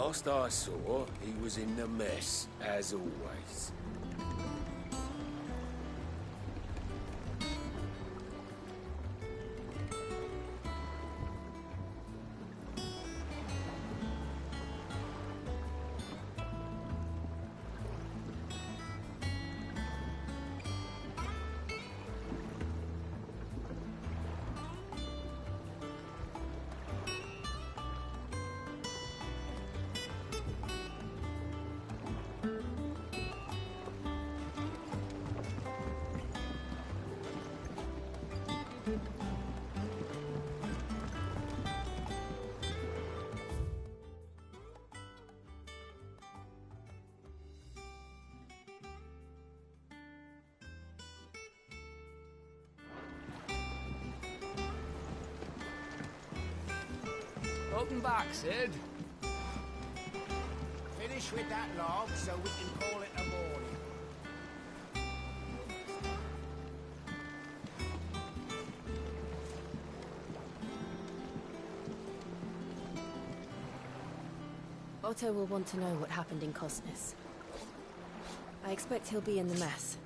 Last I saw, he was in the mess, as always. Welcome back, Sid. Finish with that log so we can call it a morning. Otto will want to know what happened in Cosnes. I expect he'll be in the mess.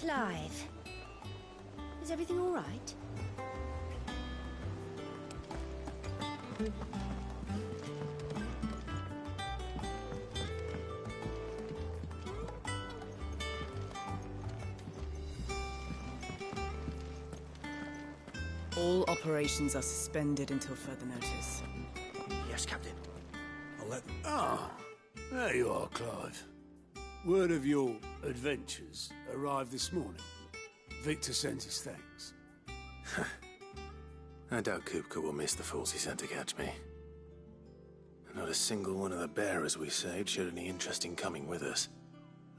Clive. Is everything all right? All operations are suspended until further notice. Yes, Captain. I'll let... Ah, there you are, Clive. Word of your adventures arrived this morning. Victor sent his thanks. I doubt Kupka will miss the fools he sent to catch me. Not a single one of the bearers we saved showed any interest in coming with us.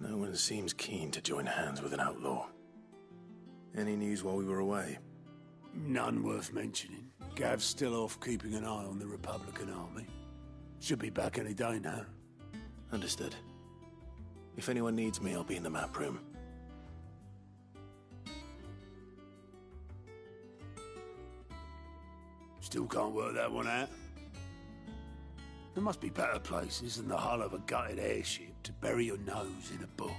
No one seems keen to join hands with an outlaw. Any news while we were away? None worth mentioning. Gav's still off keeping an eye on the Republican army. Should be back any day now. Understood. If anyone needs me, I'll be in the map room. Still can't work that one out. There must be better places than the hull of a gutted airship to bury your nose in a book.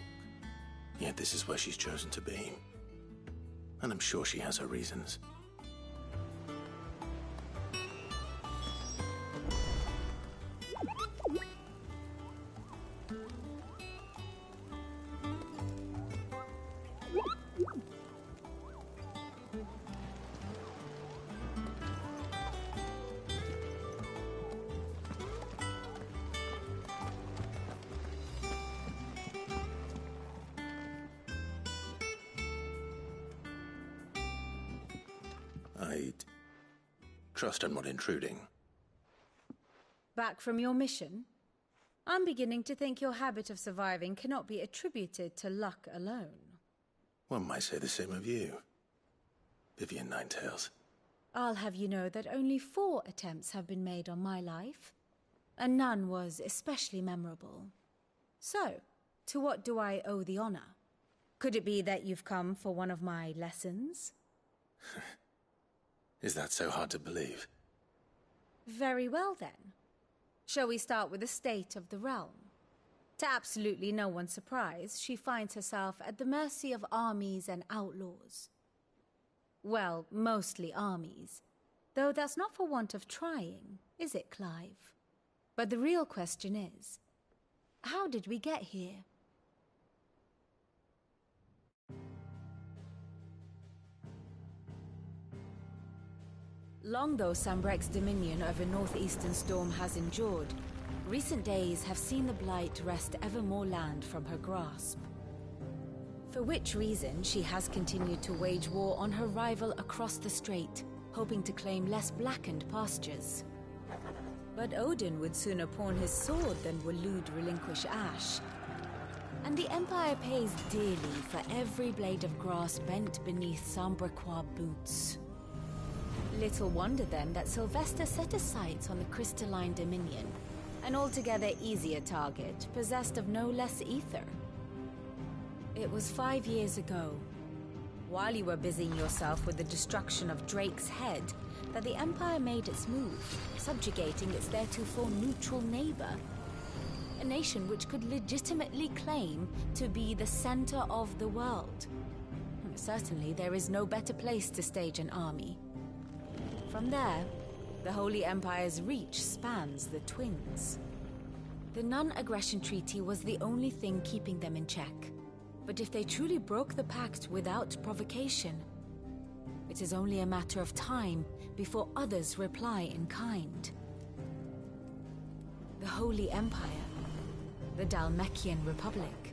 Yet this is where she's chosen to be. And I'm sure she has her reasons. I trust I'm not intruding. Back from your mission? I'm beginning to think your habit of surviving cannot be attributed to luck alone. One might say the same of you, Vivian Ninetails. I'll have you know that only 4 attempts have been made on my life, and none was especially memorable. So, to what do I owe the honor? Could it be that you've come for one of my lessons? Is that so hard to believe? Very well, then. Shall we start with the state of the realm? To absolutely no one's surprise, she finds herself at the mercy of armies and outlaws. Well, mostly armies. Though that's not for want of trying, is it, Clive? But the real question is, how did we get here? Long though Sambrek's dominion over northeastern Storm has endured, recent days have seen the Blight wrest ever more land from her grasp. For which reason she has continued to wage war on her rival across the strait, hoping to claim less blackened pastures. But Odin would sooner pawn his sword than Waloed relinquish Ash. And the Empire pays dearly for every blade of grass bent beneath Sambrequois boots. Little wonder then that Sylvester set his sights on the crystalline dominion, an altogether easier target, possessed of no less ether. It was 5 years ago, while you were busying yourself with the destruction of Drake's head, that the Empire made its move, subjugating its theretofore neutral neighbor. A nation which could legitimately claim to be the center of the world. Certainly there is no better place to stage an army. From there, the Holy Empire's reach spans the Twins. The non-aggression treaty was the only thing keeping them in check. But if they truly broke the pact without provocation, it is only a matter of time before others reply in kind. The Holy Empire, the Dhalmekian Republic,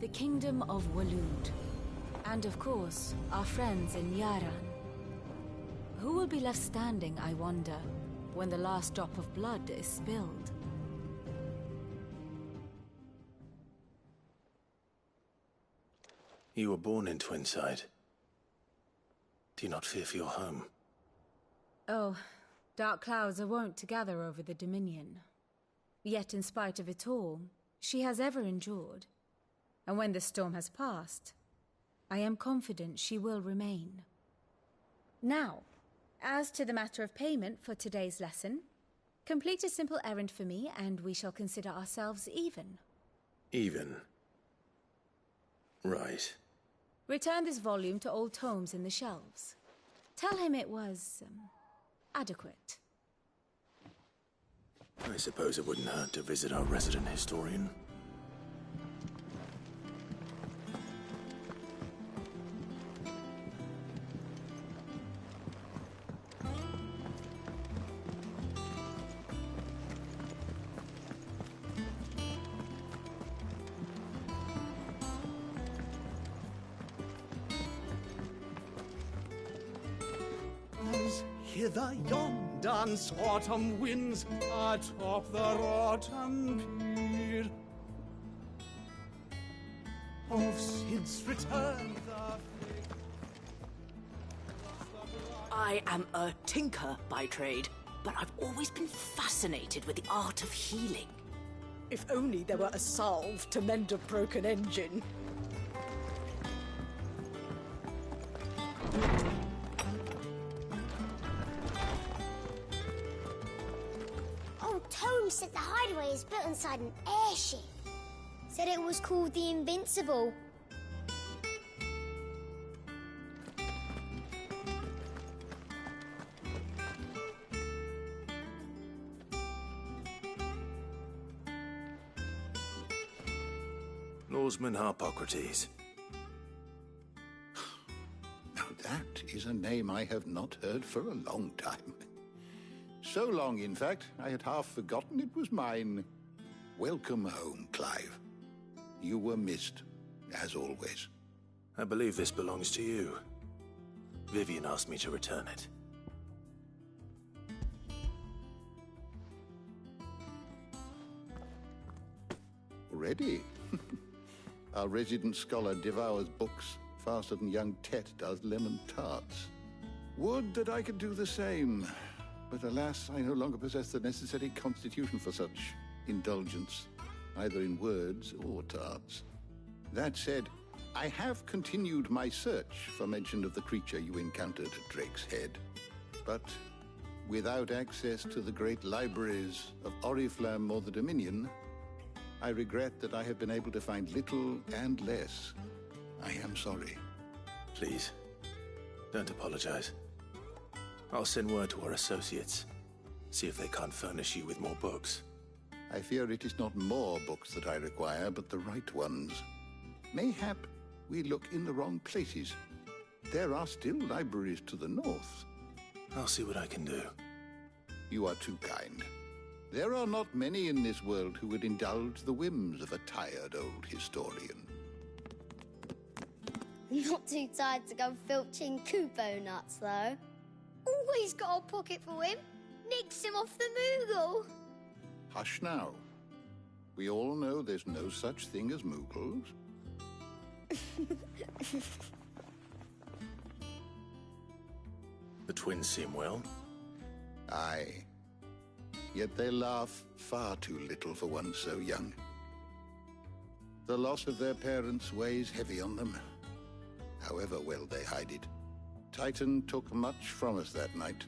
the Kingdom of Waloed, and of course, our friends in Yaran. Who will be left standing, I wonder, when the last drop of blood is spilled? You were born in Twinside. Do you not fear for your home? Oh, dark clouds are wont to gather over the Dominion. Yet in spite of it all, she has ever endured. And when the storm has passed, I am confident she will remain. Now, as to the matter of payment for today's lesson, complete a simple errand for me and we shall consider ourselves even. Even? Right. Return this volume to old tomes in the shelves. Tell him it was, adequate. I suppose it wouldn't hurt to visit our resident historian. As hither yon dance autumn winds atop the rotten pier. Of Sid's return I am a tinker by trade, but I've always been fascinated with the art of healing. If only there were a salve to mend a broken engine. Old Tome said the hideaway is built inside an airship. Said it was called the Invincible. Norseman Harpocrates. Now that is a name I have not heard for a long time. So long, in fact, I had half forgotten it was mine. Welcome home, Clive. You were missed, as always. I believe this belongs to you. Vivian asked me to return it. Already? Our resident scholar devours books faster than young Tet does lemon tarts. Would that I could do the same. But alas, I no longer possess the necessary constitution for such indulgence, either in words or tarts. That said, I have continued my search for mention of the creature you encountered at Drake's Head. But without access to the great libraries of Oriflamme or the Dominion, I regret that I have been able to find little and less. I am sorry. Please, don't apologize. I'll send word to our associates. See if they can't furnish you with more books. I fear it is not more books that I require, but the right ones. Mayhap we look in the wrong places. There are still libraries to the north. I'll see what I can do. You are too kind. There are not many in this world who would indulge the whims of a tired old historian. Not too tired to go filching Kupo nuts, though. Always got a pocket for him. Nicks him off the Moogle. Hush now. We all know there's no such thing as Moogles. The twins seem well. Aye. Yet they laugh far too little for one so young. The loss of their parents weighs heavy on them, however well they hide it. Titan took much from us that night,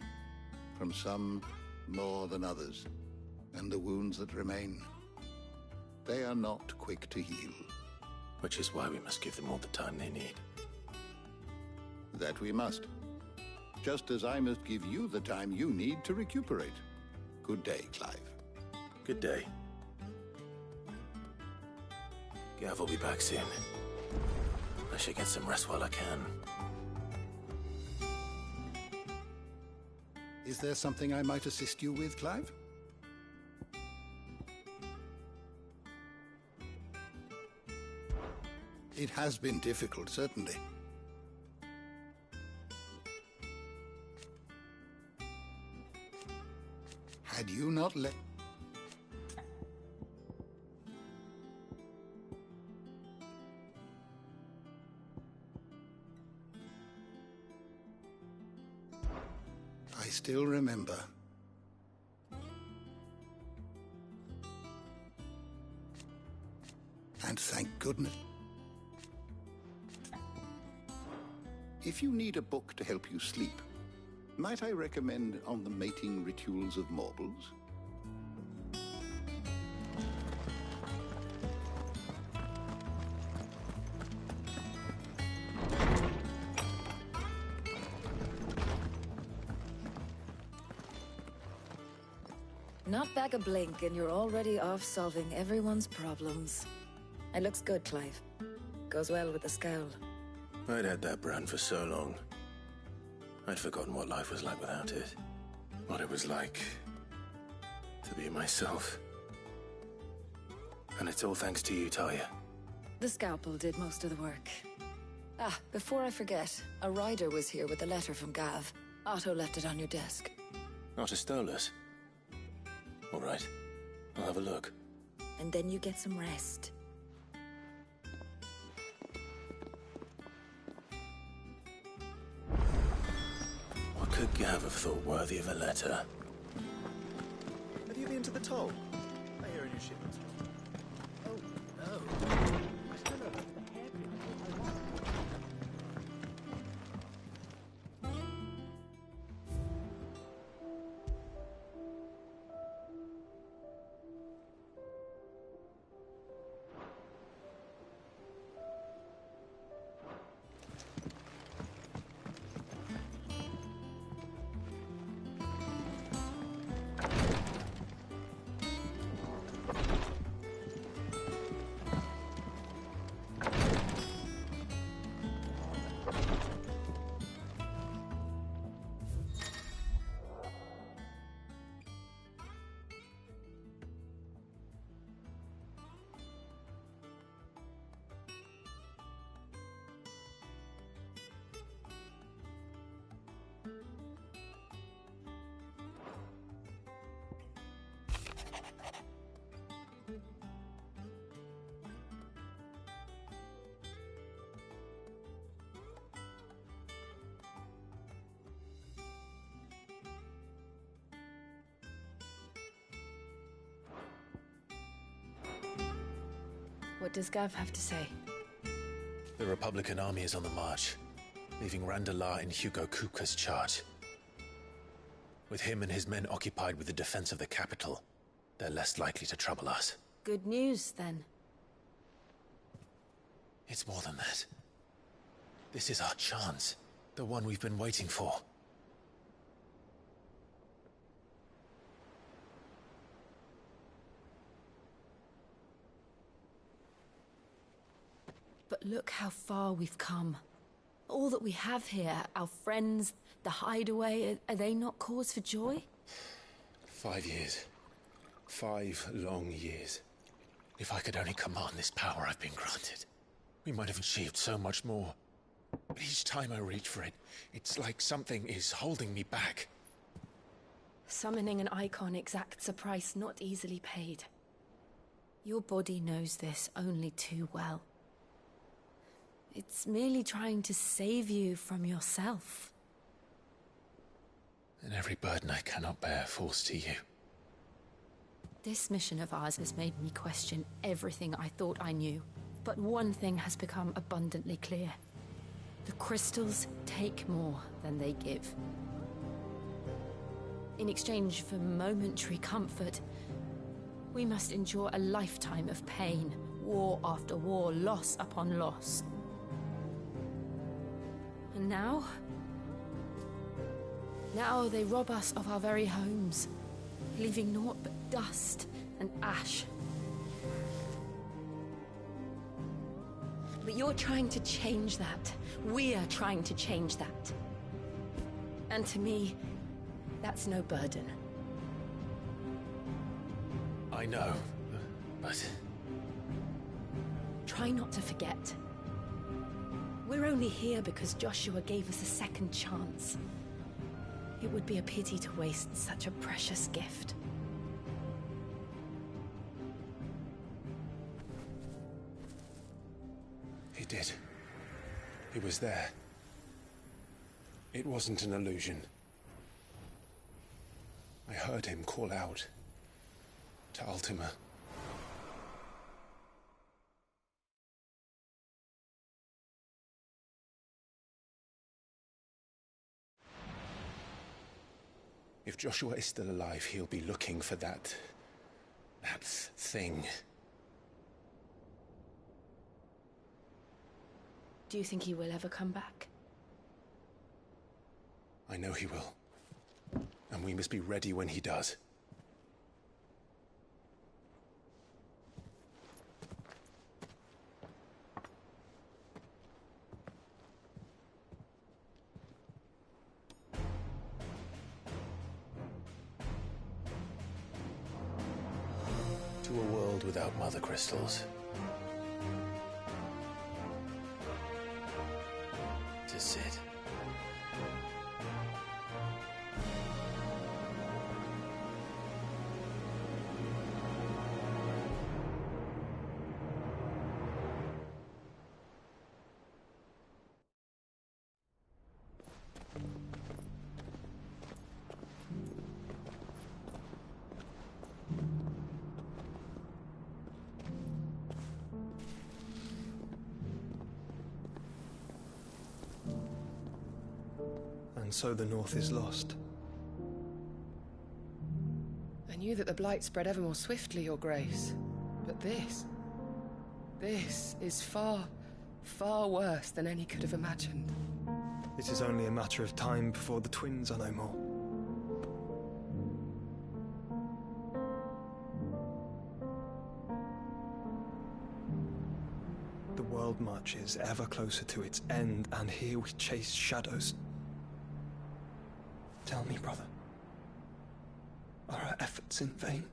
from some more than others, and the wounds that remain, they are not quick to heal. Which is why we must give them all the time they need. That we must. Just as I must give you the time you need to recuperate. Good day, Clive. Good day. Gav will be back soon. I should get some rest while I can. Is there something I might assist you with, Clive? It has been difficult, certainly. Had you not let... I still remember. And thank goodness. If you need a book to help you sleep, might I recommend On the Mating Rituals of Mortals? Not back a blink and you're already off solving everyone's problems. It looks good, Clive. Goes well with the scowl. I'd had that brand for so long. I'd forgotten what life was like without it. What it was like to be myself. And it's all thanks to you, Talia. The scalpel did most of the work. Ah, before I forget, a rider was here with a letter from Gav. Otto left it on your desk. Otto stole us. All right. I'll have a look. And then you get some rest. What could Gav have thought worthy of a letter? Have you been to the toll? I hear a new shipment's Oh, no. I still don't have the hairpin I want. What does Gav have to say? The Republican army is on the march, leaving Randalar in Hugo Kupka's charge. With him and his men occupied with the defense of the capital, they're less likely to trouble us. Good news, then. It's more than that. This is our chance. The one we've been waiting for. But look how far we've come. All that we have here, our friends, the hideaway, are they not cause for joy? 5 years. 5 long years. If I could only command this power I've been granted, we might have achieved so much more. But each time I reach for it, it's like something is holding me back. Summoning an icon exacts a price not easily paid. Your body knows this only too well. It's merely trying to save you from yourself. And every burden I cannot bear falls to you. This mission of ours has made me question everything I thought I knew. But one thing has become abundantly clear. The crystals take more than they give. In exchange for momentary comfort, we must endure a lifetime of pain, war after war, loss upon loss. And now they rob us of our very homes, leaving naught but dust and ash. But you're trying to change that. We're trying to change that. And to me, that's no burden. I know, but... Try not to forget. We're only here because Joshua gave us a second chance. It would be a pity to waste such a precious gift. He did. He was there. It wasn't an illusion. I heard him call out to Ultima. If Joshua is still alive, he'll be looking for that thing. Do you think he will ever come back? I know he will. And we must be ready when he does. To a world without mother crystals. To sit. And so the North is lost. I knew that the Blight spread ever more swiftly, Your Grace. But this is far, far worse than any could have imagined. It is only a matter of time before the twins are no more. The world marches ever closer to its end, and here we chase shadows. Tell me, brother, are our efforts in vain?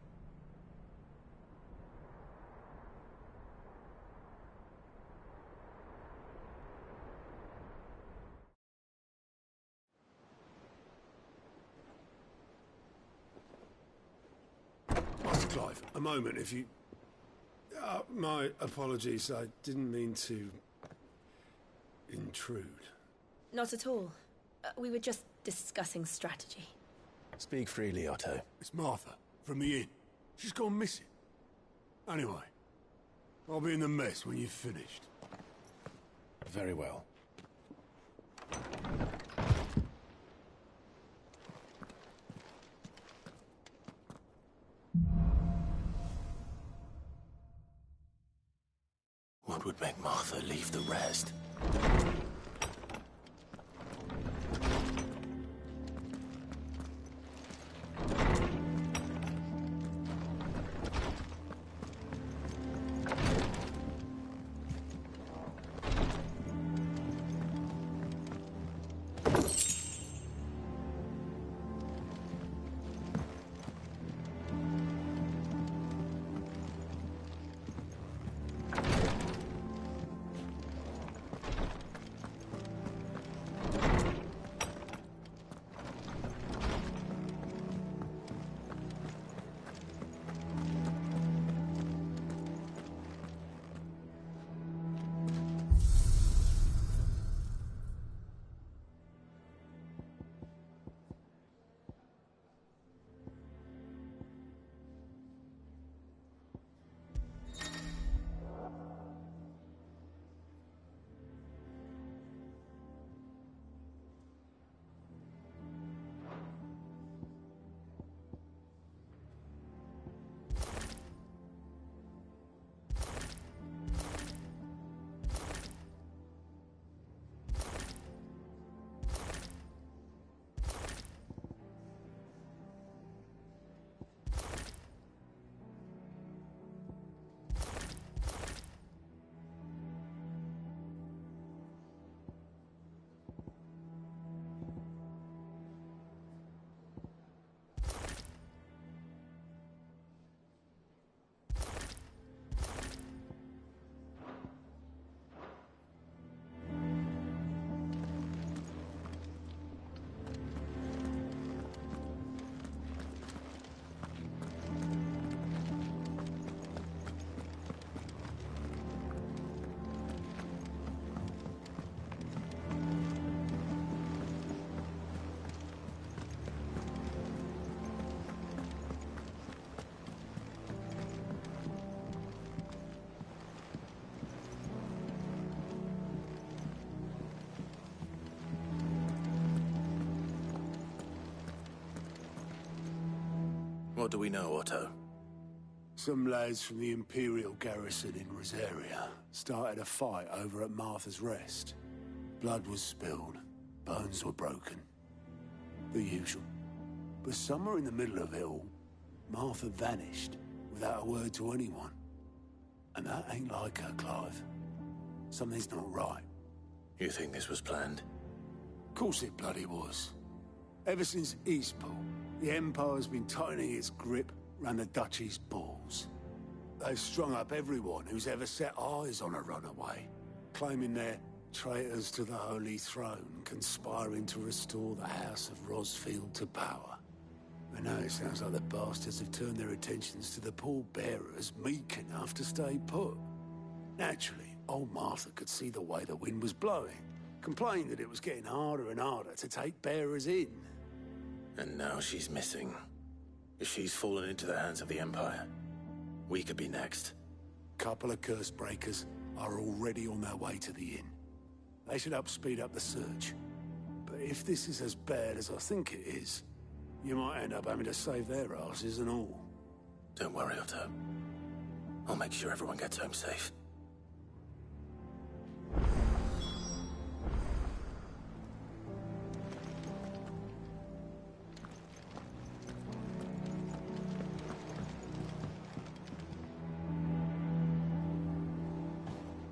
Master Clive, a moment, if you... my apologies, I didn't mean to... intrude. Not at all. We were just discussing strategy. Speak freely, Otto. It's Martha, from the inn. She's gone missing. Anyway, I'll be in the mess when you've finished. Very well. What would make Martha leave the rest? What do we know, Otto? Some lads from the Imperial garrison in Rosaria started a fight over at Martha's Rest. Blood was spilled, bones were broken. The usual. But somewhere in the middle of it all, Martha vanished without a word to anyone. And that ain't like her, Clive. Something's not right. You think this was planned? Of course it bloody was. Ever since Eastpool, the Empire's been tightening its grip around the Duchy's balls. They've strung up everyone who's ever set eyes on a runaway, claiming they're traitors to the Holy Throne, conspiring to restore the House of Rosfield to power. And now it sounds like the bastards have turned their attentions to the pallbearers meek enough to stay put. Naturally, old Martha could see the way the wind was blowing, complained that it was getting harder and harder to take bearers in. And now she's missing. If she's fallen into the hands of the Empire, we could be next. Couple of curse breakers are already on their way to the inn. They should help speed up the search. But if this is as bad as I think it is, you might end up having to save their asses and all. Don't worry, Otto. I'll make sure everyone gets home safe.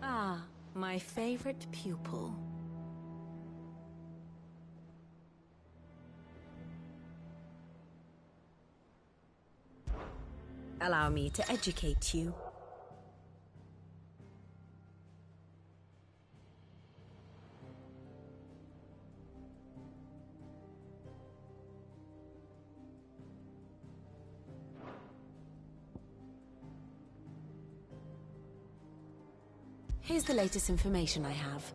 Ah, my favorite pupil. Allow me to educate you. Here's the latest information I have.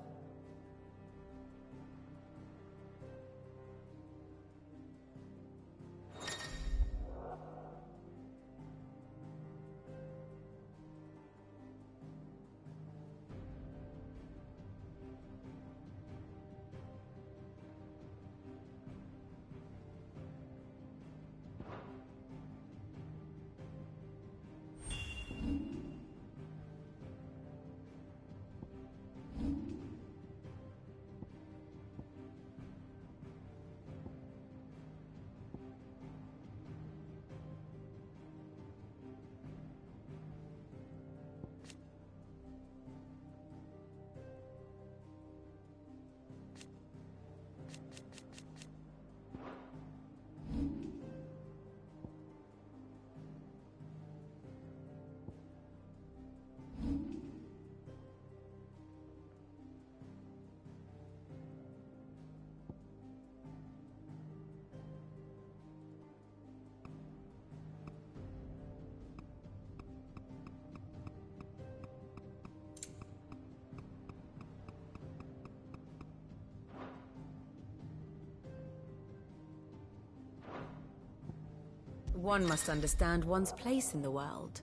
One must understand one's place in the world.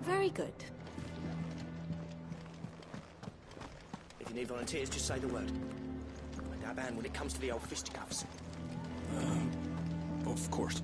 Very good. If you need volunteers, just say the word. I dab hand when it comes to the old fisticuffs. Of course.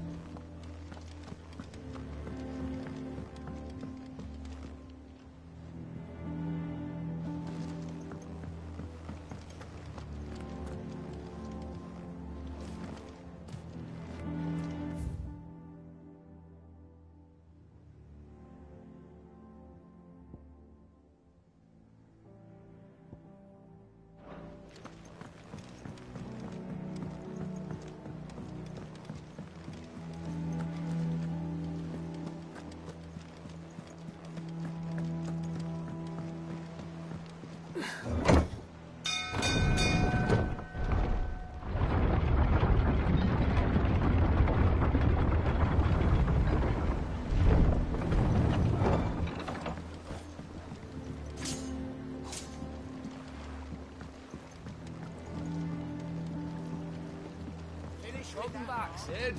Welcome back, Sid.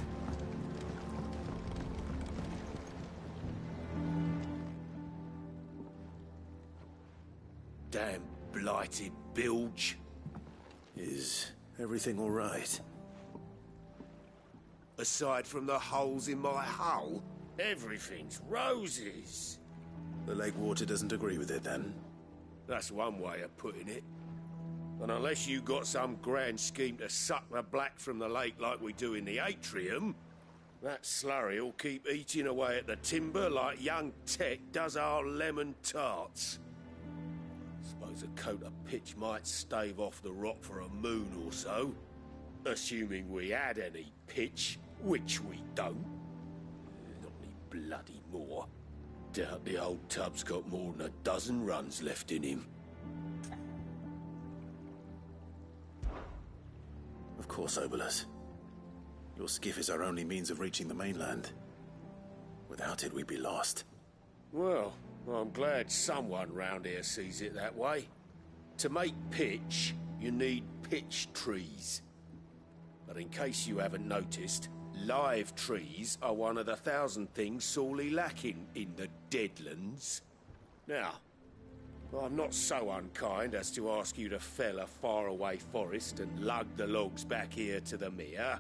Damn blighted bilge. Is everything all right? Aside from the holes in my hull, everything's roses. The lake water doesn't agree with it, then? That's one way of putting it. And unless you got some grand scheme to suck the black from the lake like we do in the atrium, that slurry'll keep eating away at the timber like young Tech does our lemon tarts. Suppose a coat of pitch might stave off the rock for a moon or so, assuming we had any pitch, which we don't. Not any bloody more. Doubt the old tub's got more than a dozen runs left in him. Of course, Obolus. Your skiff is our only means of reaching the mainland. Without it, we'd be lost. Well, I'm glad someone round here sees it that way. To make pitch, you need pitch trees. But in case you haven't noticed, live trees are one of the 1,000 things sorely lacking in the Deadlands. Now, I'm not so unkind as to ask you to fell a faraway forest and lug the logs back here to the mere,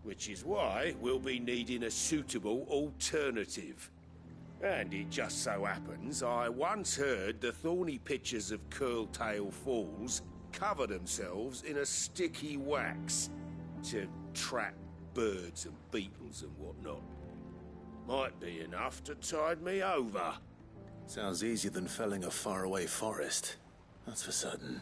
which is why we'll be needing a suitable alternative. And it just so happens I once heard the thorny pitchers of Curltail Falls cover themselves in a sticky wax to trap birds and beetles and whatnot. Might be enough to tide me over. Sounds easier than felling a faraway forest. That's for certain.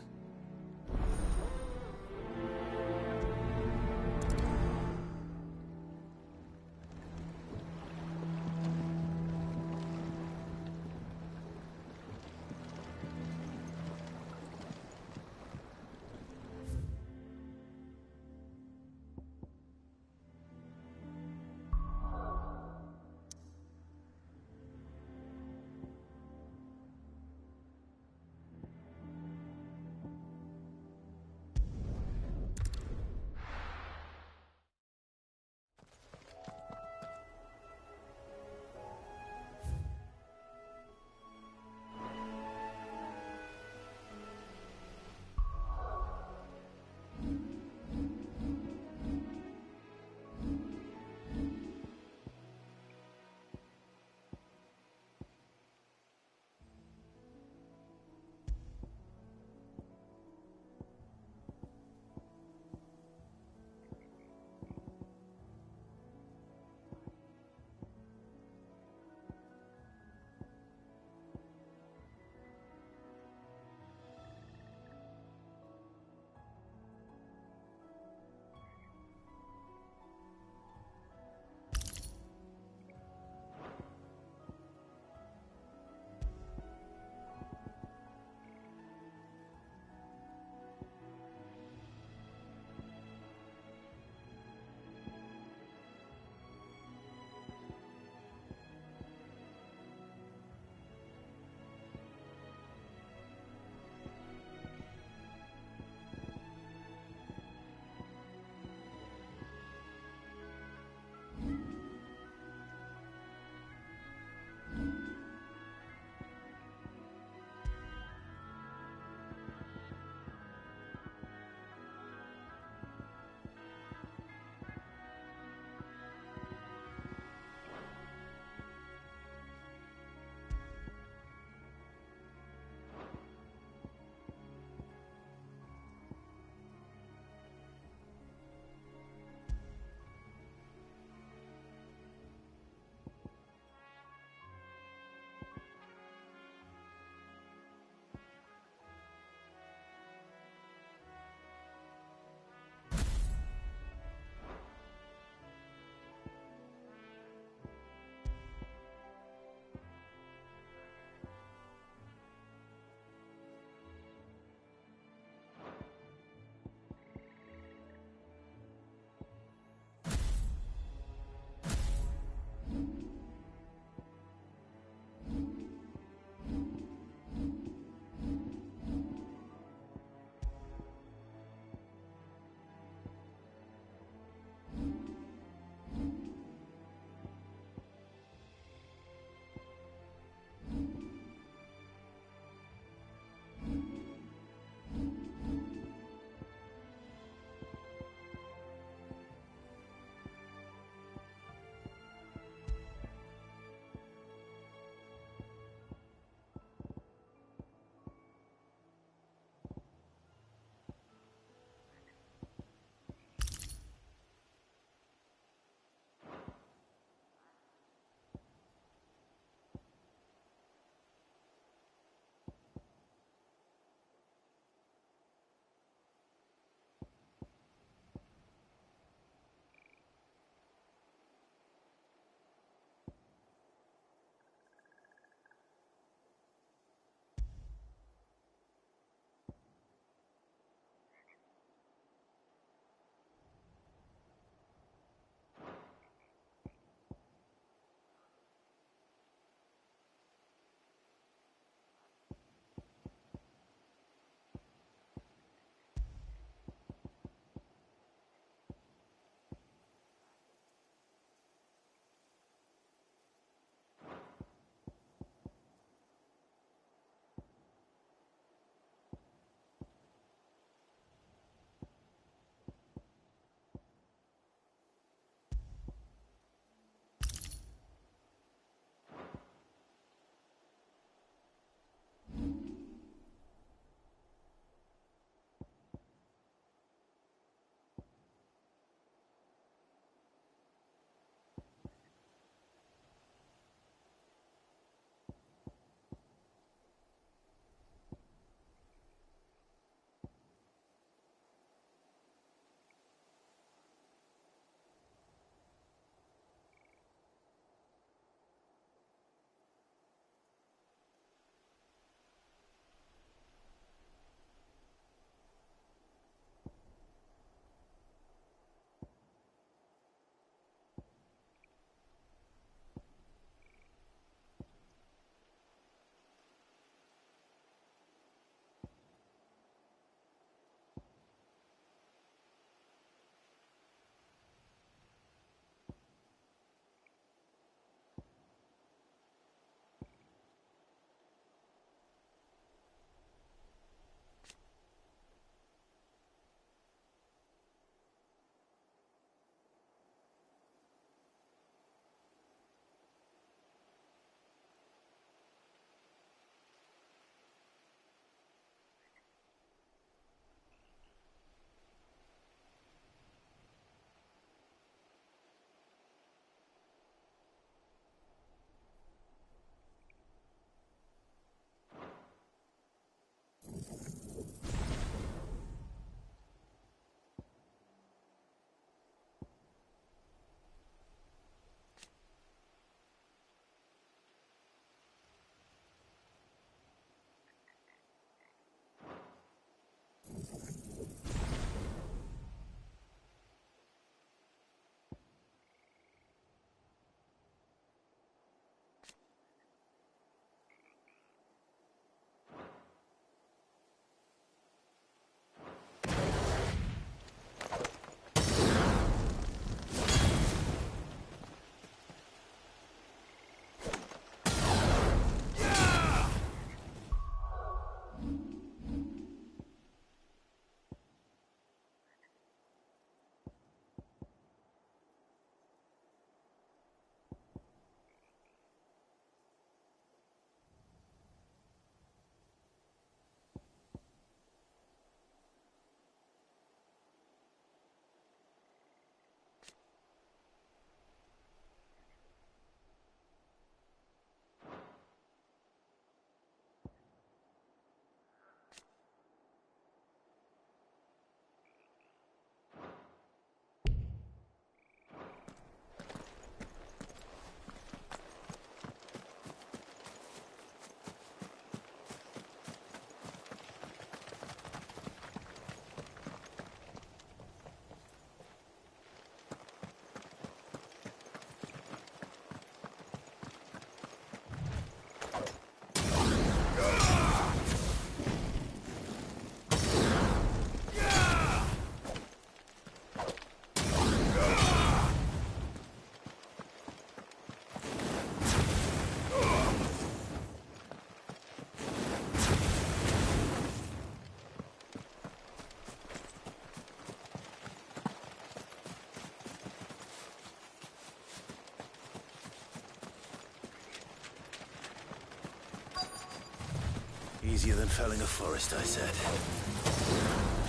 Easier than felling a forest, I said.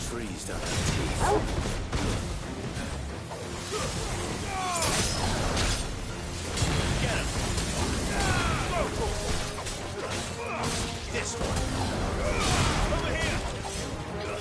Trees don't have teeth. Get him! This one! Over here! Go!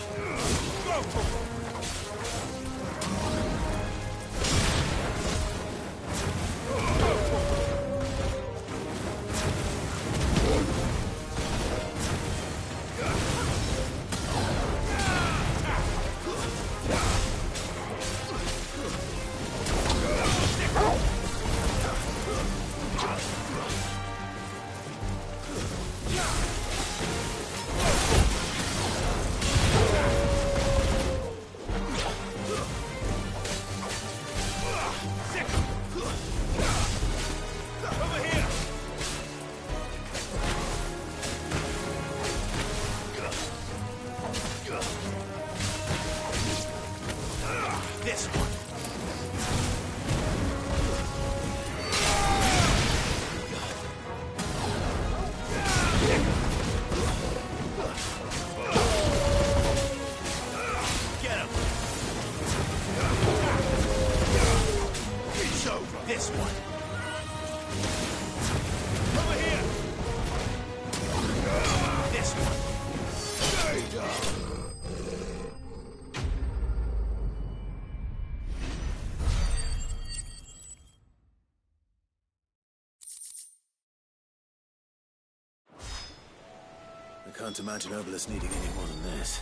I can't imagine Obelisk needing any more than this.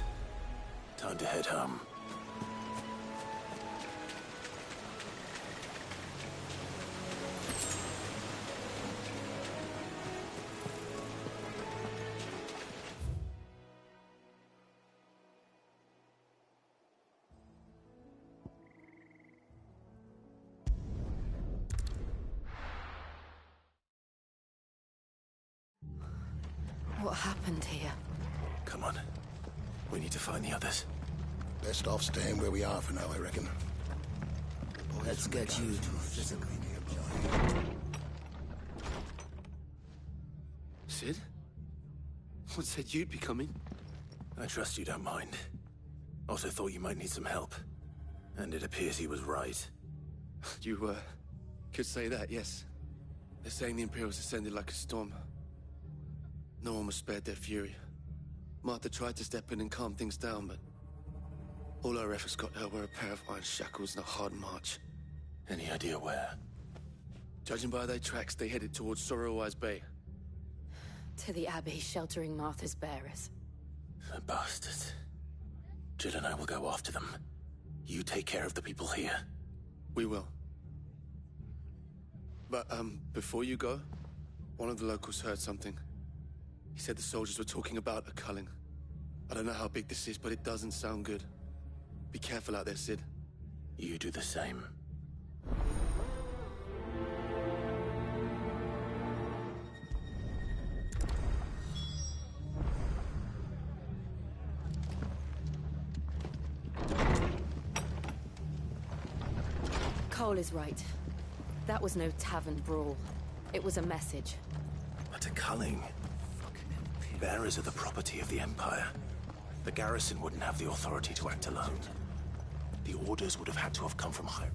Time to head home. What happened here? Come on. We need to find the others. Best off staying where we are for now, I reckon. Let's get you to physically nearby. Sid? What said you'd be coming? I trust you don't mind. Also thought you might need some help. And it appears he was right. You, could say that, yes. They're saying the Imperials descended like a storm. No one was spared their fury. Martha tried to step in and calm things down, but all our efforts got her were a pair of iron shackles and a hard march. Any idea where? Judging by their tracks, they headed towards Sorrowwise Bay. To the Abbey, sheltering Martha's bearers. The bastards. Jill and I will go after them. You take care of the people here. We will. But, before you go, one of the locals heard something. He said the soldiers were talking about a culling. I don't know how big this is, but it doesn't sound good. Be careful out there, Sid. You do the same. Cole is right. That was no tavern brawl. It was a message. But a culling. Bearers are the property of the Empire. The garrison wouldn't have the authority to act alone. The orders would have had to have come from high.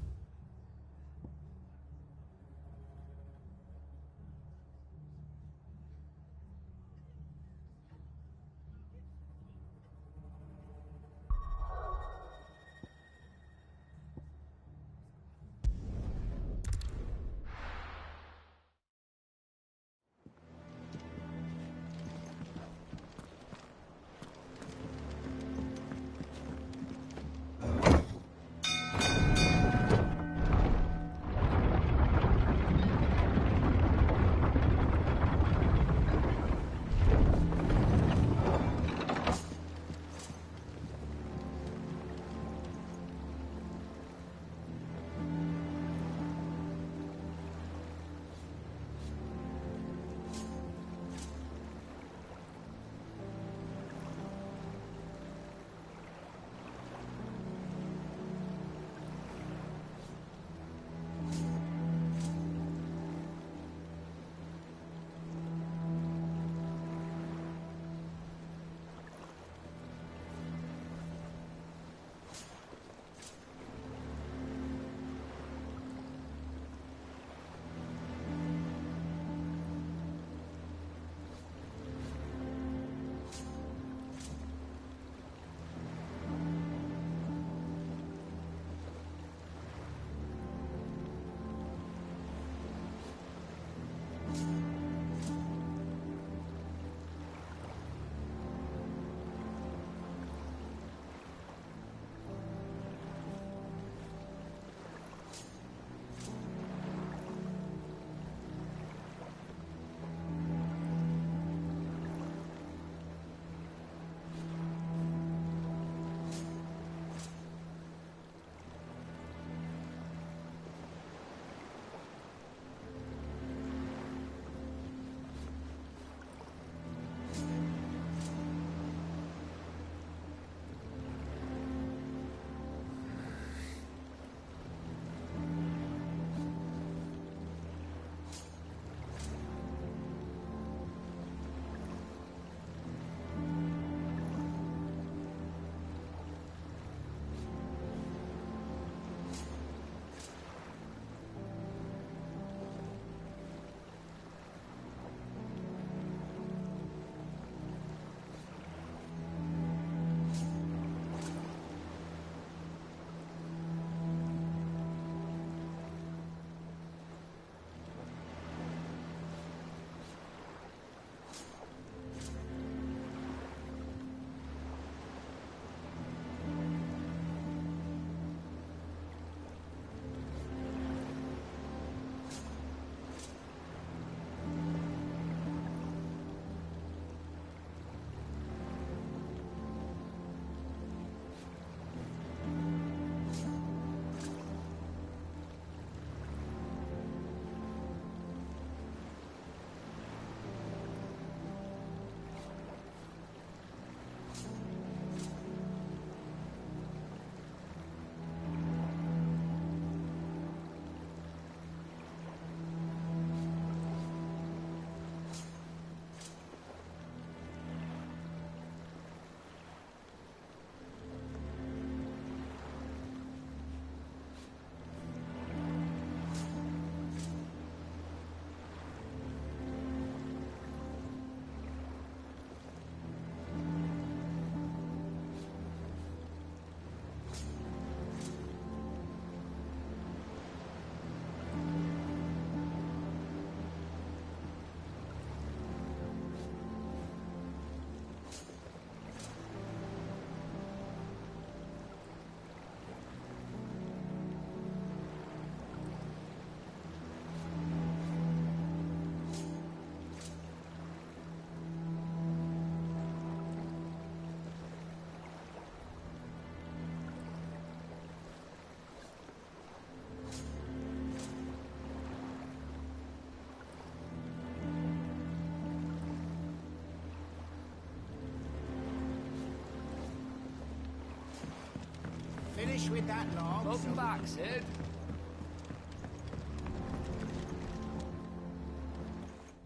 with that log. Welcome back, Sid.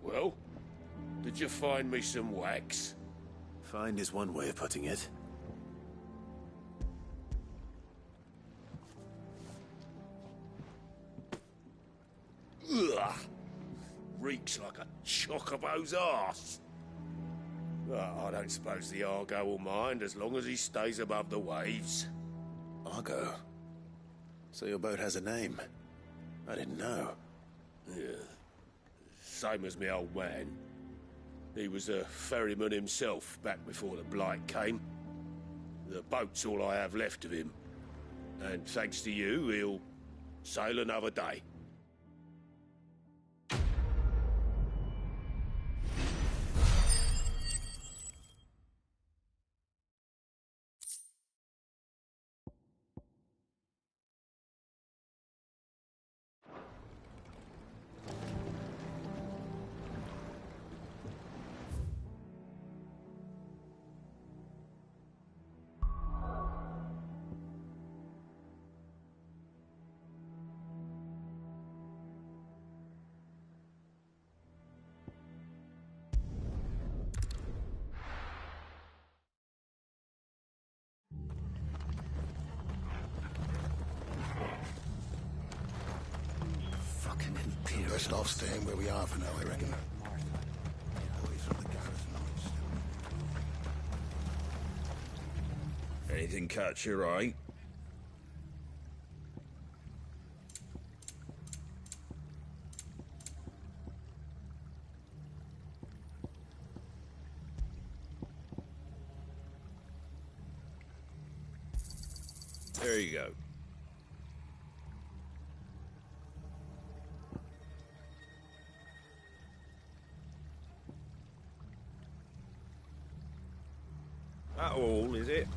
Well, did you find me some wax? Find is one way of putting it. Ugh! Reeks like a chocobo's arse. Well, I don't suppose the Argo will mind as long as he stays above the waves. Argo? So your boat has a name? I didn't know. Yeah. Same as me old man. He was a ferryman himself back before the Blight came. The boat's all I have left of him. And thanks to you, he'll sail another day. Best off staying where we are for now, I reckon. Anything catch your eye? There you go. That all, is it?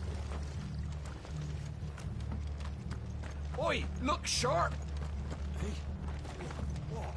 Oi, look sharp! Hey, what?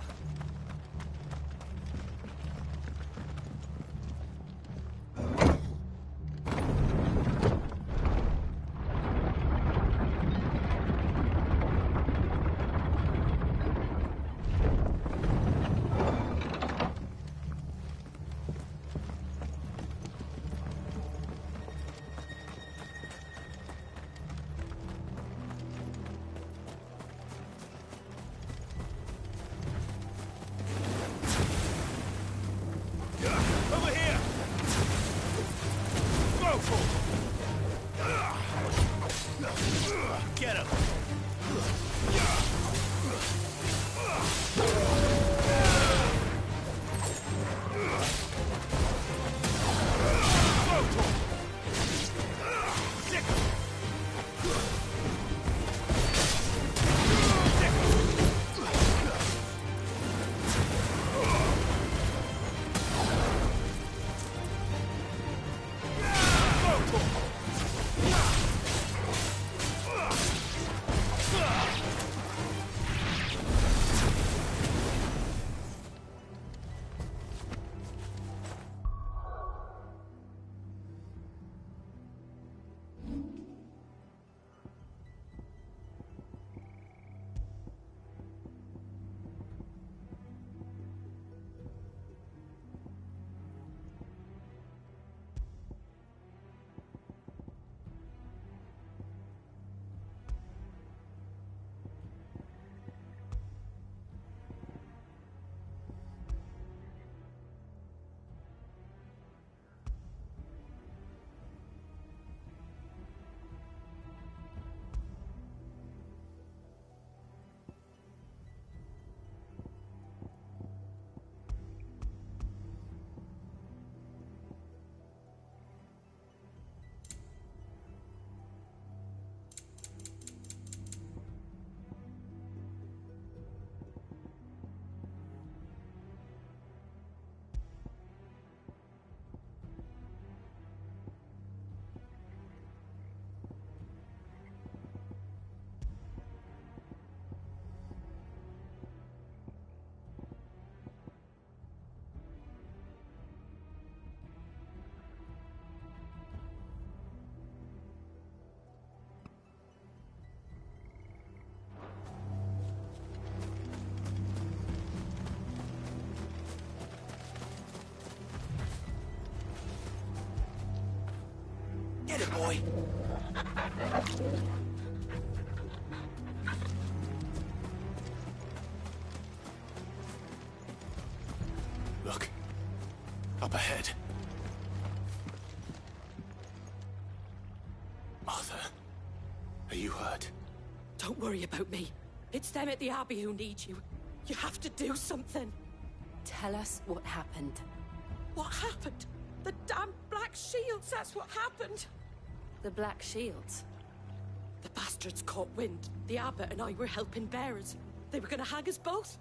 Get it, boy. Look. Up ahead. Martha, are you hurt? Don't worry about me. It's them at the Abbey who need you. You have to do something. Tell us what happened. What happened? The damn Black Shields, that's what happened. The Black Shields? The bastards caught wind. The abbot and I were helping bearers. They were gonna hang us both.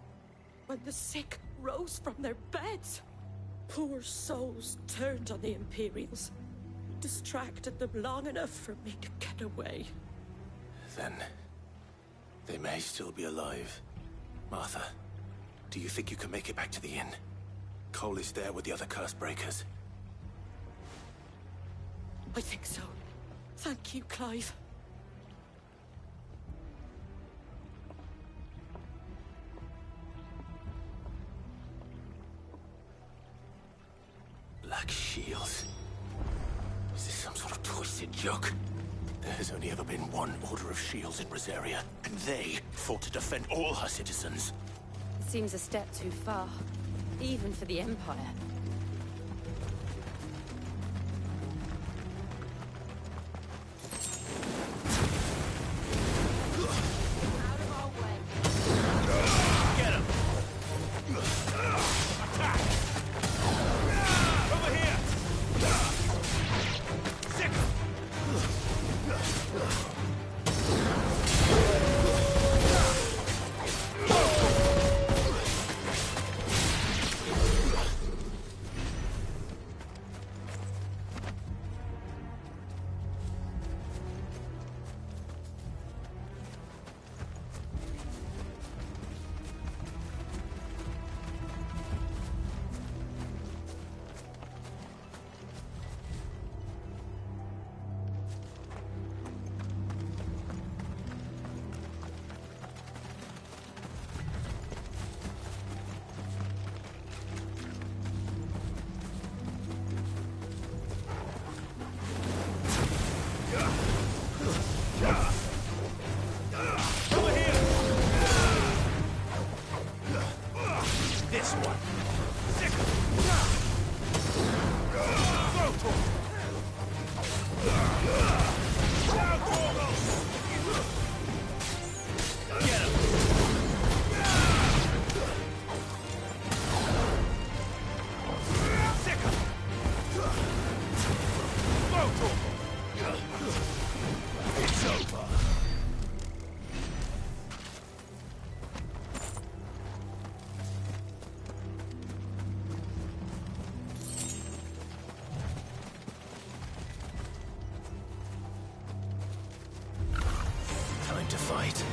When the sick rose from their beds, poor souls turned on the Imperials. Distracted them long enough for me to get away. Then they may still be alive. Martha, do you think you can make it back to the inn? Cole is there with the other curse breakers. I think so. Thank you, Clive. Black Shields? Is this some sort of twisted joke? There has only ever been one Order of Shields in Rosaria, and they fought to defend all her citizens. It seems a step too far, even for the Empire. Time to fight.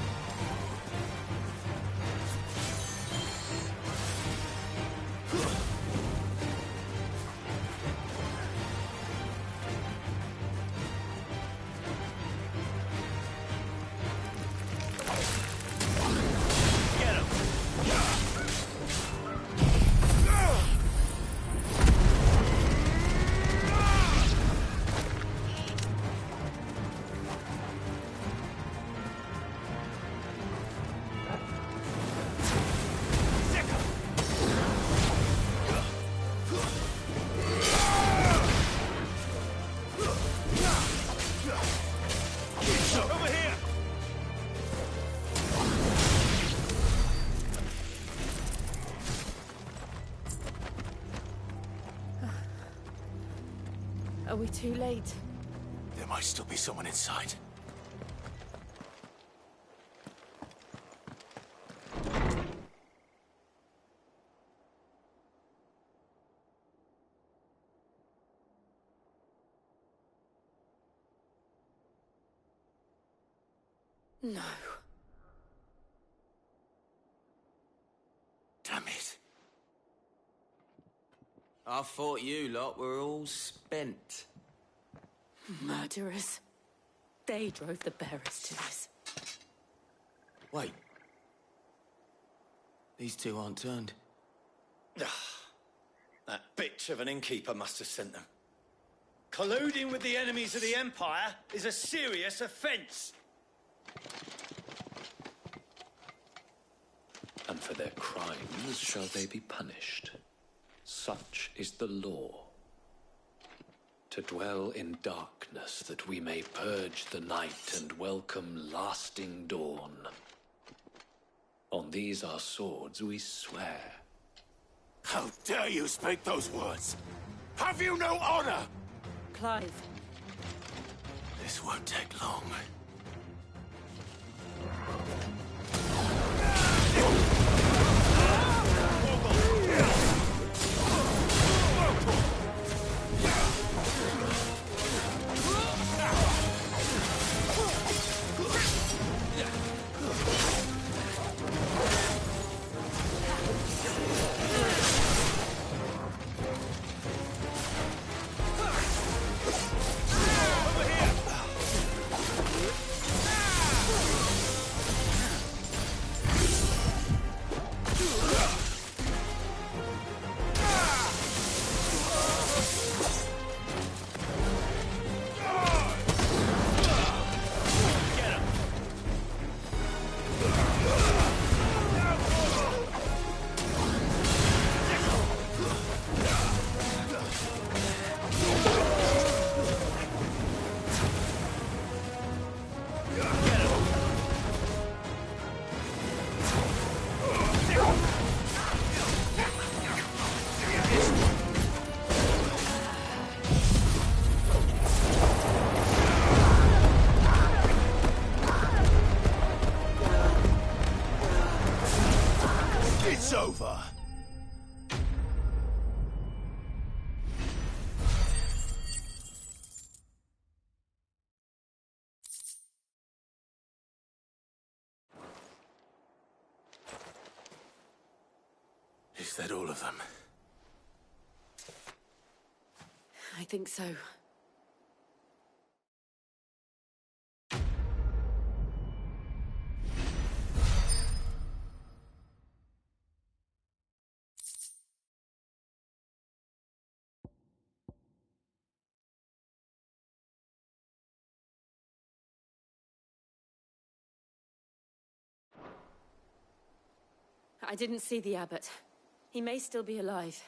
Are we too late? There might still be someone inside. No. Damn it. I thought you lot were all spent. Murderers. They drove the bearers to this. Wait. These two aren't turned. That bitch of an innkeeper must have sent them. Colluding with the enemies of the Empire is a serious offence. And for their crimes shall they be punished. Such is the law. To dwell in darkness that we may purge the night and welcome lasting dawn. On these our swords we swear. How dare you speak those words? Have you no honor? Clive. This won't take long. It's over. Is that all of them? I think so. I didn't see the abbot. He may still be alive.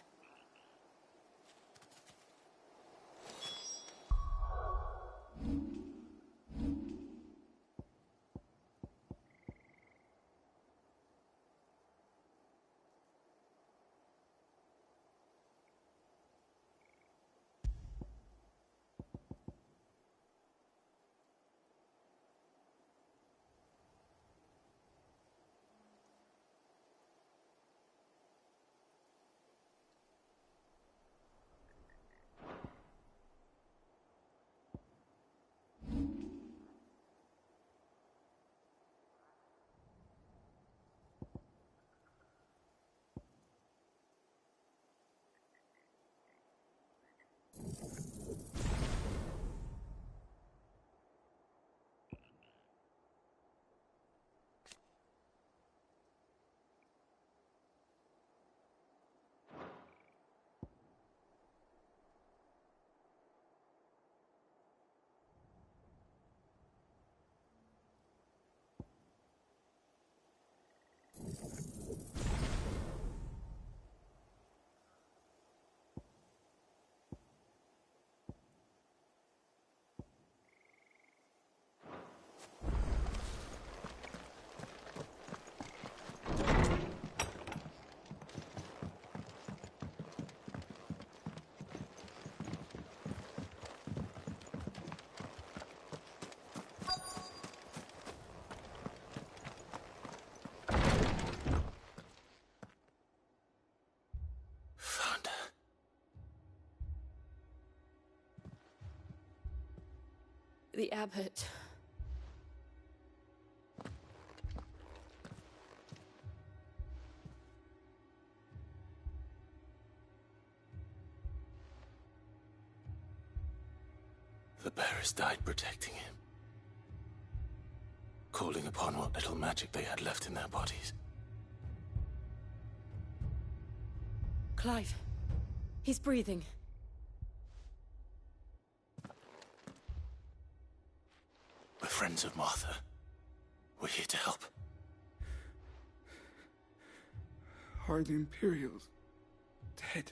The abbot. The bearers died protecting him. Calling upon what little magic they had left in their bodies. Clive. He's breathing. friends of Martha. We're here to help. Are the Imperials dead?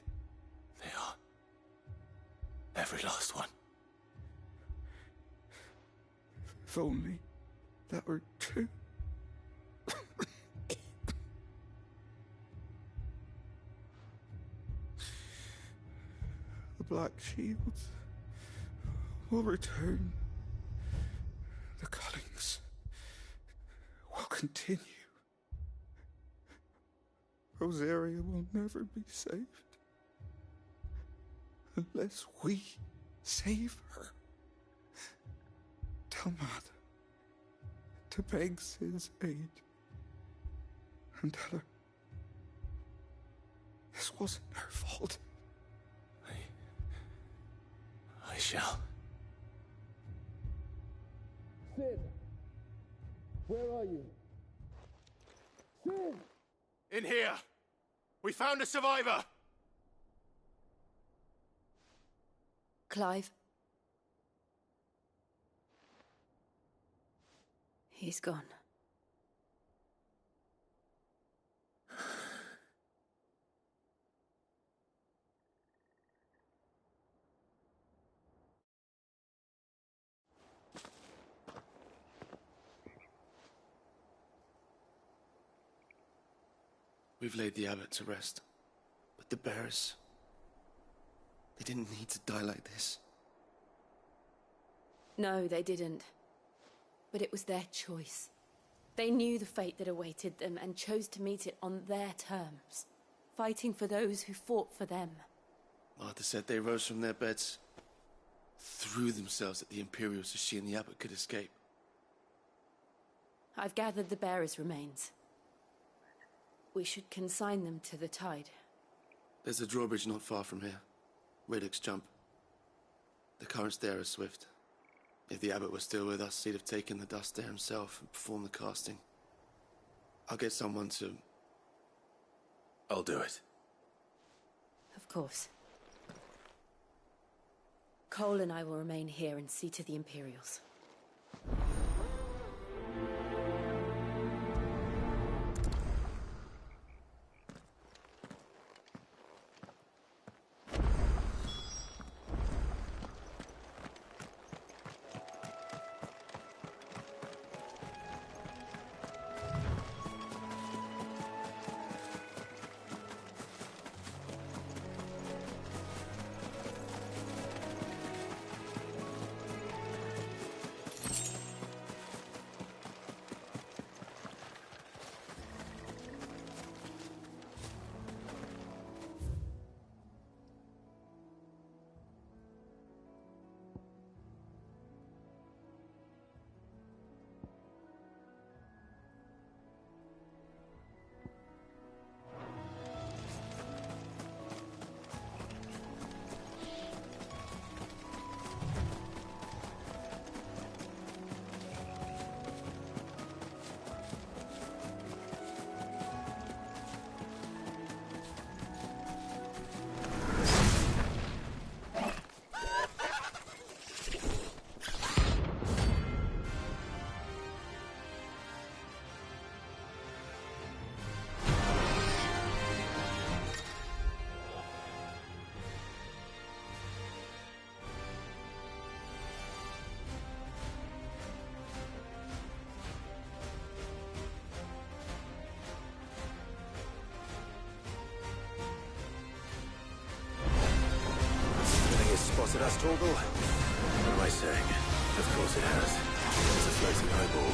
They are. Every last one. If only that were true. The Black Shields will return. The cuttings will continue. Rosaria will never be saved unless we save her. Tell Mother to beg Sid's aid and tell her this wasn't her fault. I shall. Sid, where are you? Sid! In here! We found a survivor! Clive. He's gone. We've laid the abbot to rest. But the bearers... they didn't need to die like this. No, they didn't. But it was their choice. They knew the fate that awaited them and chose to meet it on their terms, fighting for those who fought for them. Martha said they rose from their beds, threw themselves at the Imperials so she and the abbot could escape. I've gathered the bearers' remains. We should consign them to the tide. There's a drawbridge not far from here. Radix jump. The currents there are swift. If the abbot was still with us, he'd have taken the dust there himself and performed the casting. I'll get someone to... I'll do it. Of course. Cole and I will remain here and see to the Imperials. Spotted us, Torgal? What am I saying? Of course it has. It's a floating eyeball.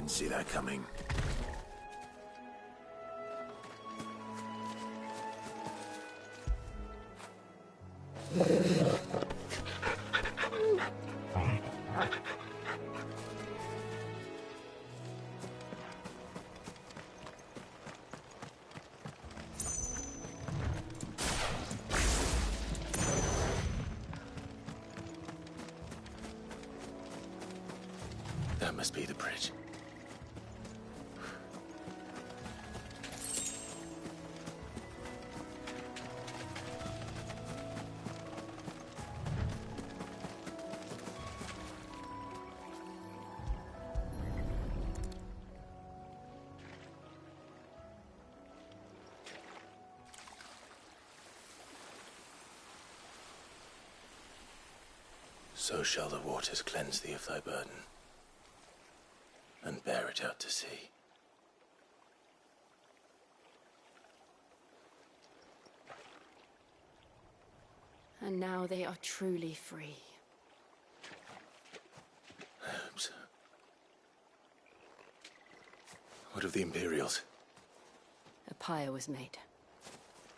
See that coming. That must be the bridge. So shall the waters cleanse thee of thy burden, and bear it out to sea. And now they are truly free. I hope so. What of the Imperials? A pyre was made.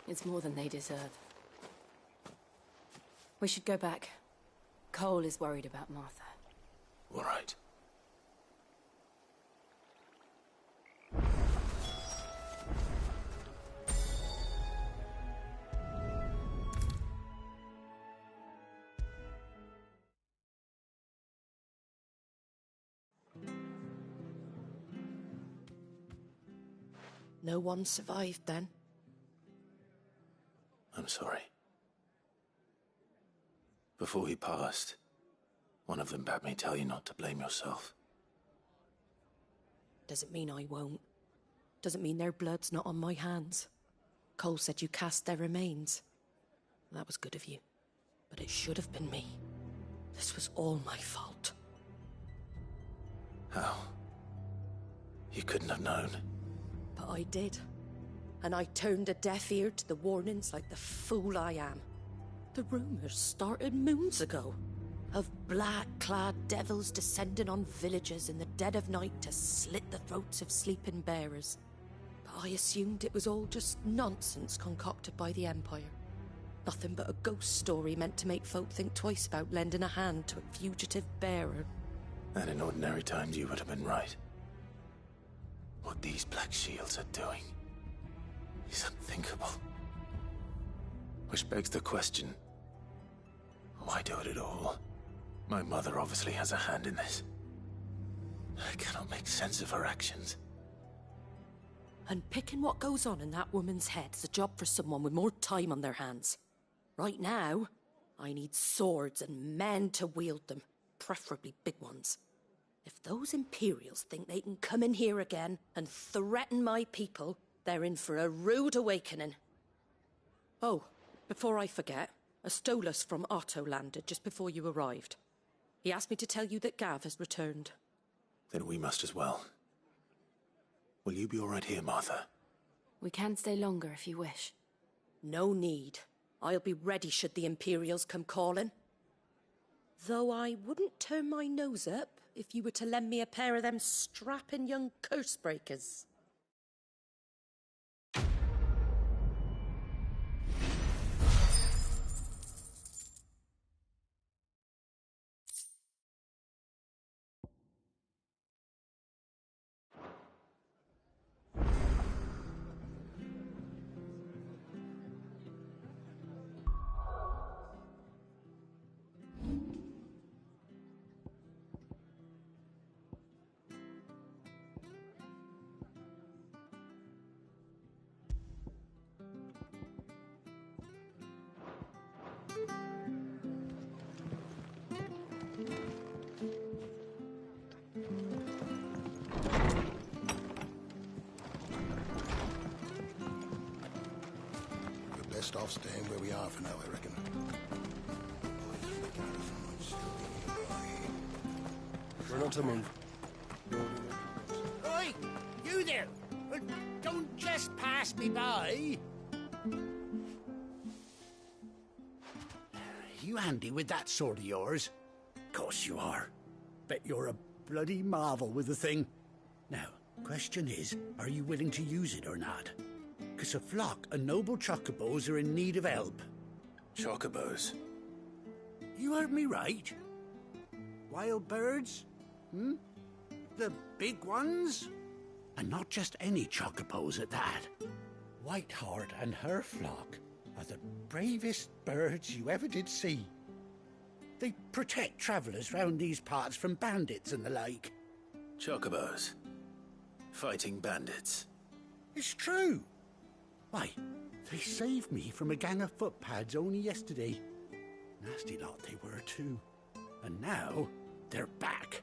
It's more than they deserve. We should go back. Cole is worried about Martha. All right. No one survived then? I'm sorry. Before he passed, one of them bade me tell you not to blame yourself. Doesn't mean I won't. Doesn't mean their blood's not on my hands. Cole said you cast their remains. That was good of you. But it should have been me. This was all my fault. How? You couldn't have known. But I did. And I turned a deaf ear to the warnings like the fool I am. The rumours started moons ago. Of black-clad devils descending on villages in the dead of night to slit the throats of sleeping bearers. But I assumed it was all just nonsense concocted by the Empire. Nothing but a ghost story meant to make folk think twice about lending a hand to a fugitive bearer. And in ordinary times you would have been right. What these Black Shields are doing is unthinkable. Which begs the question, why do it at all? My mother obviously has a hand in this. I cannot make sense of her actions. And picking what goes on in that woman's head is a job for someone with more time on their hands. Right now, I need swords and men to wield them, preferably big ones. If those Imperials think they can come in here again and threaten my people, they're in for a rude awakening. Oh, before I forget, a Stolas from Otto landed just before you arrived. He asked me to tell you that Gav has returned. Then we must as well. Will you be all right here, Martha? We can stay longer if you wish. No need. I'll be ready should the Imperials come calling. Though I wouldn't turn my nose up if you were to lend me a pair of them strapping young curse breakers. Best off staying where we are for now, I reckon. We're not to move. Oi! You there! Don't just pass me by! You handy with that sword of yours? Course you are. Bet you're a bloody marvel with the thing. Now, question is, are you willing to use it or not? 'Cause a flock of noble chocobos are in need of help. Chocobos? You heard me right. Wild birds? Hmm? The big ones? And not just any chocobos at that. Whiteheart and her flock are the bravest birds you ever did see. They protect travellers round these parts from bandits and the like. Chocobos? Fighting bandits? It's true. Why, they saved me from a gang of footpads only yesterday. Nasty lot they were too. And now, they're back,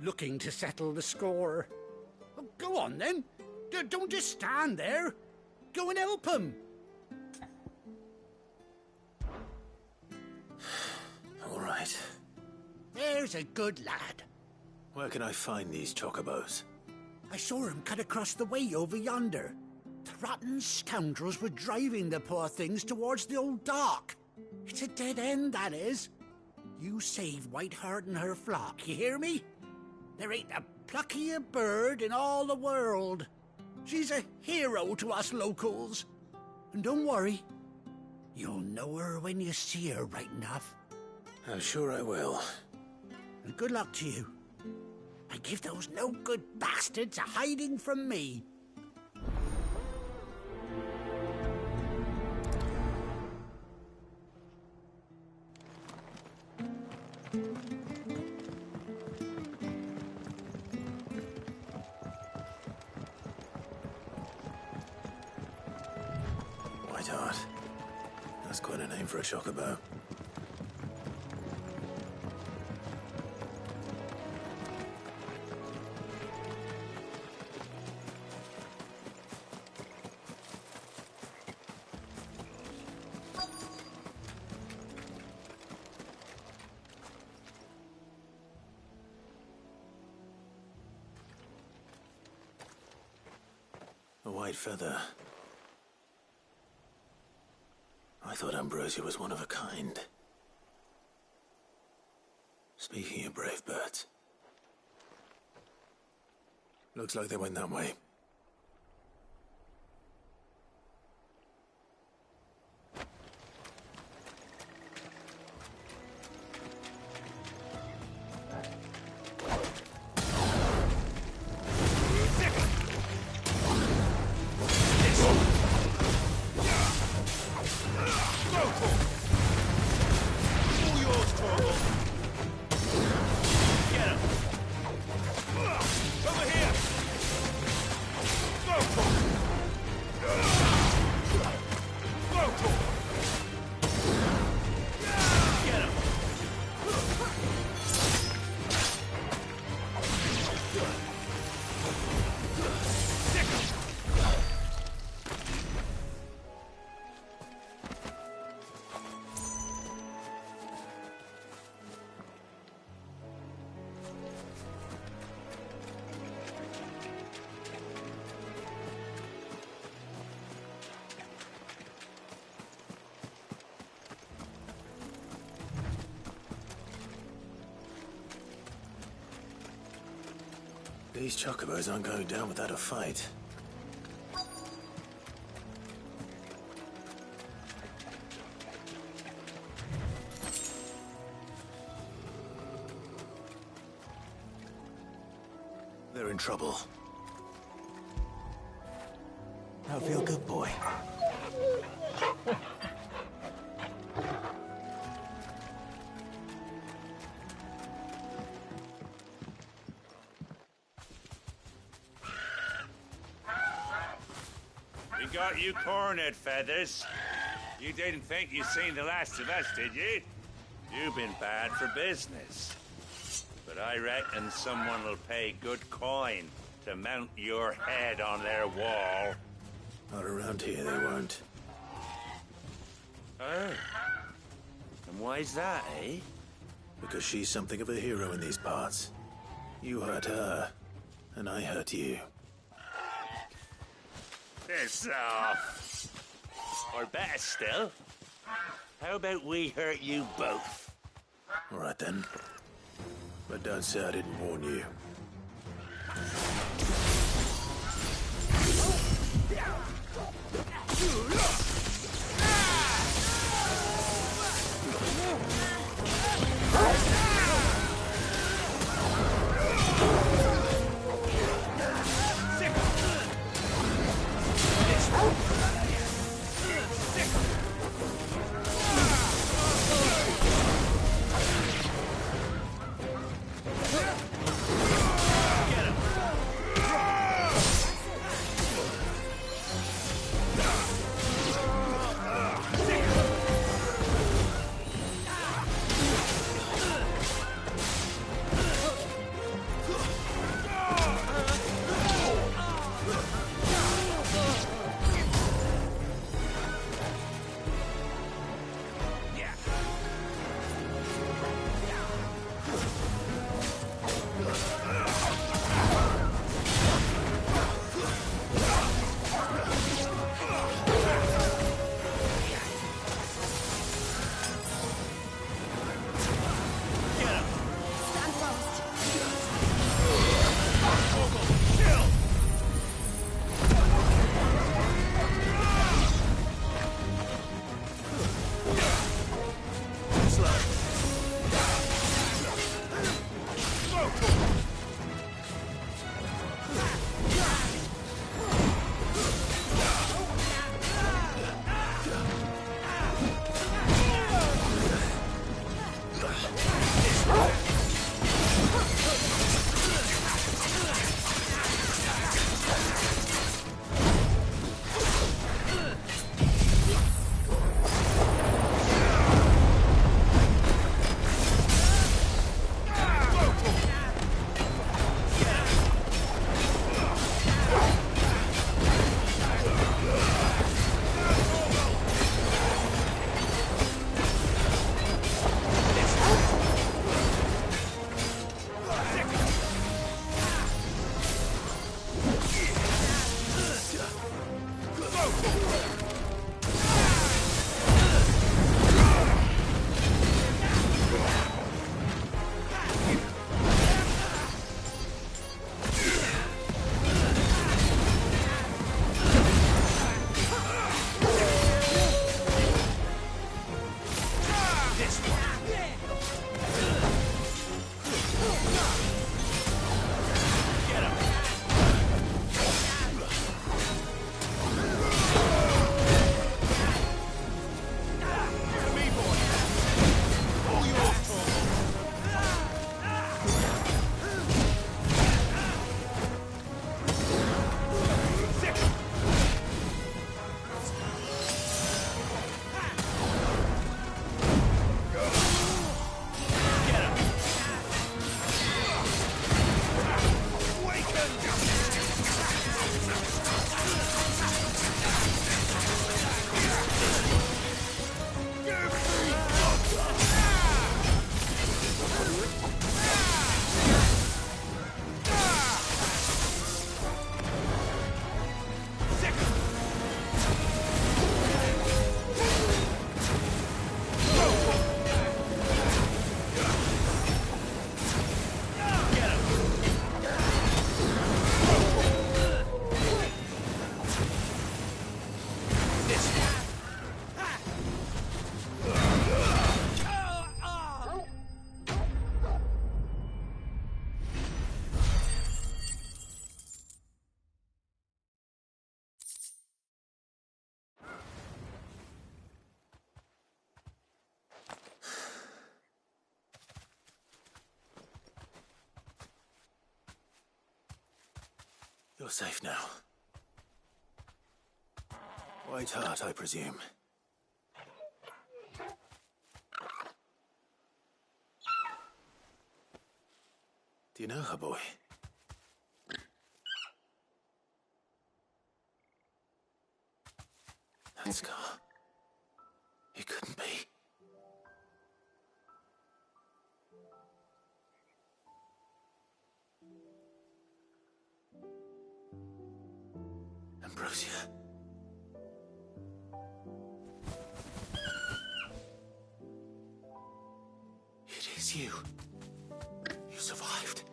looking to settle the score. Well, go on then. Don't just stand there. Go and help them. All right. There's a good lad. Where can I find these chocobos? I saw him cut across the way over yonder. The rotten scoundrels were driving the poor things towards the old dock. It's a dead end, that is. You save Whiteheart and her flock, you hear me? There ain't a pluckier bird in all the world. She's a hero to us locals. And don't worry, You'll know her when you see her, right enough. I'm sure I will. And good luck to you. And give those no-good bastards a hiding from me. Whiteheart. That's quite a name for a chocobo. A white feather. I thought Ambrosia was one of a kind. Speaking of brave birds. Looks like they went that way. These chocobos aren't going down without a fight. They're in trouble. Now feel good, boy. We got you cornered, Feathers. You didn't think you'd seen the last of us, did you? You've been bad for business. But I reckon someone will pay good coin to mount your head on their wall. Not around here, they won't. Oh. And why's that, eh? Because she's something of a hero in these parts. You hurt her, and I hurt you. Piss off. Or better still, how about we hurt you both? All right then. But don't say I didn't warn you. You're safe now. White Hart, I presume. Do you know her, boy? That scar. It couldn't be. Ambrosia. It is you. You survived.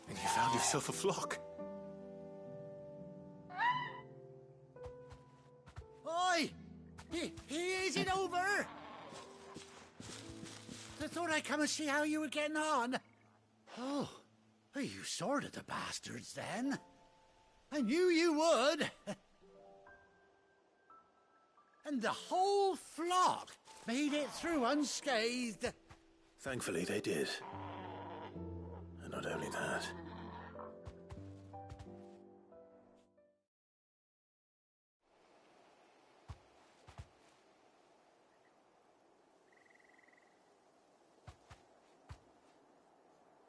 And you found yourself a flock. Oi! Is it over? I thought I'd come and see how you were getting on. Oh, you sorted the bastards then. I knew you would. And the whole flock made it through unscathed. Thankfully, they did. And not only that.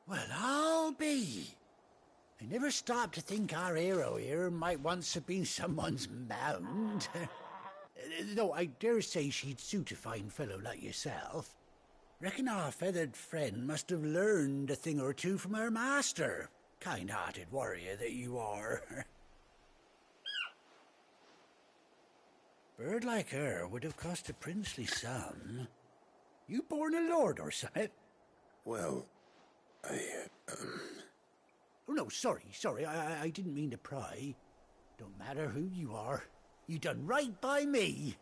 Well, I'll be. I never stopped to think our hero here might once have been someone's mount. Though I dare say she'd suit a fine fellow like yourself. Reckon our feathered friend must have learned a thing or two from her master. Kind-hearted warrior that you are. Bird like her would have cost a princely sum. You born a lord or something? Well, Oh, no, sorry, I didn't mean to pry. Don't matter who you are. You done right by me.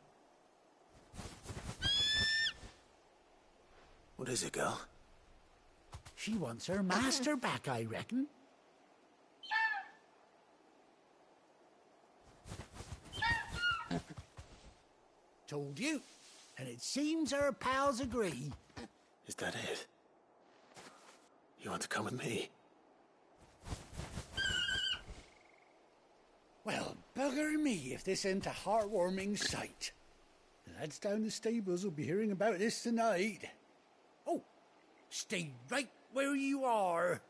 What is it, girl? She wants her master back, I reckon. Told you. And it seems her pals agree. Is that it? You want to come with me? Well, bugger me if this ain't a heartwarming sight. The lads down the stables will be hearing about this tonight. Oh, stay right where you are.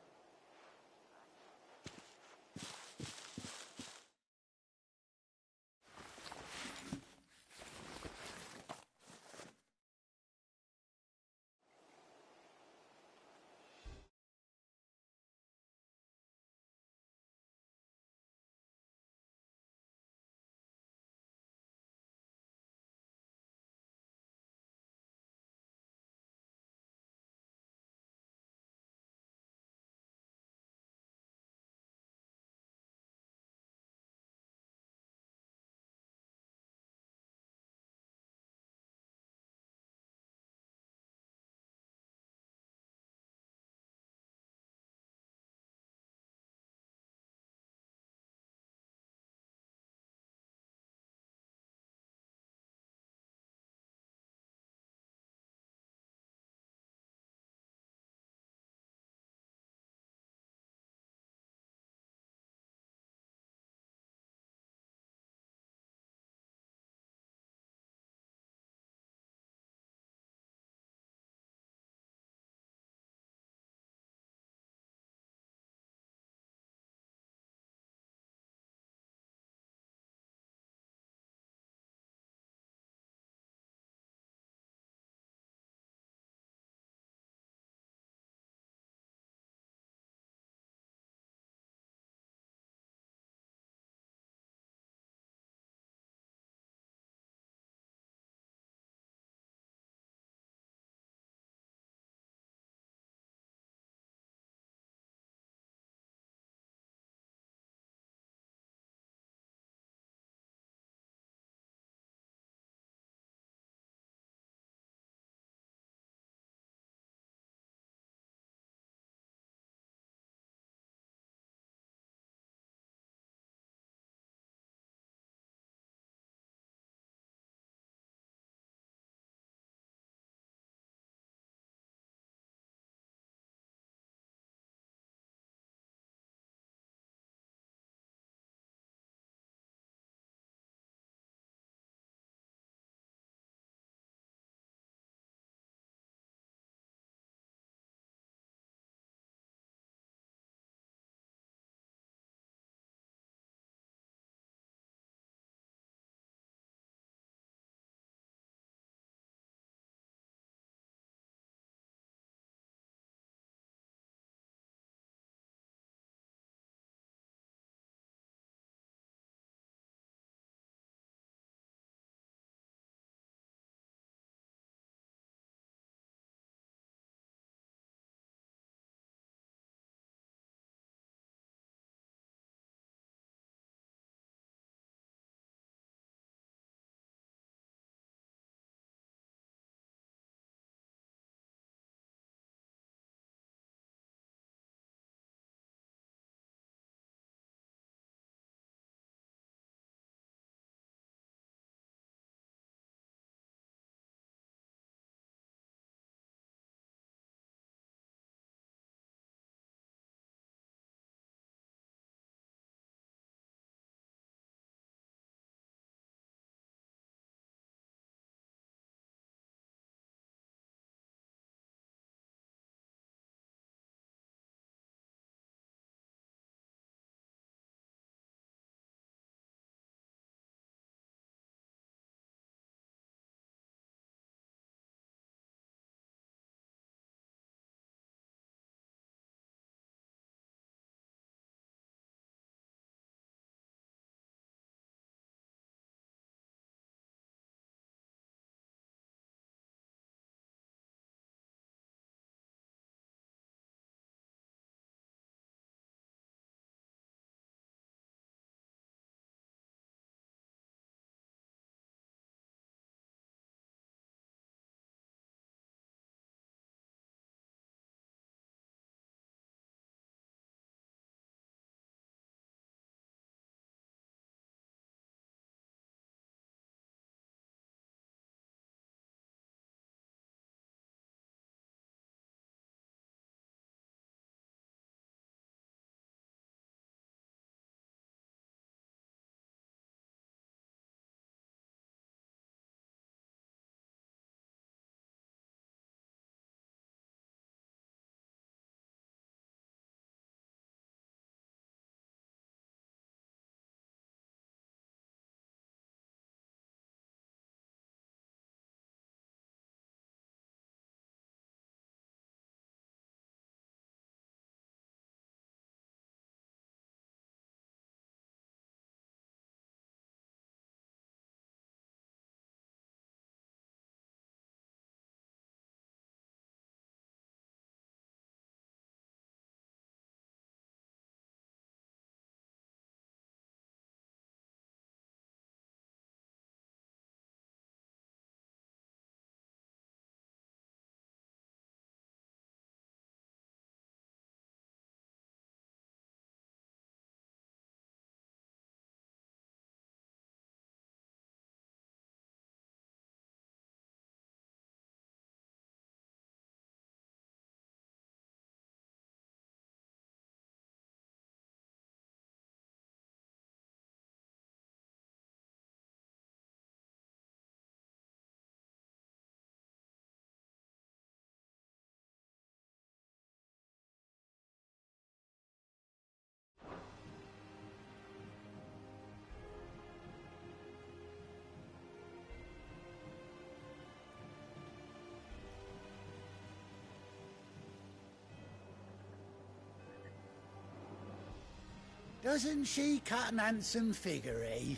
Doesn't she cut an handsome figure, eh?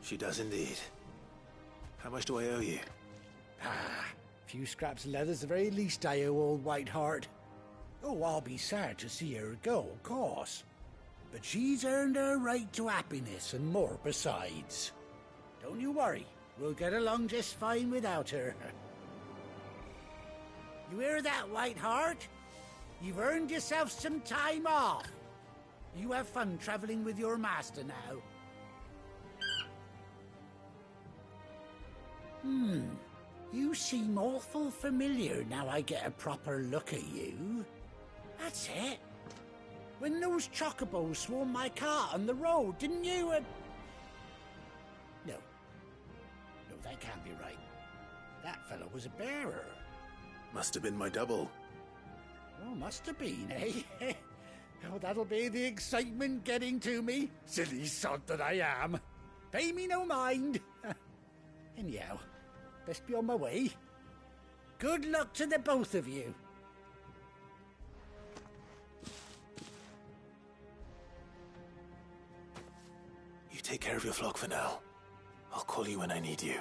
She does indeed. How much do I owe you? A few scraps of leather's the very least I owe old Whiteheart. Oh, I'll be sad to see her go, of course. But she's earned her right to happiness and more besides. Don't you worry, we'll get along just fine without her. You hear that, Whiteheart? You've earned yourself some time off. You have fun traveling with your master now. You seem awful familiar now I get a proper look at you. That's it. When those chocobos swarmed my cart on the road, didn't you? No. No, that can't be right. That fellow was a bearer. Must have been my double. Oh, must have been, eh? Oh, that'll be the excitement getting to me. Silly sod that I am. Pay me no mind. Anyhow, best be on my way. Good luck to the both of you. You take care of your flock for now. I'll call you when I need you.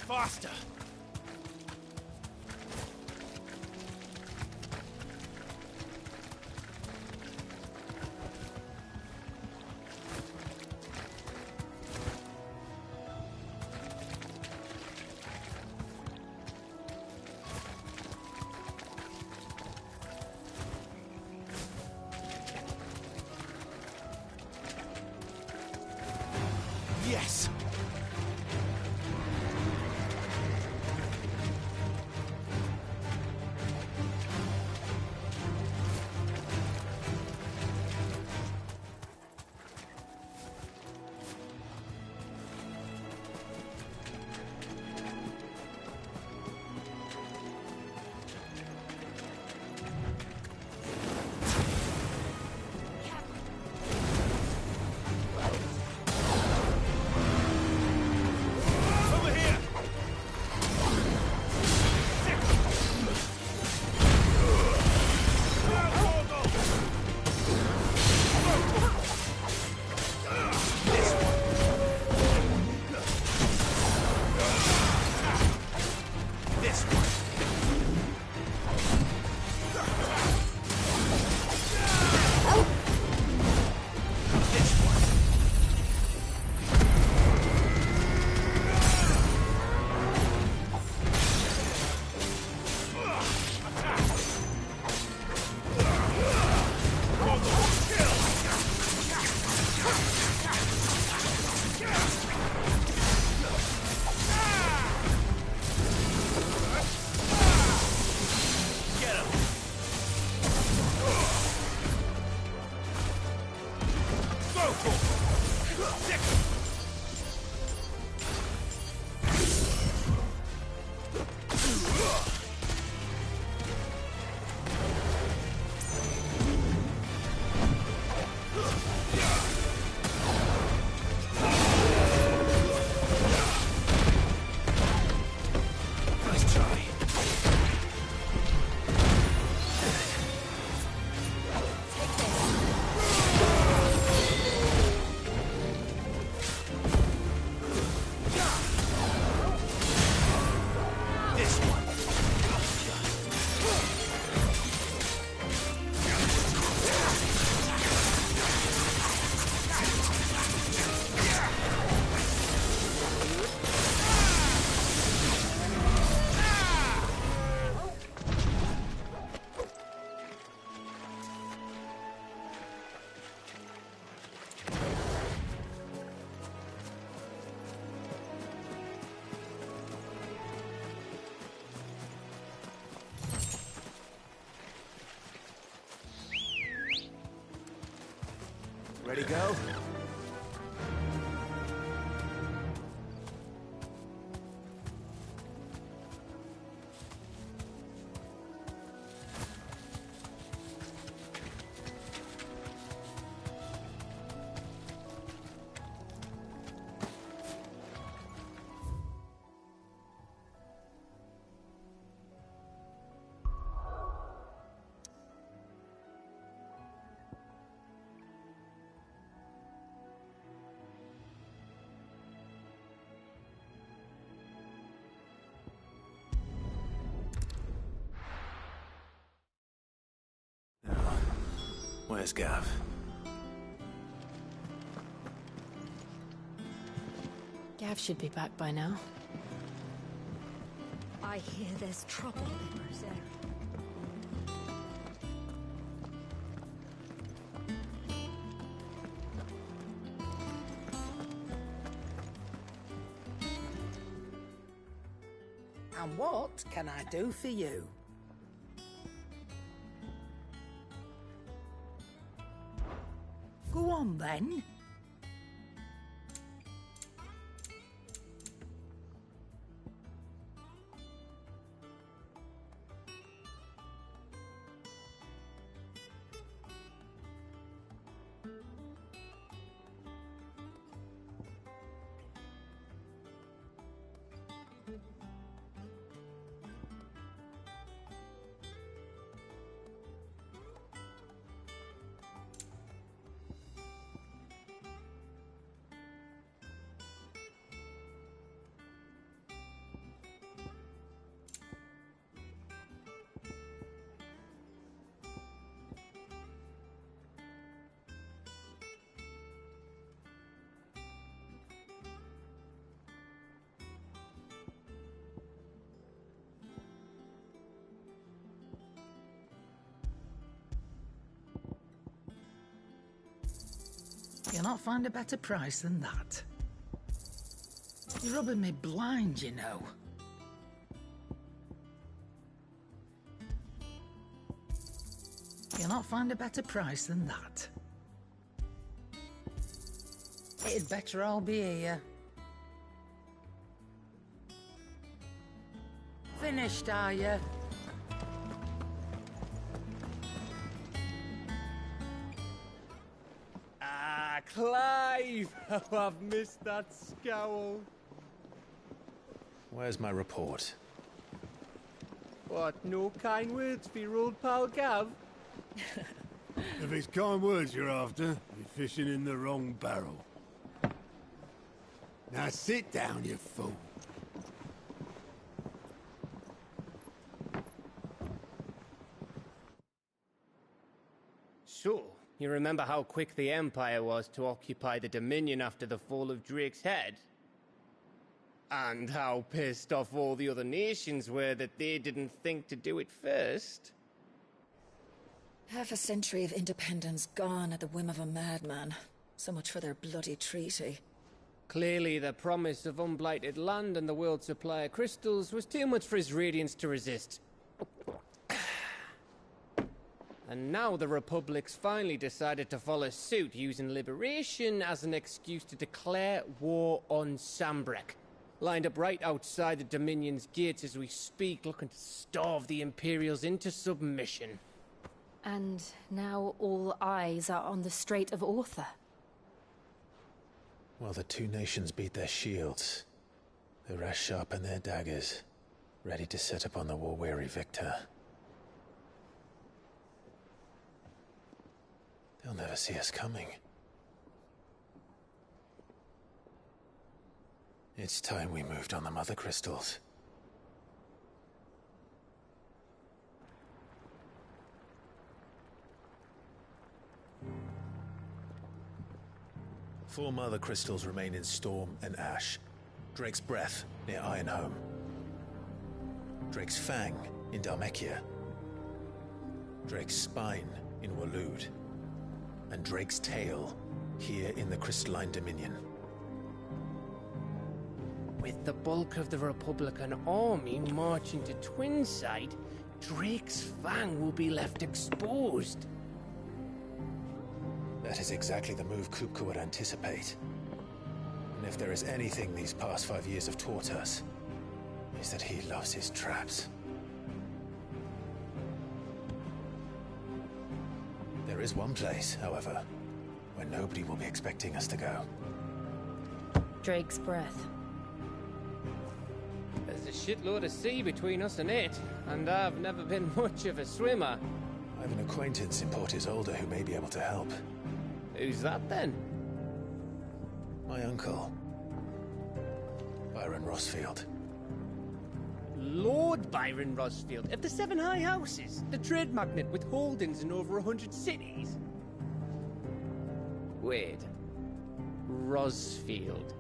Faster! Yes! Ready, go? Where's Gav? Gav should be back by now. I hear there's trouble in Rosaria. And what can I do for you? Go on, then. You'll not find a better price than that. You're rubbing me blind, you know. You'll not find a better price than that. It'd better all be here. Finished, are you? Clive! Oh, I've missed that scowl. Where's my report? What, no kind words for your old pal Gav? If it's kind words you're after, you're fishing in the wrong barrel. Now sit down, you fool. So, you remember how quick the Empire was to occupy the Dominion after the fall of Drake's head? And how pissed off all the other nations were that they didn't think to do it first? Half a century of independence gone at the whim of a madman. So much for their bloody treaty. Clearly, the promise of unblighted land and the world's supply of crystals was too much for his radiance to resist. And now the Republic's finally decided to follow suit, using liberation as an excuse to declare war on Sambrek. Lined up right outside the Dominion's gates as we speak, looking to starve the Imperials into submission. And now all eyes are on the Strait of Author. While the two nations beat their shields, the rest sharpen their daggers, ready to set upon the war-weary victor. They'll never see us coming. It's time we moved on the Mother Crystals. Four Mother Crystals remain in Storm and Ash. Drake's Breath near Ironhome. Drake's Fang in Dhalmekia. Drake's Spine in Waloed. And Drake's Tail here in the Crystalline Dominion. With the bulk of the Republican army marching to Twinside, Drake's Fang will be left exposed. That is exactly the move Kupka would anticipate. And if there is anything these past 5 years have taught us, is that he loves his traps. There is one place, however, where nobody will be expecting us to go. Drake's breath. There's a shitload of sea between us and it, and I've never been much of a swimmer. I have an acquaintance in Port Isolde who may be able to help. Who's that then? My uncle, Byron Rosfield. Lord Byron Rosfield of the Seven High Houses, the trade magnate with holdings in over 100 cities. Wait. Rosfield.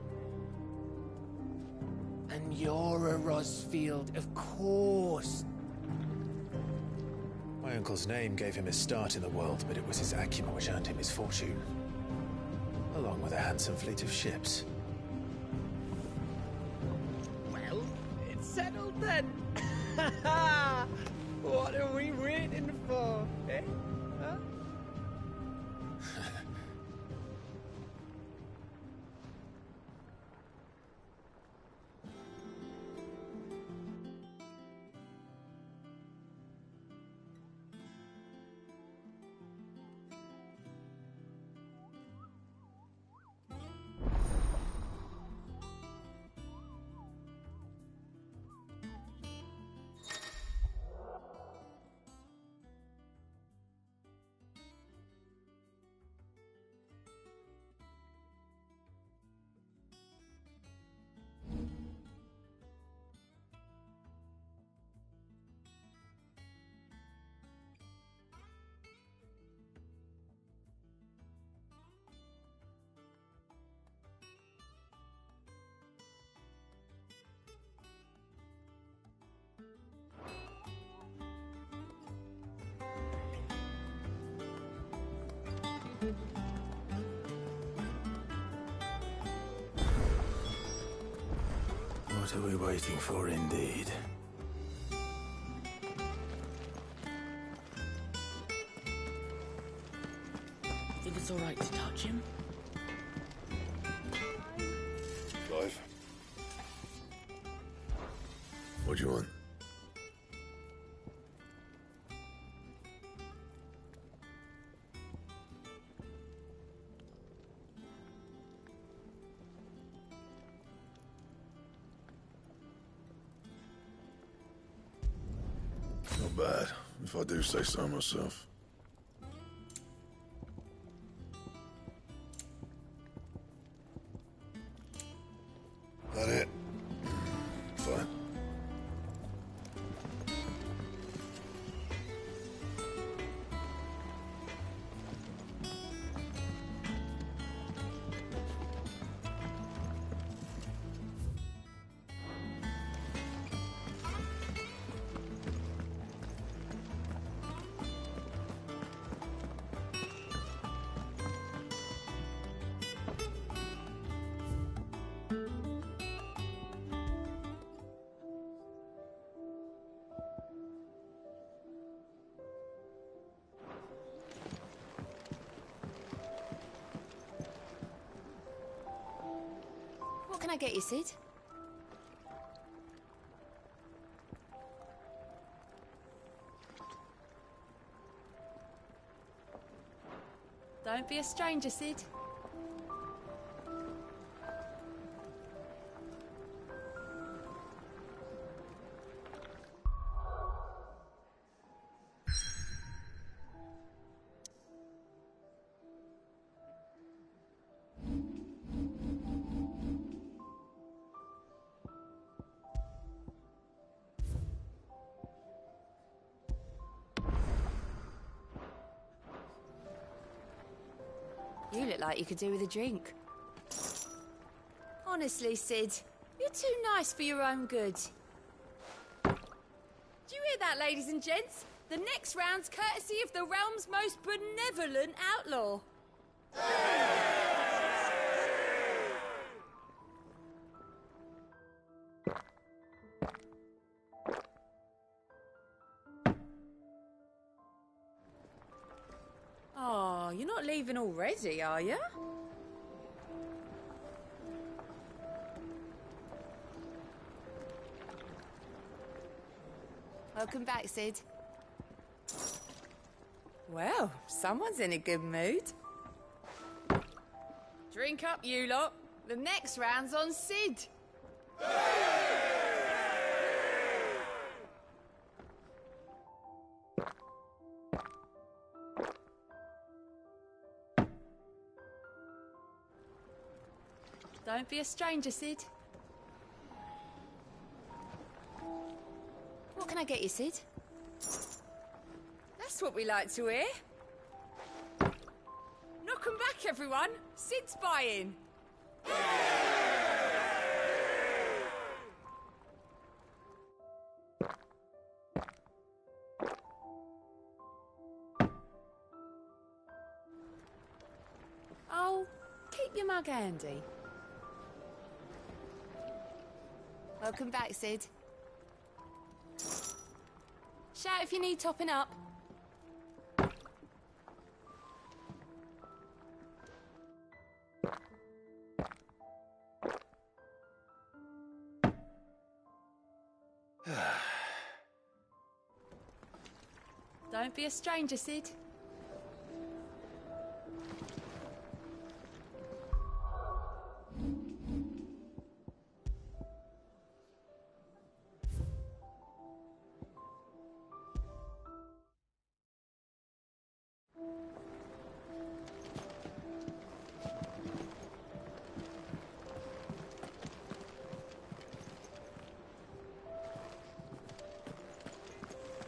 And you're a Rosfield, of course. My uncle's name gave him his start in the world, but it was his acumen which earned him his fortune, along with a handsome fleet of ships. Well, it's settled then. What are we waiting for, eh? Huh? What are we waiting for, indeed? Think it's all right to touch him? Clive? What do you want? Not bad, if I do say so myself. That it? Fine. What can I get you, Sid? Don't be a stranger, Sid. You look like you could do with a drink. Honestly, Sid, you're too nice for your own good. Do you hear that, ladies and gents? The next round's courtesy of the realm's most benevolent outlaw. Oh, you're not leaving already, are you? Welcome back, Sid. Well, someone's in a good mood. Drink up, you lot. The next round's on Sid. Don't be a stranger, Sid. What can I get you, Sid? That's what we like to hear. Knock 'em back, everyone. Sid's buying. Oh, keep your mug handy. Welcome back, Sid. Shout if you need topping up. Don't be a stranger, Sid.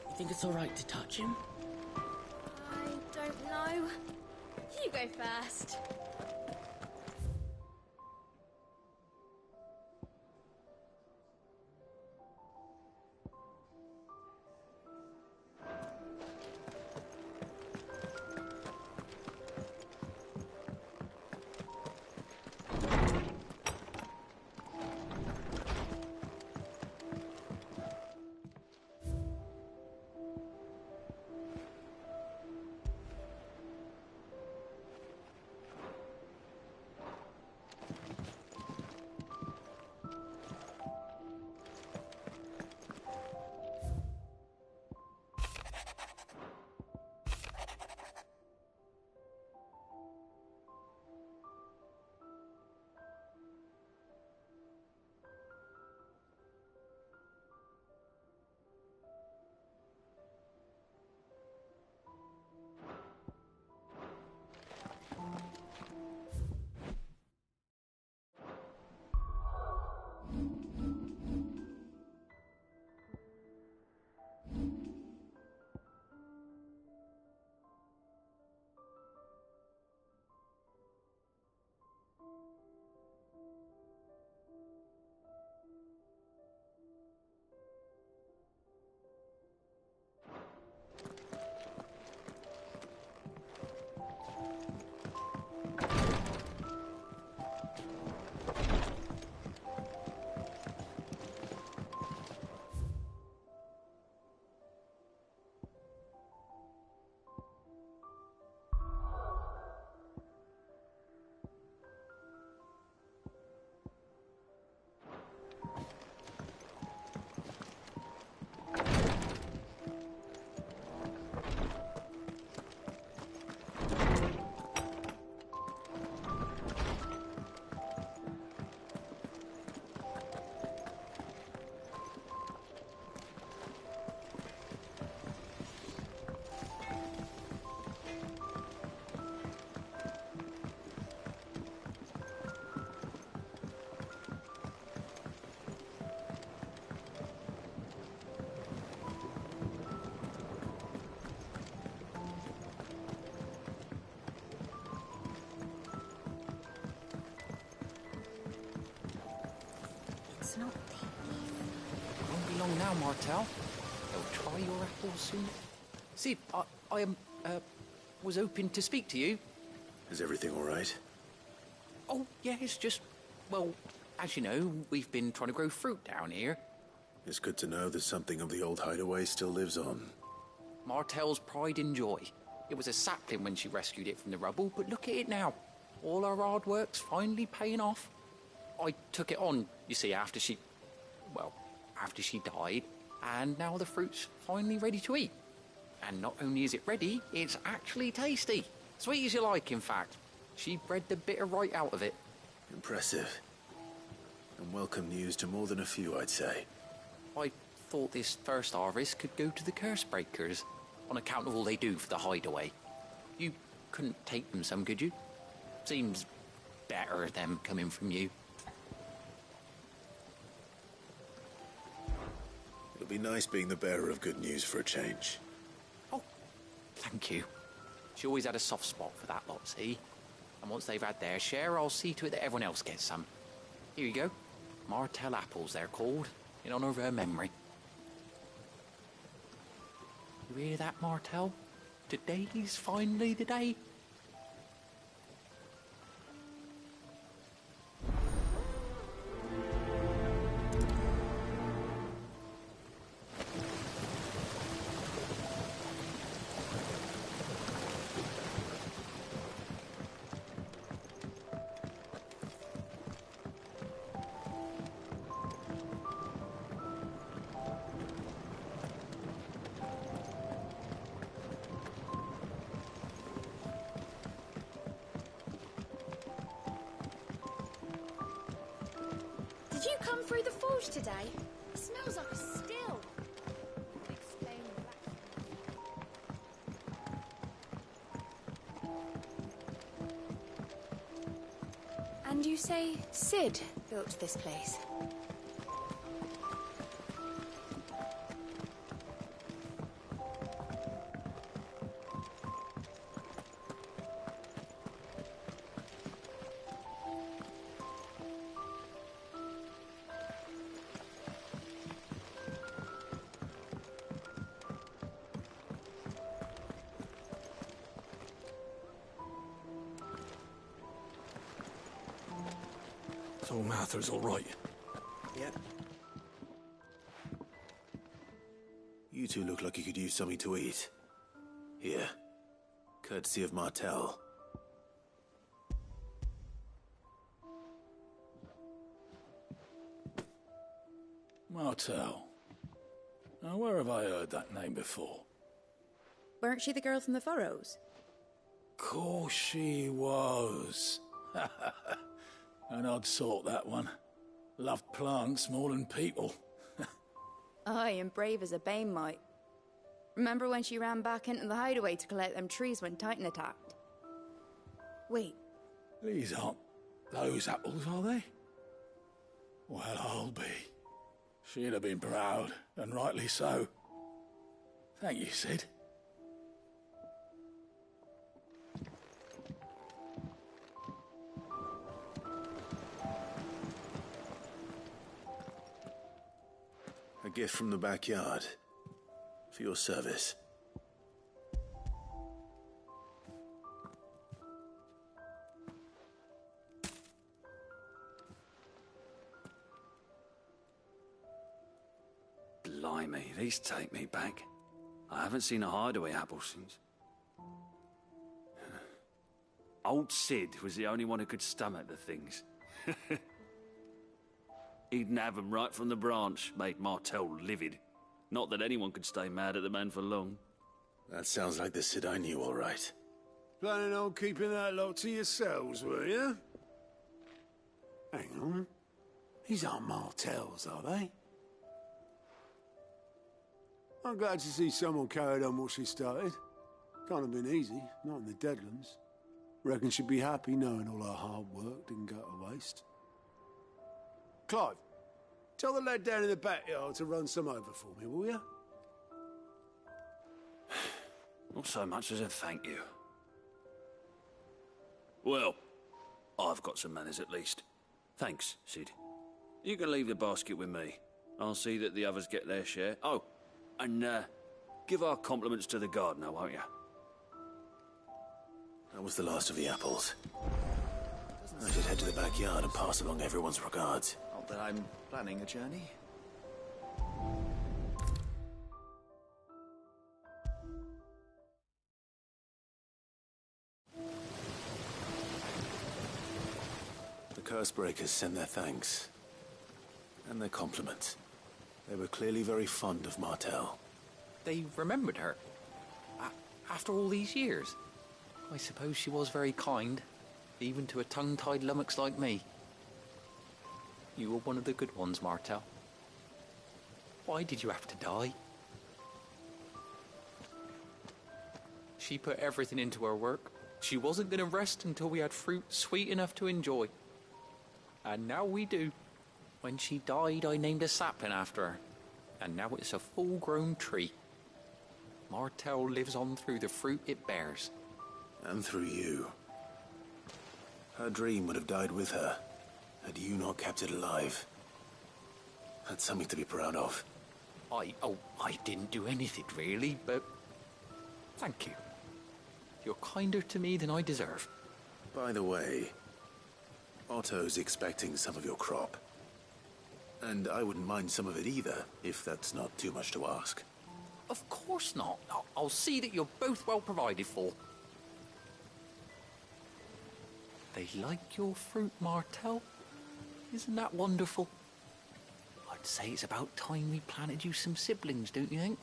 You think it's all right to touch him? I don't know. You go first. It's not thief. Won't be long now, Martel. They'll try your apple soon. Sid, I was hoping to speak to you. Is everything all right? Oh, yeah, it's just, well, as you know, we've been trying to grow fruit down here. It's good to know that something of the old hideaway still lives on. Martel's pride and joy. It was a sapling when she rescued it from the rubble, but look at it now. All her hard work's finally paying off. I took it on, you see, after she died, and now the fruit's finally ready to eat. And not only is it ready, it's actually tasty. Sweet as you like, in fact. She bred the bitter right out of it. Impressive. And welcome news to more than a few, I'd say. I thought this first harvest could go to the curse breakers, on account of all they do for the hideaway. You couldn't take them some, could you? Seems better them coming from you. It'll be nice being the bearer of good news for a change. Oh, thank you. She always had a soft spot for that lot, see? And once they've had their share, I'll see to it that everyone else gets some. Here you go. Martell apples, they're called, in honor of her memory. You hear that, Martell? Today's finally the day. Did you come through the forge today? It smells like a still. And you say Sid built this place? So Martha's all right. Yep. You two look like you could use something to eat. Here. Courtesy of Martell. Martell. Now, where have I heard that name before? Weren't she the girl from the Furrows? Course she was. An odd sort, that one. Loved plants more than people. Aye, and brave as a bane might. Remember when she ran back into the hideaway to collect them trees when Titan attacked? Wait. These aren't those apples, are they? Well, I'll be. She'd have been proud, and rightly so. Thank you, Sid. A gift from the backyard. For your service. Blimey, these take me back. I haven't seen a hideaway apple since. Old Sid was the only one who could stomach the things. He'd nab 'em right from the branch, made Martell livid. Not that anyone could stay mad at the man for long. That sounds like the Sid I knew, all right. Planning on keeping that lot to yourselves, were you? Hang on. These aren't Martells, are they? I'm glad to see someone carried on what she started. Can't have been easy, not in the Deadlands. Reckon she'd be happy knowing all her hard work didn't go to waste. Clive, tell the lad down in the backyard to run some over for me, will you? Not so much as a thank you. Well, I've got some manners at least. Thanks, Sid. You can leave the basket with me. I'll see that the others get their share. Oh, and give our compliments to the gardener, won't you? That was the last of the apples. I should head to the backyard and pass along everyone's regards. Not that I'm planning a journey. Cursebreakers send their thanks. And their compliments. They were clearly very fond of Martell. They remembered her? After all these years? I suppose she was very kind, even to a tongue-tied lummox like me. You were one of the good ones, Martell. Why did you have to die? She put everything into her work. She wasn't going to rest until we had fruit sweet enough to enjoy. And now we do. When she died, I named a sapling after her. And now it's a full-grown tree. Martell lives on through the fruit it bears. And through you. Her dream would have died with her, had you not kept it alive. That's something to be proud of. I didn't do anything really, but thank you. You're kinder to me than I deserve. By the way, Otto's expecting some of your crop. And I wouldn't mind some of it either, if that's not too much to ask. Of course not. I'll see that you're both well provided for. They like your fruit, Martell. Isn't that wonderful? I'd say it's about time we planted you some siblings, don't you think?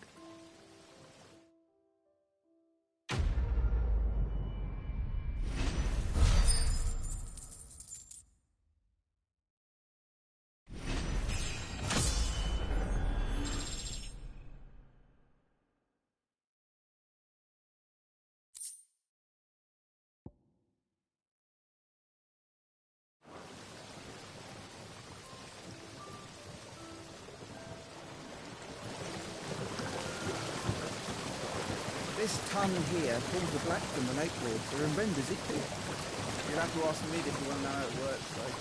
This tongue here pulls the black from the lake water and renders it clear. You'll have to ask me if you want to know how it works, though.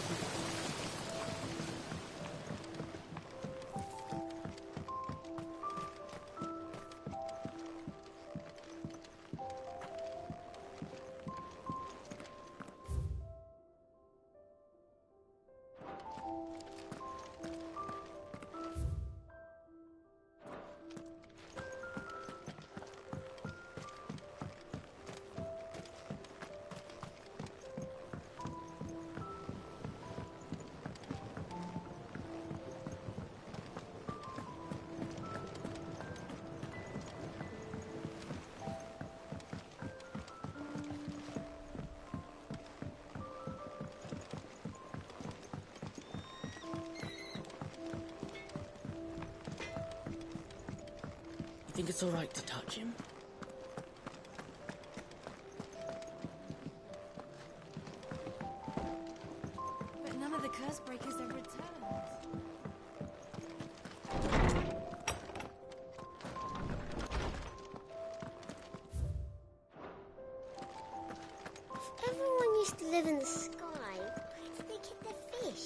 Think it's all right to touch him? But none of the Cursebreakers have returned. Everyone used to live in the sky. Where did they get their fish?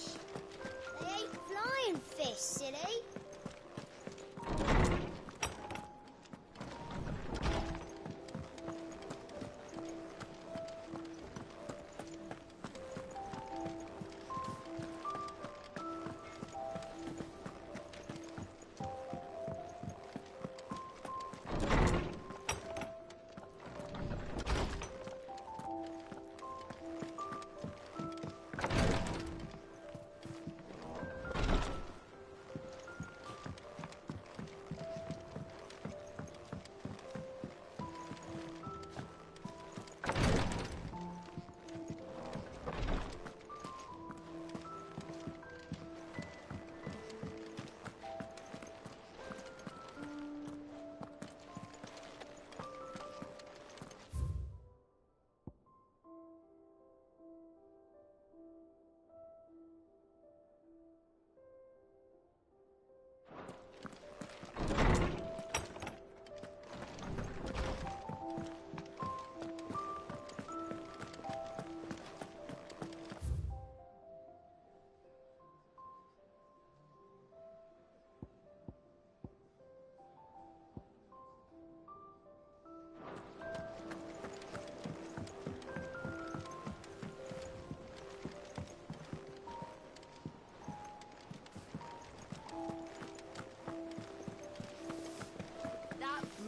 They ate flying fish, silly.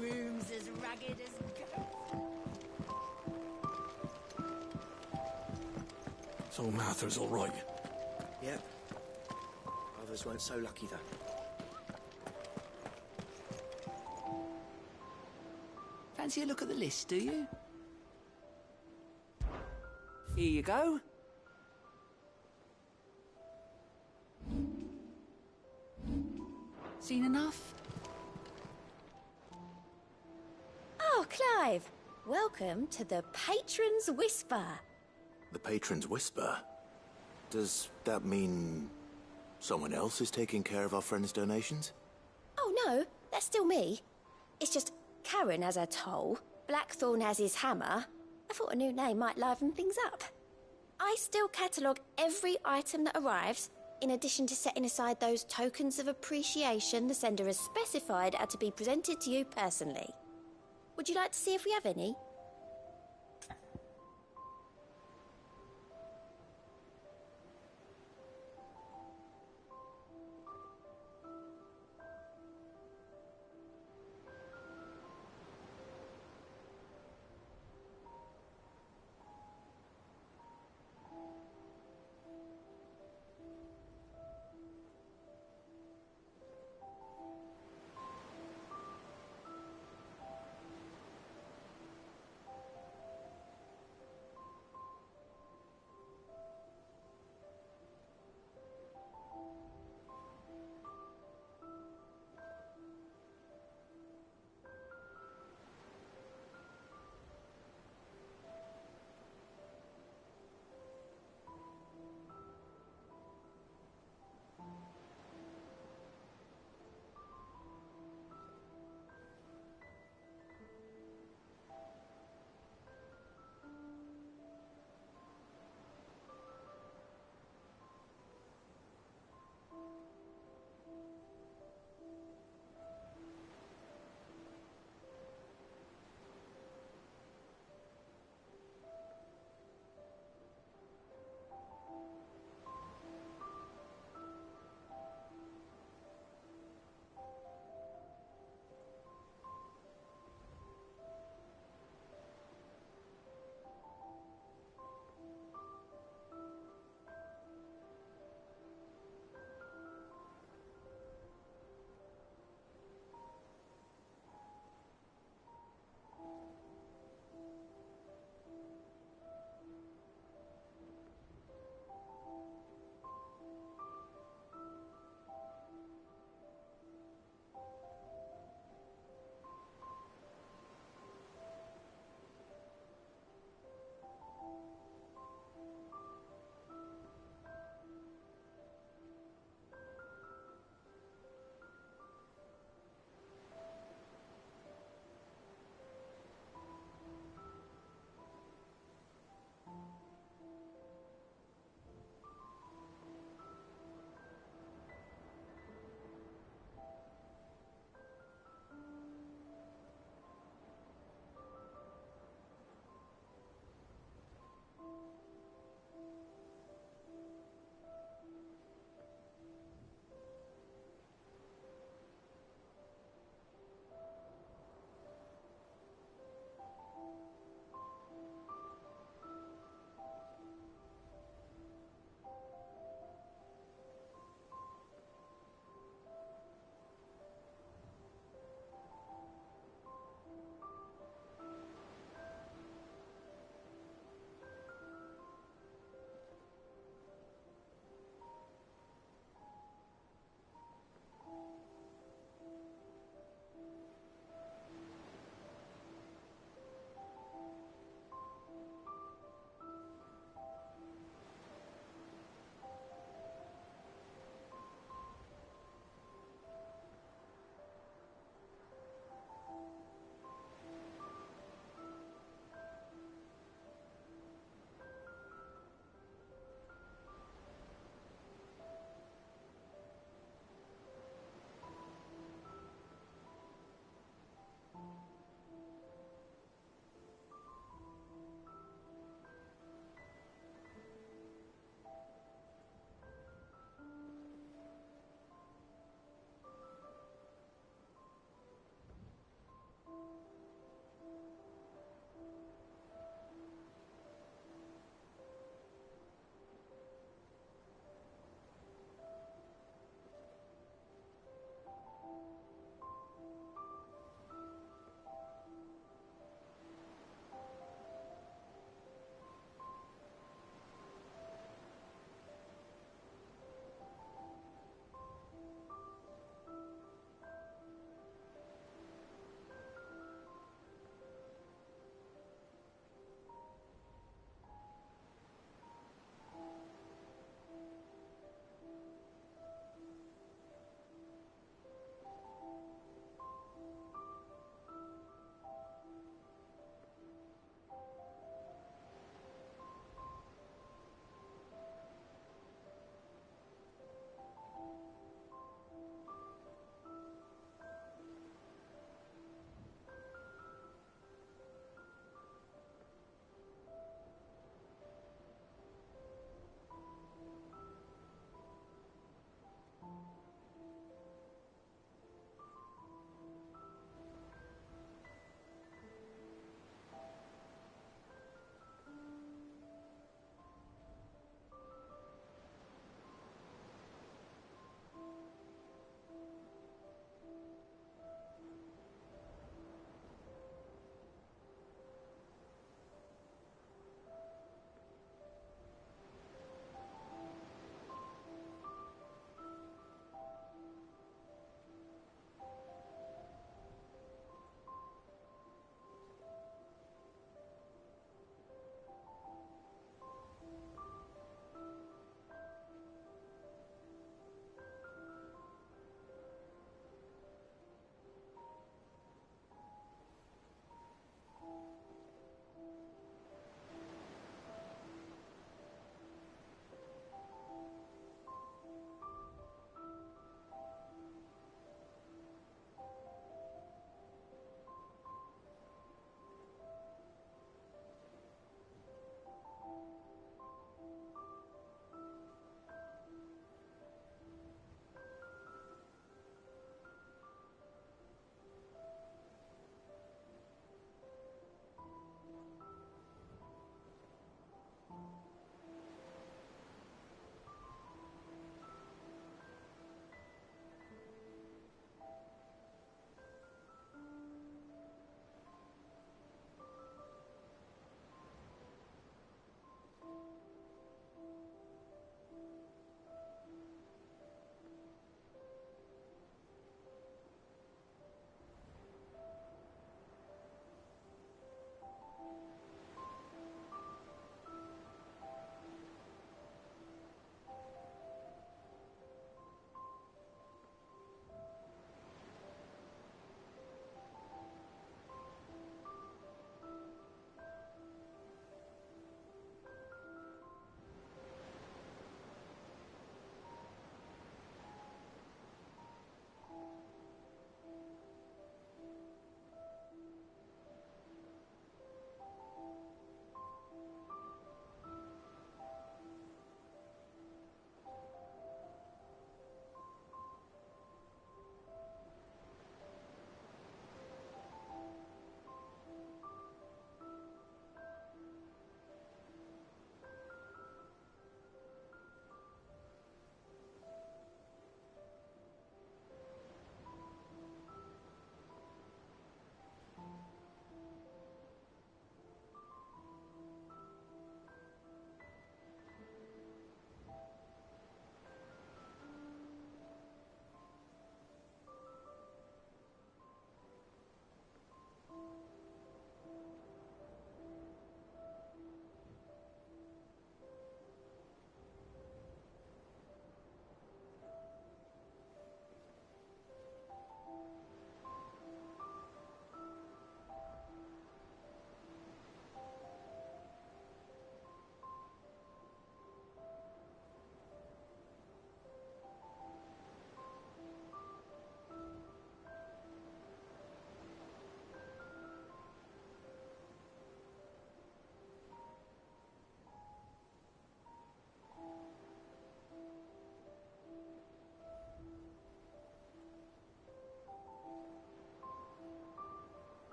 Room's as ragged as So Martha's all right. Yep. Others weren't so lucky, though. Fancy a look at the list, do you? Here you go. Seen enough? Oh, Clive. Welcome to the Patron's Whisper. The Patron's Whisper? Does that mean someone else is taking care of our friend's donations? Oh, no. That's still me. It's just Karen has her toll, Blackthorn has his hammer. I thought a new name might liven things up. I still catalogue every item that arrives, in addition to setting aside those tokens of appreciation the sender has specified are to be presented to you personally. Would you like to see if we have any?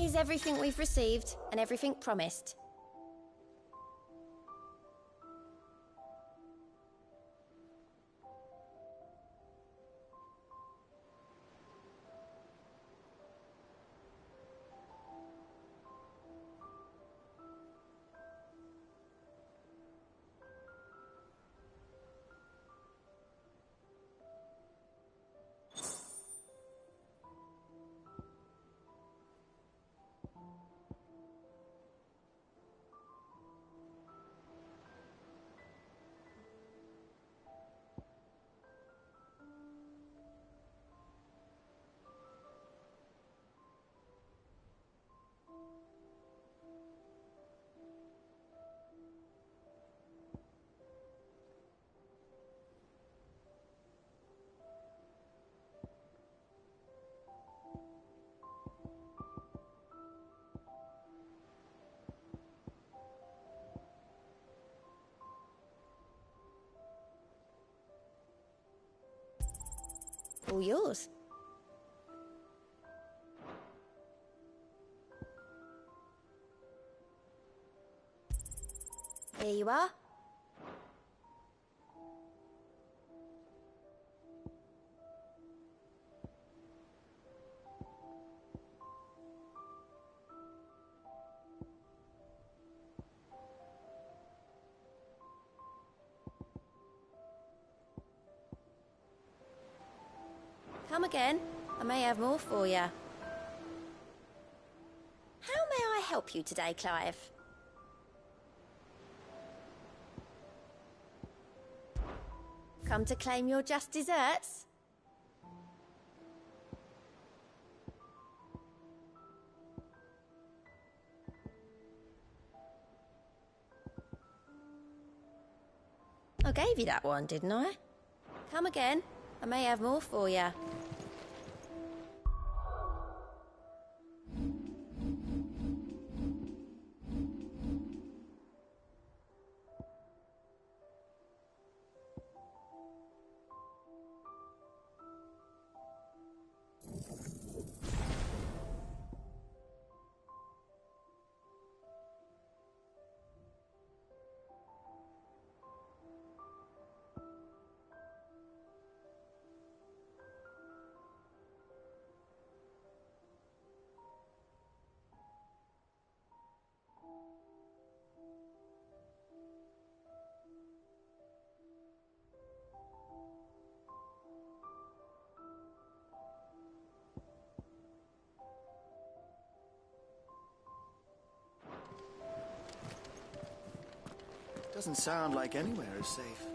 Here's everything we've received and everything promised. All yours. Here you are. Come again. I may have more for you. How may I help you today, Clive? Come to claim your just desserts? I gave you that one, didn't I? Come again. I may have more for you. Doesn't sound like anywhere is safe.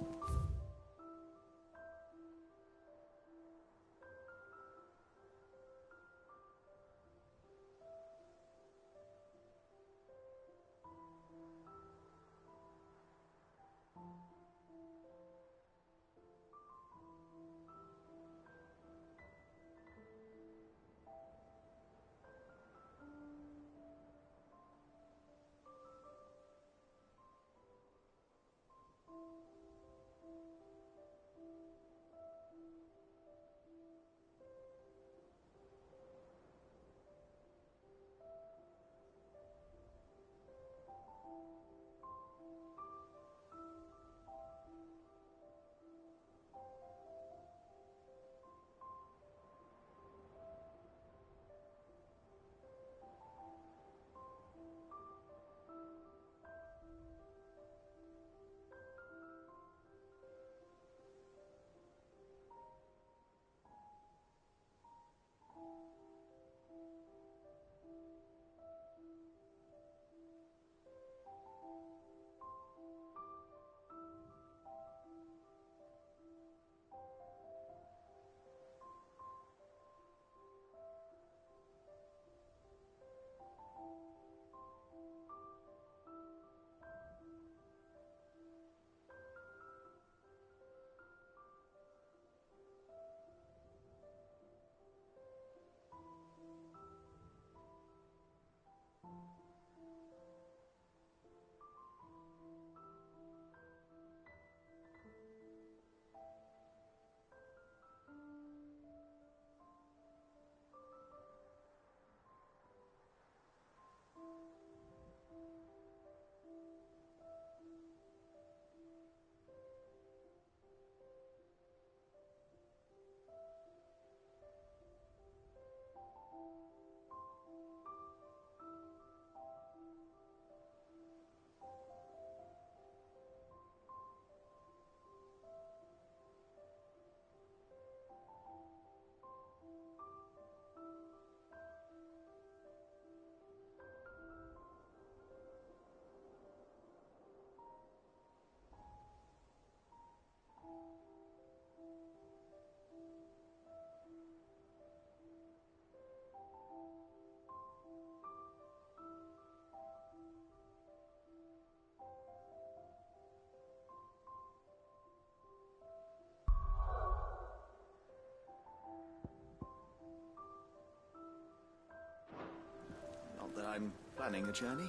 Planning a journey?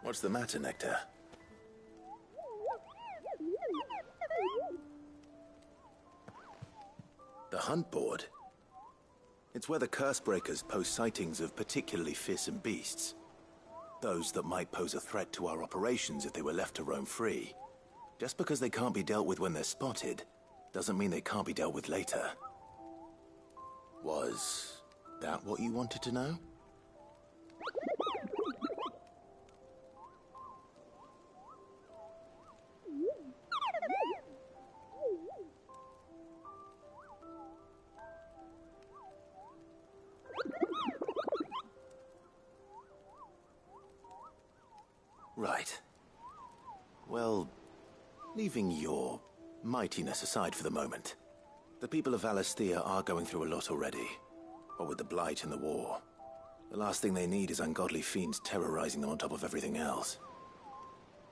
What's the matter, Nectar? The hunt board? It's where the curse breakers post sightings of particularly fearsome beasts. Those that might pose a threat to our operations if they were left to roam free. Just because they can't be dealt with when they're spotted, doesn't mean they can't be dealt with later. Was that what you wanted to know? Right. Well, leaving your mightiness aside for the moment, the people of Valisthea are going through a lot already. What with the Blight and the war. The last thing they need is ungodly fiends terrorizing them on top of everything else.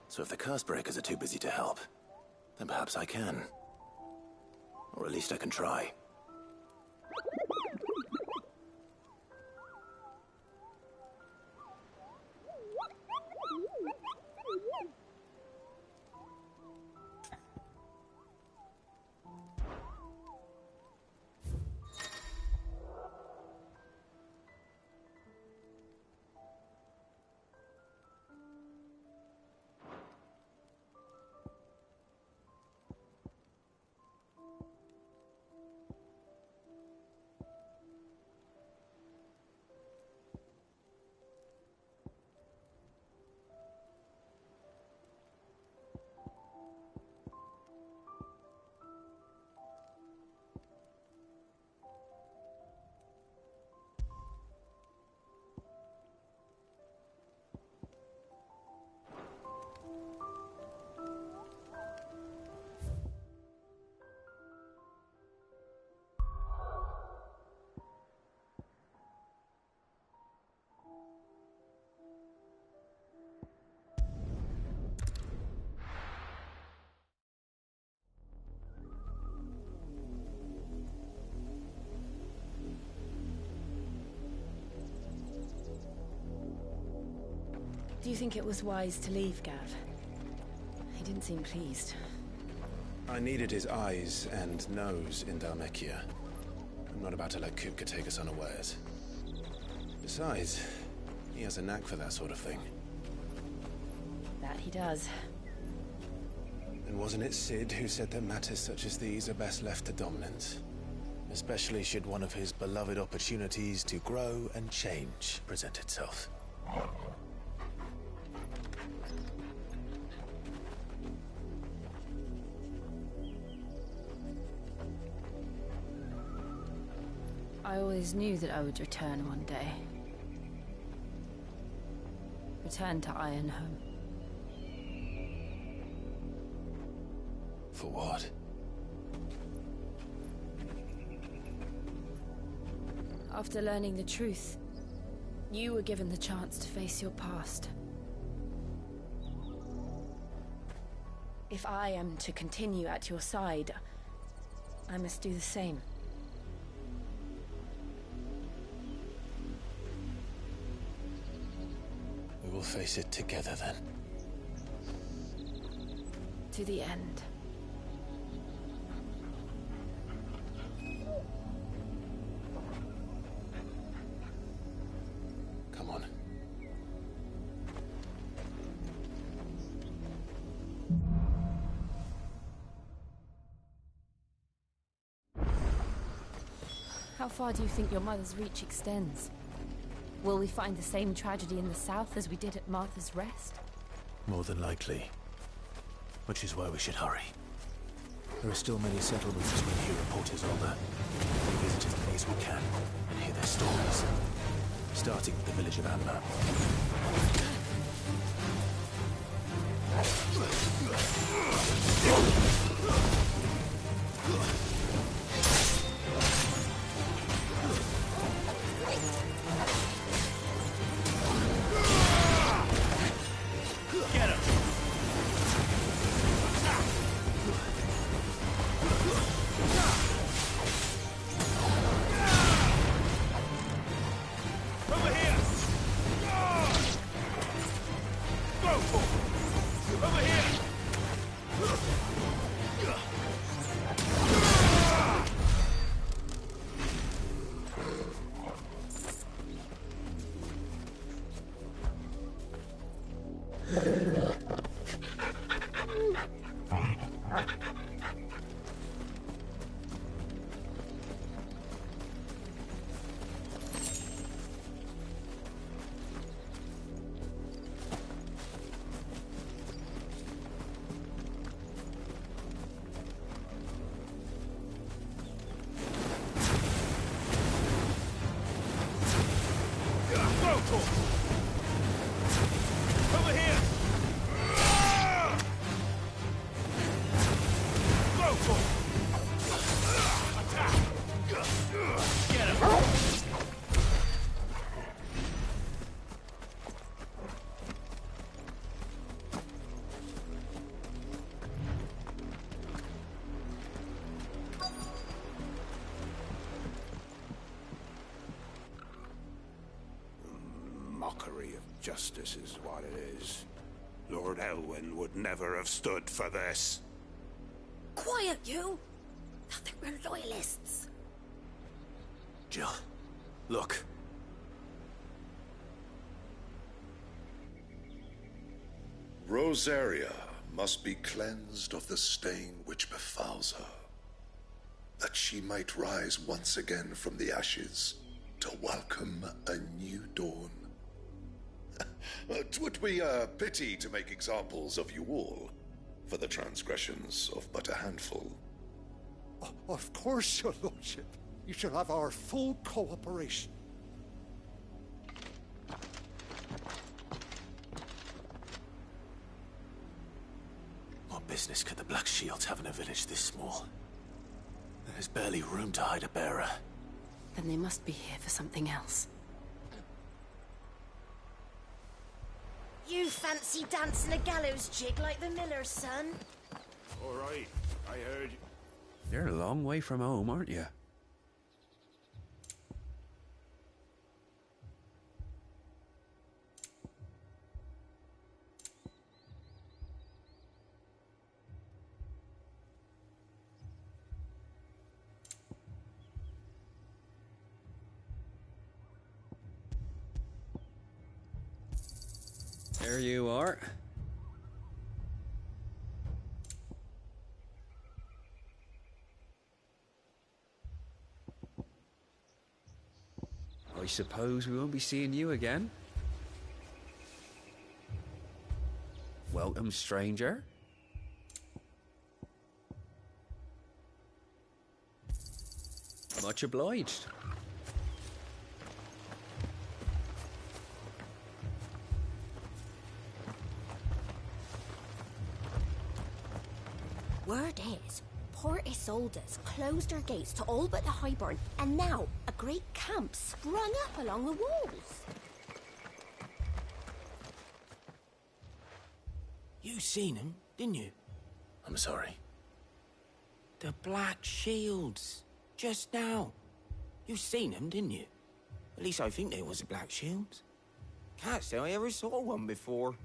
So if the Cursebreakers are too busy to help, then perhaps I can. Or at least I can try. Do you think it was wise to leave, Gav? He didn't seem pleased. I needed his eyes and nose in Dhalmekia. I'm not about to let Kupka take us unawares. Besides, he has a knack for that sort of thing. That he does. And wasn't it Sid who said that matters such as these are best left to dominance? Especially should one of his beloved opportunities to grow and change present itself. I always knew that I would return one day. Return to Ironhome. For what? After learning the truth, you were given the chance to face your past. If I am to continue at your side, I must do the same. We will face it together then. To the end. Come on. How far do you think your mother's reach extends? Will we find the same tragedy in the south as we did at Martha's Rest? More than likely. Which is why we should hurry. There are still many settlements as we hear reporters on there. We visit as many as we can and hear their stories. Starting with the village of Amber. Get Over here! Go for it! Attack! Get him! Mockery of justice is what it is. Lord Elwyn would never have stood for this. Quiet, you! I think we're loyalists. Jill, look. Rosaria must be cleansed of the stain which befouls her, that she might rise once again from the ashes to welcome a new dawn. 'Twould be a pity to make examples of you all, for the transgressions of but a handful. Of course, your lordship. You shall have our full cooperation. What business could the Black Shields have in a village this small? There's barely room to hide a bearer. Then they must be here for something else. You fancy dancing a gallows jig like the miller's son? All right, I heard. You're a long way from home, aren't you? There you are. I suppose we won't be seeing you again. Welcome, stranger. Much obliged. Word is, Port Isolde's closed her gates to all but the Highborn, and now a great camp sprung up along the walls. You seen him, didn't you? I'm sorry. The Black Shields. Just now. You seen them, didn't you? At least I think they was the Black Shields. Can't say I ever saw one before.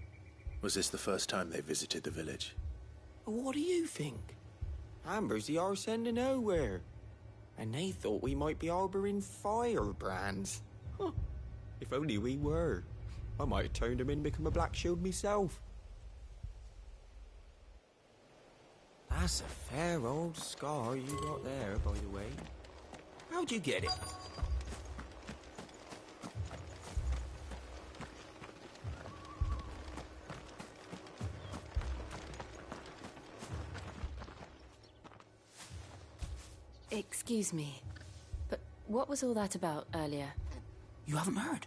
Was this the first time they visited the village? What do you think? Amber's the arse end of nowhere. And they thought we might be harbouring firebrands. Huh. If only we were. I might have turned them in and become a Black Shield myself. That's a fair old scar you got there, by the way. How'd you get it? Excuse me, but what was all that about earlier? You haven't heard?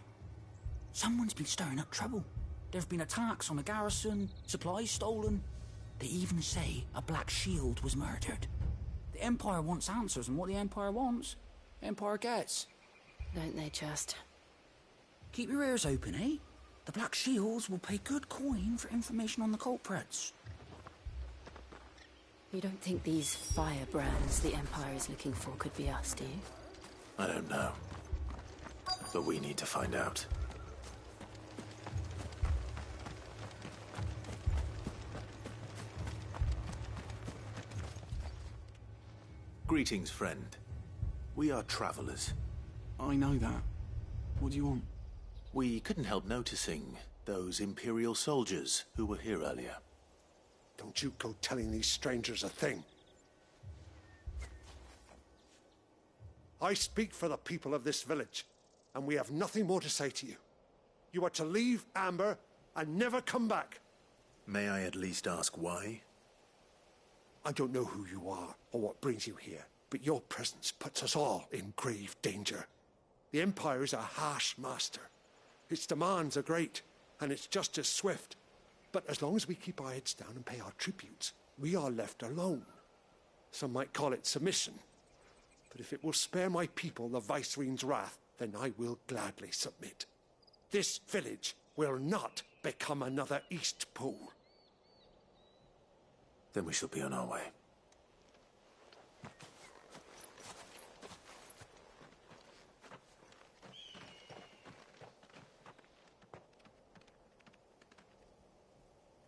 Someone's been stirring up trouble. There have been attacks on the garrison, supplies stolen. They even say a Black Shield was murdered. The Empire wants answers, and what the Empire wants, the Empire gets. Don't they just? Keep your ears open, eh? The Black Shields will pay good coin for information on the culprits. You don't think these firebrands the Empire is looking for could be us, do you? I don't know. But we need to find out. Greetings, friend. We are travelers. I know that. What do you want? We couldn't help noticing those Imperial soldiers who were here earlier. Don't you go telling these strangers a thing. I speak for the people of this village, and we have nothing more to say to you. You are to leave Amber and never come back. May I at least ask why? I don't know who you are or what brings you here, but your presence puts us all in grave danger. The Empire is a harsh master. Its demands are great, and its justice swift. But as long as we keep our heads down and pay our tributes, we are left alone. Some might call it submission. But if it will spare my people the Viceroy's wrath, then I will gladly submit. This village will not become another Eastpool. Then we shall be on our way.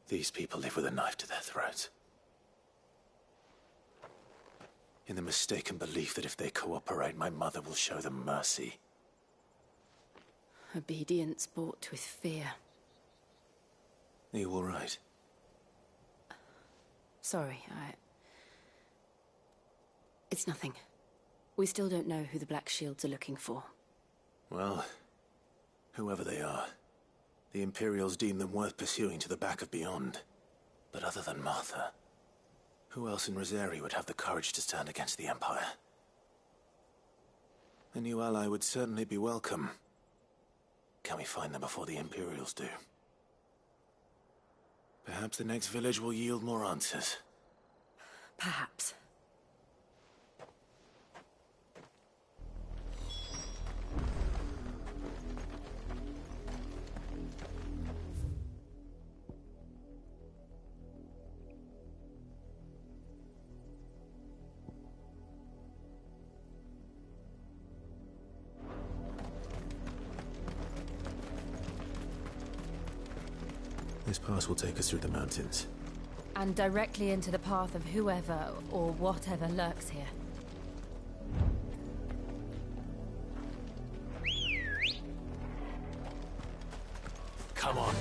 These people live with a knife to their throats. In the mistaken belief that if they cooperate, my mother will show them mercy. Obedience bought with fear. Are you all right? Sorry, It's nothing. We still don't know who the Black Shields are looking for. Well, whoever they are, the Imperials deem them worth pursuing to the back of beyond. But other than Martha, who else in Rosari would have the courage to stand against the Empire? A new ally would certainly be welcome. Can we find them before the Imperials do? Perhaps the next village will yield more answers. Perhaps. This pass will take us through the mountains. And directly into the path of whoever or whatever lurks here. Come on.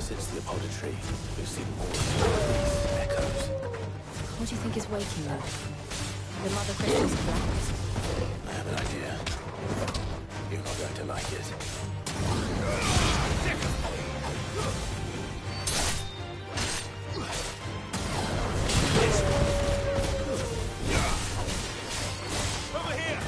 Since the apothecary, we've seen more of these echoes. What do you think is waking them? The mother crystals of blackness? I have an idea. You're not going to like it. Over here!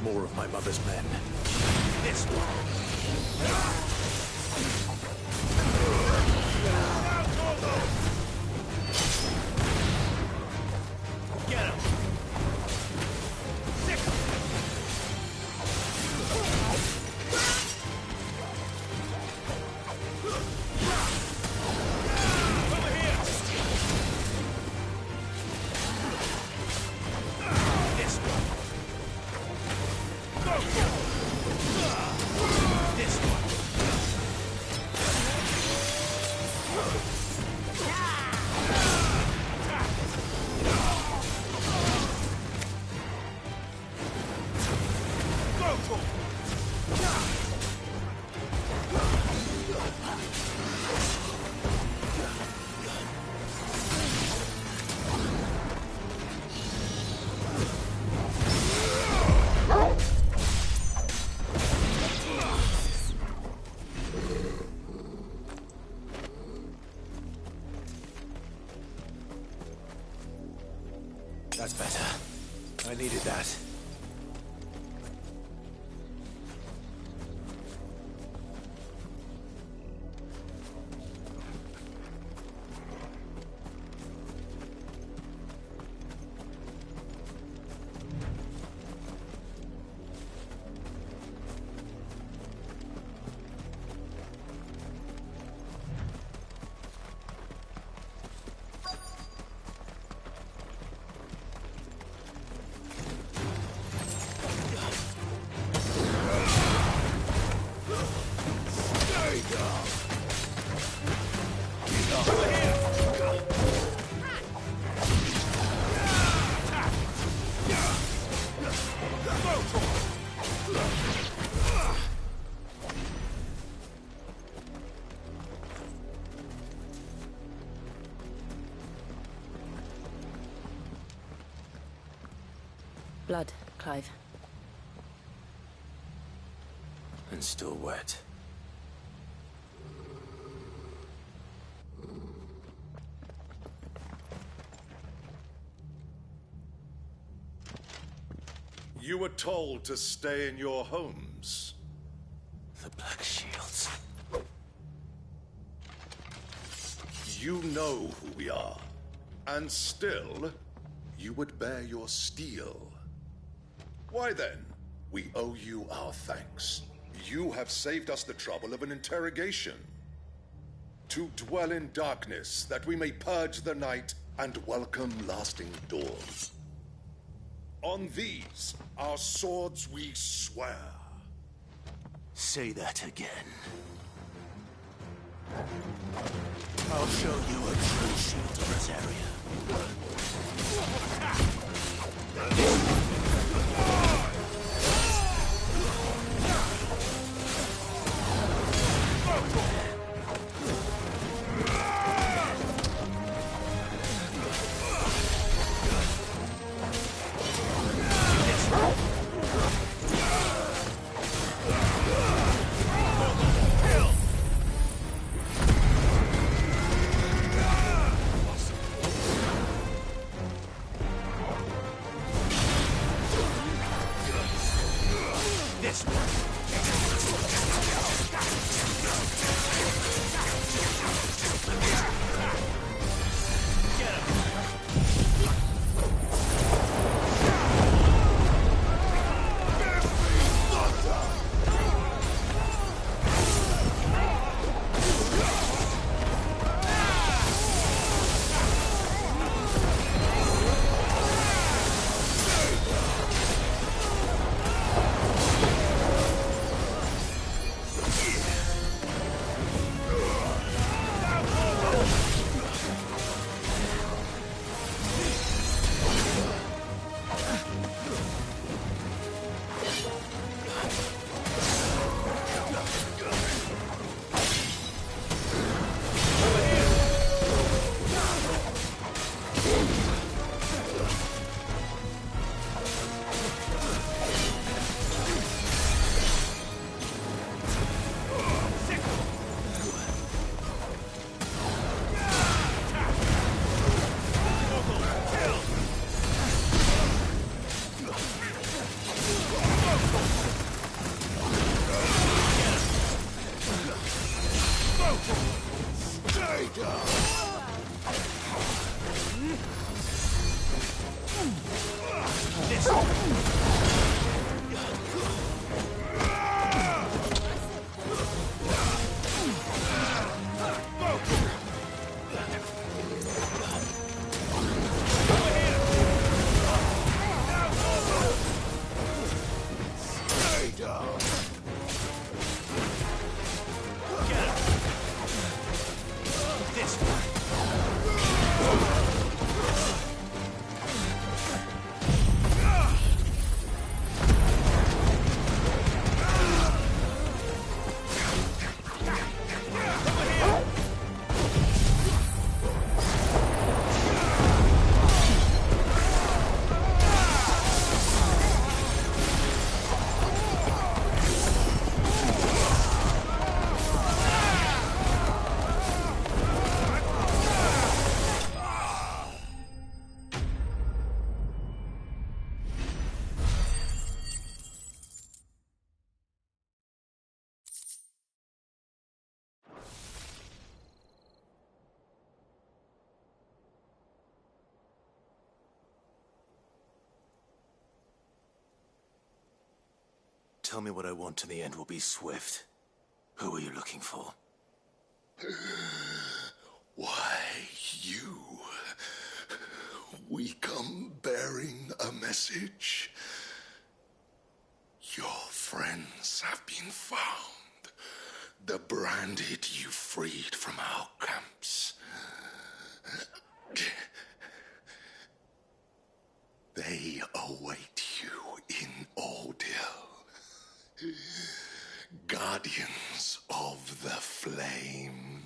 More of my mother's men. This one. Get him. Sick. Over here. This one. Go. This one. Go for it. That's better. I needed that. Blood, Clive. And still wet. You were told to stay in your homes. The Black Shields. You know who we are. And still, you would bear your steel. Why then, we owe you our thanks. You have saved us the trouble of an interrogation. To dwell in darkness, that we may purge the night and welcome lasting dawn. On these, our swords we swear. Say that again. I'll show you a true shield of Rosaria. Tell me what I want and the end will be swift. Who are you looking for? Why, you. We come bearing a message. Your friends have been found. The branded you freed from our camps. They await you in Ordeal. Guardians of the Flame.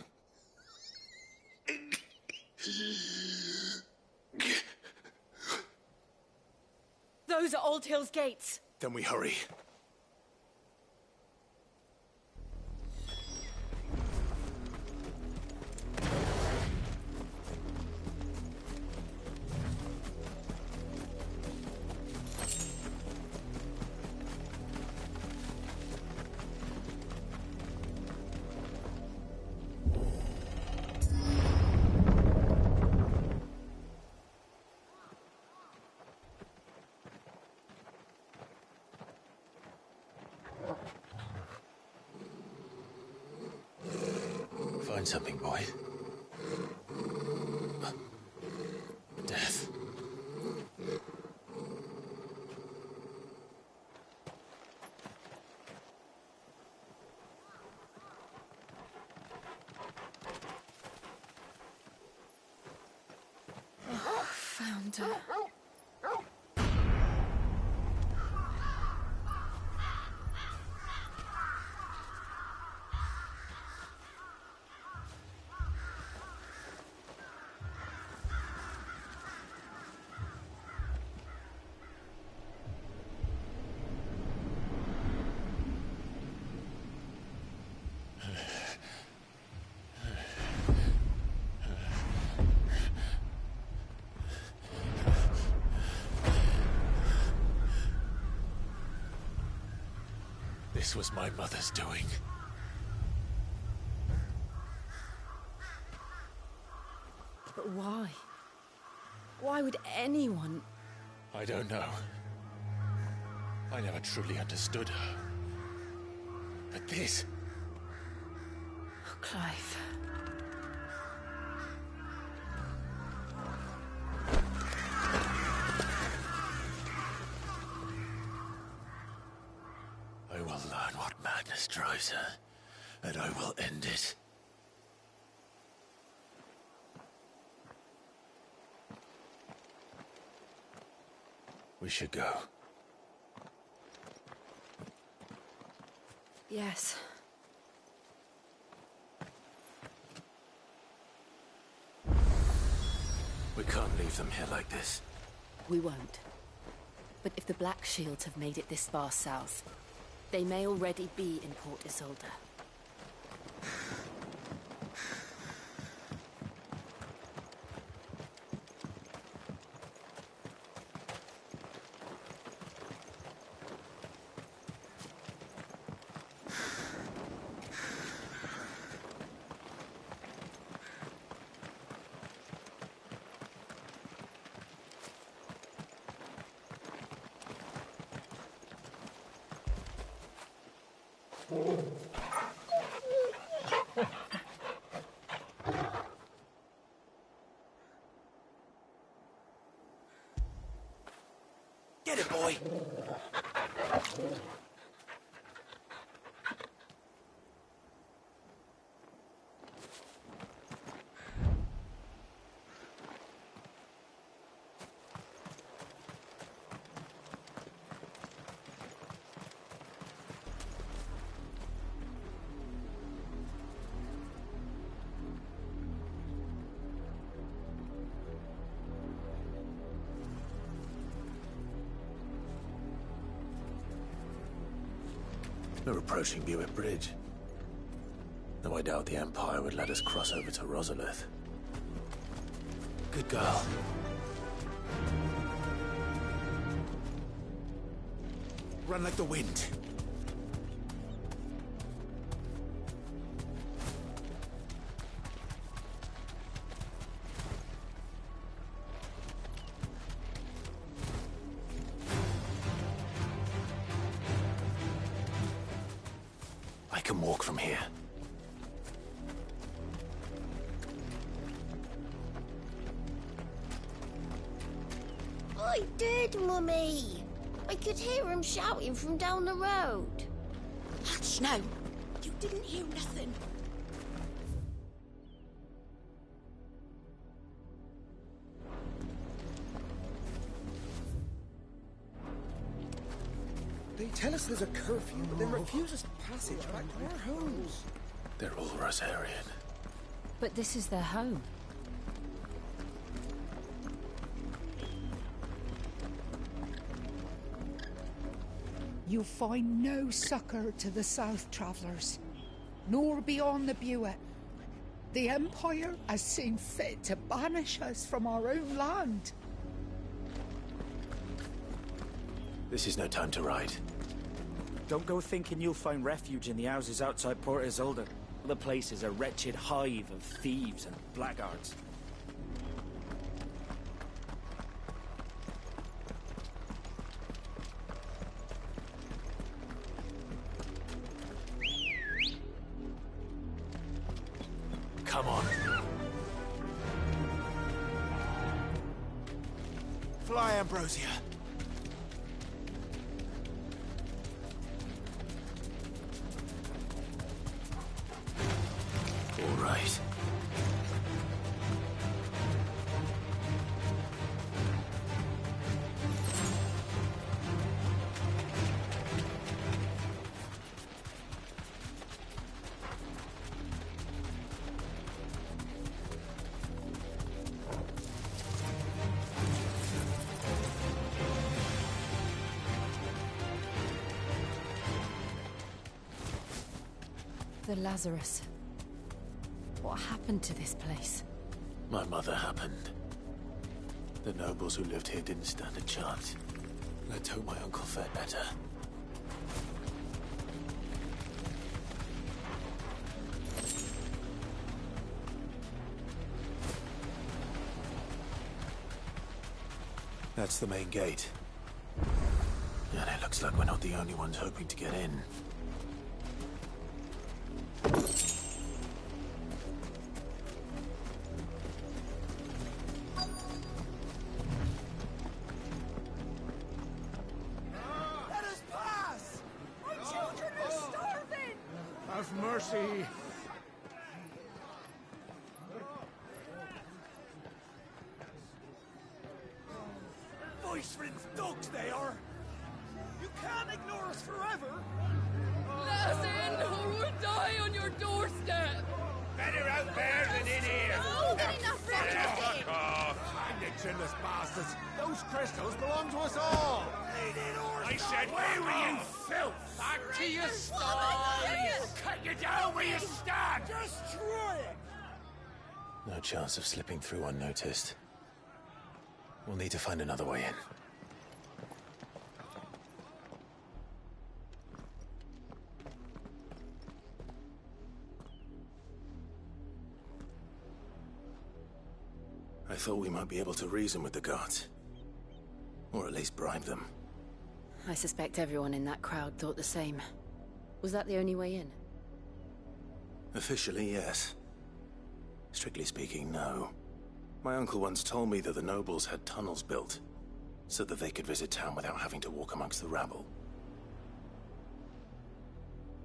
Those are Old Hill's gates. Then we hurry. Find something, boy. Death. Oh, found her. This was my mother's doing. But why? Why would anyone... I don't know. I never truly understood her. But this... Oh, Clive. I will learn what madness drives her, and I will end it. We should go. Yes. We can't leave them here like this. We won't. But if the Black Shields have made it this far south, they may already be in Port Isolde. Get it, boy! We're approaching Buick Bridge. Though I doubt the Empire would let us cross over to Rosalith. Good girl. Run like the wind. I can walk from here. I did, Mummy. I could hear him shouting from down the road. Hush now. You didn't hear nothing. They tell us there's a curfew, but then refuse us passage back to our homes. They're all Rosarian. But this is their home. You find no succor to the South Travellers, nor beyond the Buet. The Empire has seen fit to banish us from our own land. This is no time to ride. Don't go thinking you'll find refuge in the houses outside Port Isolde. The place is a wretched hive of thieves and blackguards. Come on. Fly, Ambrosia. All right. The Lazarus. What happened to this place? My mother happened. The nobles who lived here didn't stand a chance. Let's hope my uncle fared better. That's the main gate. And it looks like we're not the only ones hoping to get in. Let us pass! My children are starving! Have mercy. Voice-ridden dogs they are! You can't ignore us forever! Let us in, or we'll die on your doorstep! Better out there than in here. Oh, get enough Fuck off. Hang the chinless bastards! Those crystals belong to us all! I said, where were you, filth? Back to your stalls. Cut you down where you stand. Destroy it! No chance of slipping through unnoticed. We'll need to find another way in. I thought we might be able to reason with the guards. Or at least bribe them. I suspect everyone in that crowd thought the same. Was that the only way in? Officially, yes. Strictly speaking, no. My uncle once told me that the nobles had tunnels built, so that they could visit town without having to walk amongst the rabble.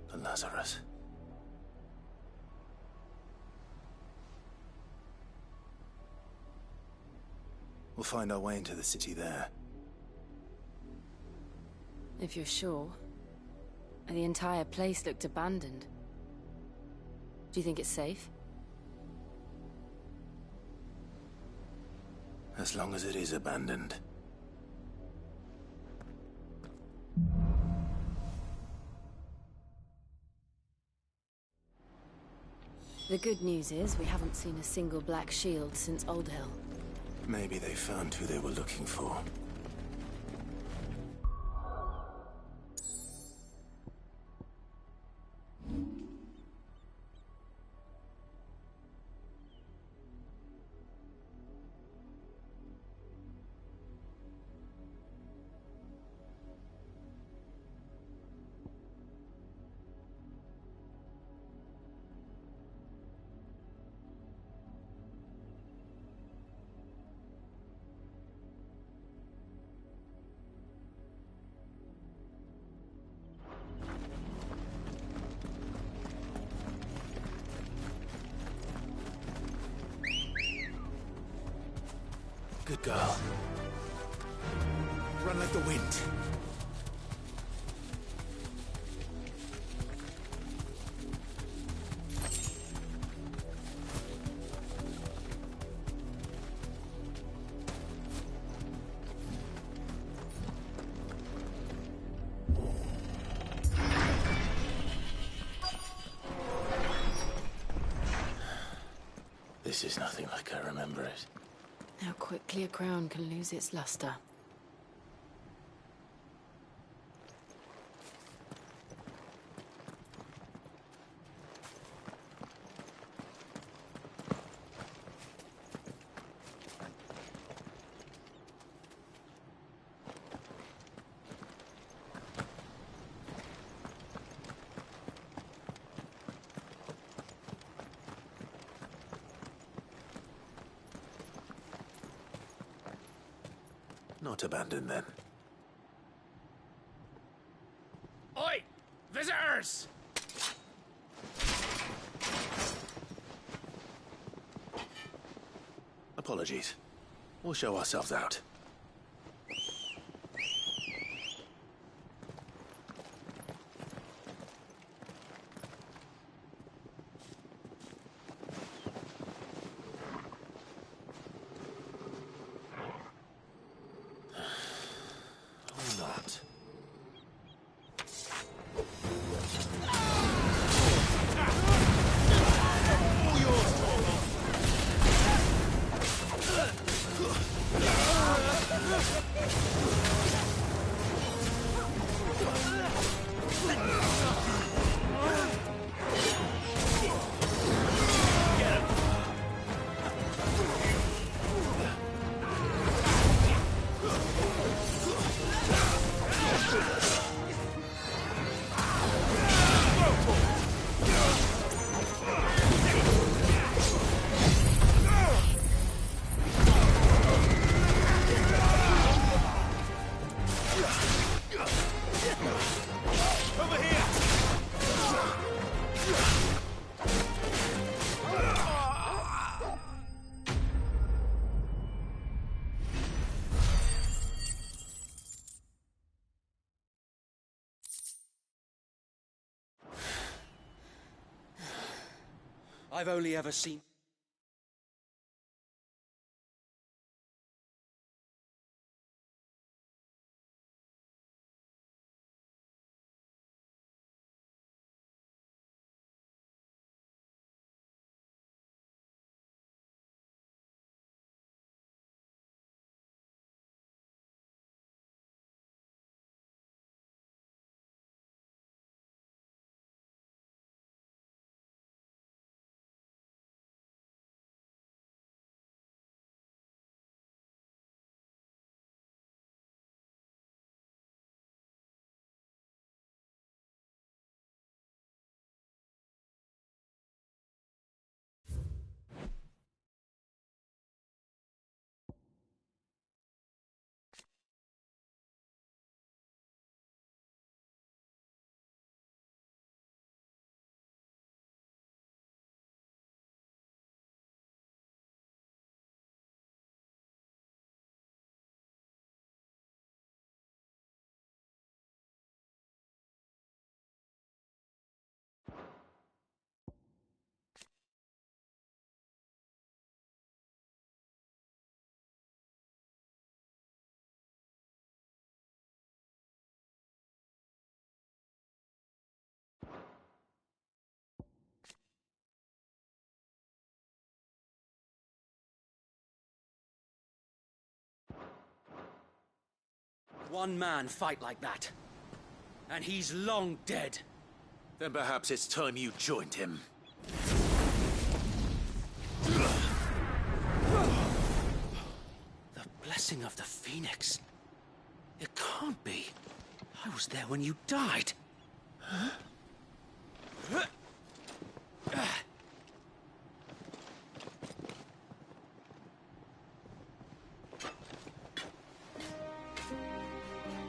But Lazarus... We'll find our way into the city there. If you're sure. The entire place looked abandoned. Do you think it's safe? As long as it is abandoned. The good news is we haven't seen a single black shield since Old Hill. Maybe they found who they were looking for. Good girl. Run like the wind. This is nothing like I remember it. How quickly a crown can lose its luster. Not abandoned, then. Oi! Visitors! Apologies. We'll show ourselves out. Or not. I've only ever seen... one man fight like that. And he's long dead. Then perhaps it's time you joined him. The blessing of the Phoenix. It can't be. I was there when you died. Huh?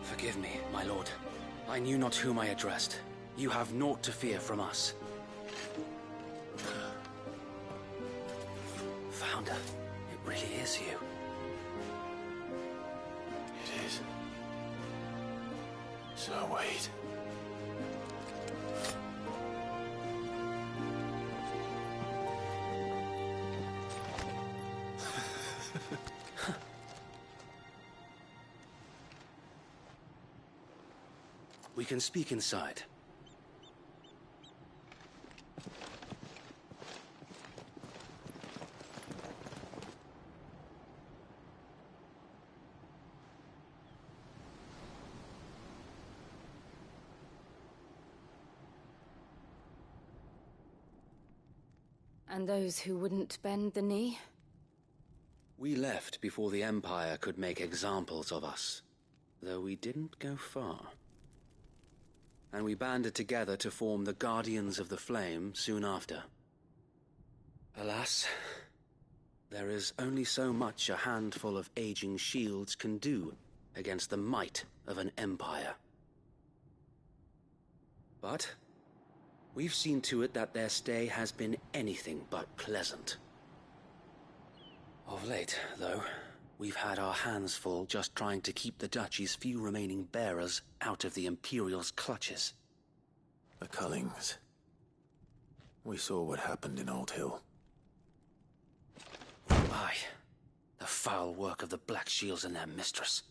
Forgive me, my lord. I knew not whom I addressed. You have naught to fear from us. Founder, it really is you. It is. So wait. We can speak inside. And those who wouldn't bend the knee? We left before the Empire could make examples of us, though we didn't go far. And we banded together to form the Guardians of the Flame soon after. Alas, there is only so much a handful of aging shields can do against the might of an empire. But we've seen to it that their stay has been anything but pleasant. Of late, though, we've had our hands full just trying to keep the Duchy's few remaining bearers out of the Imperial's clutches. The Cullings. We saw what happened in Old Hill. Aye. The foul work of the Black Shields and their mistress.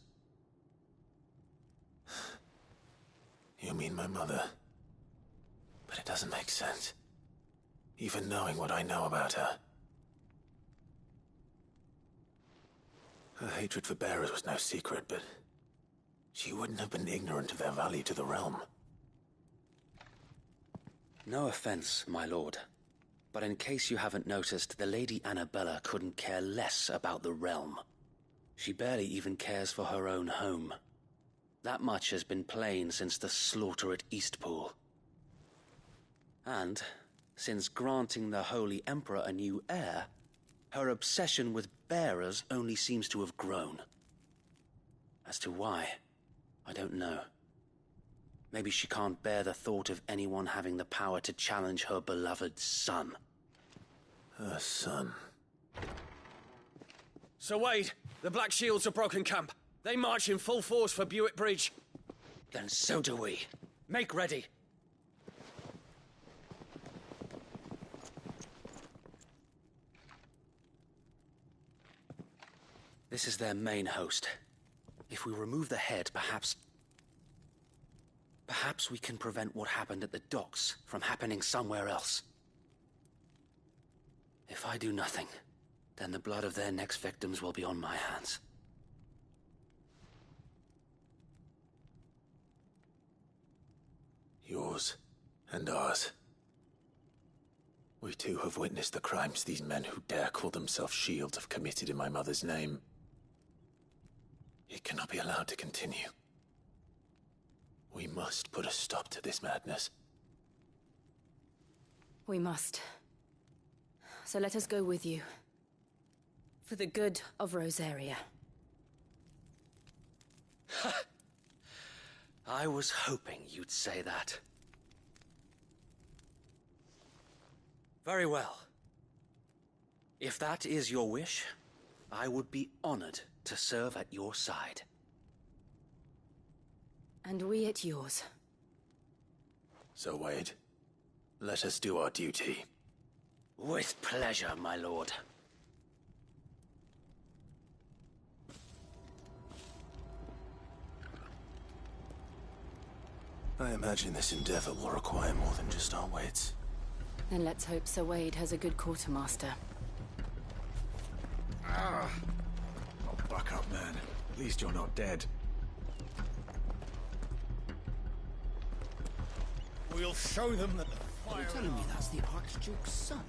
You mean my mother? But it doesn't make sense. Even knowing what I know about her. Her hatred for bearers was no secret, but she wouldn't have been ignorant of their value to the realm. No offense, my lord, but in case you haven't noticed, the Lady Annabella couldn't care less about the realm. She barely even cares for her own home. That much has been plain since the slaughter at Eastpool. And, since granting the Holy Emperor a new heir, her obsession with bearers only seems to have grown. As to why, I don't know. Maybe she can't bear the thought of anyone having the power to challenge her beloved son. Her son? Sir Wade, the Black Shields have broken camp. They march in full force for Buick Bridge. Then so do we. Make ready. This is their main host. If we remove the head, perhaps we can prevent what happened at the docks from happening somewhere else. If I do nothing, then the blood of their next victims will be on my hands. Yours and ours. We too have witnessed the crimes these men who dare call themselves shields have committed in my mother's name. It cannot be allowed to continue. We must put a stop to this madness. We must. So let us go with you. For the good of Rosaria. I was hoping you'd say that. Very well. If that is your wish, I would be honored to serve at your side. And we at yours. So, Wade, let us do our duty. With pleasure, my lord. I imagine this endeavor will require more than just our wits. Then let's hope Sir Wade has a good quartermaster. Oh, buck up, man. At least you're not dead. we'll show them that the fire... You're telling me that's the Archduke's son?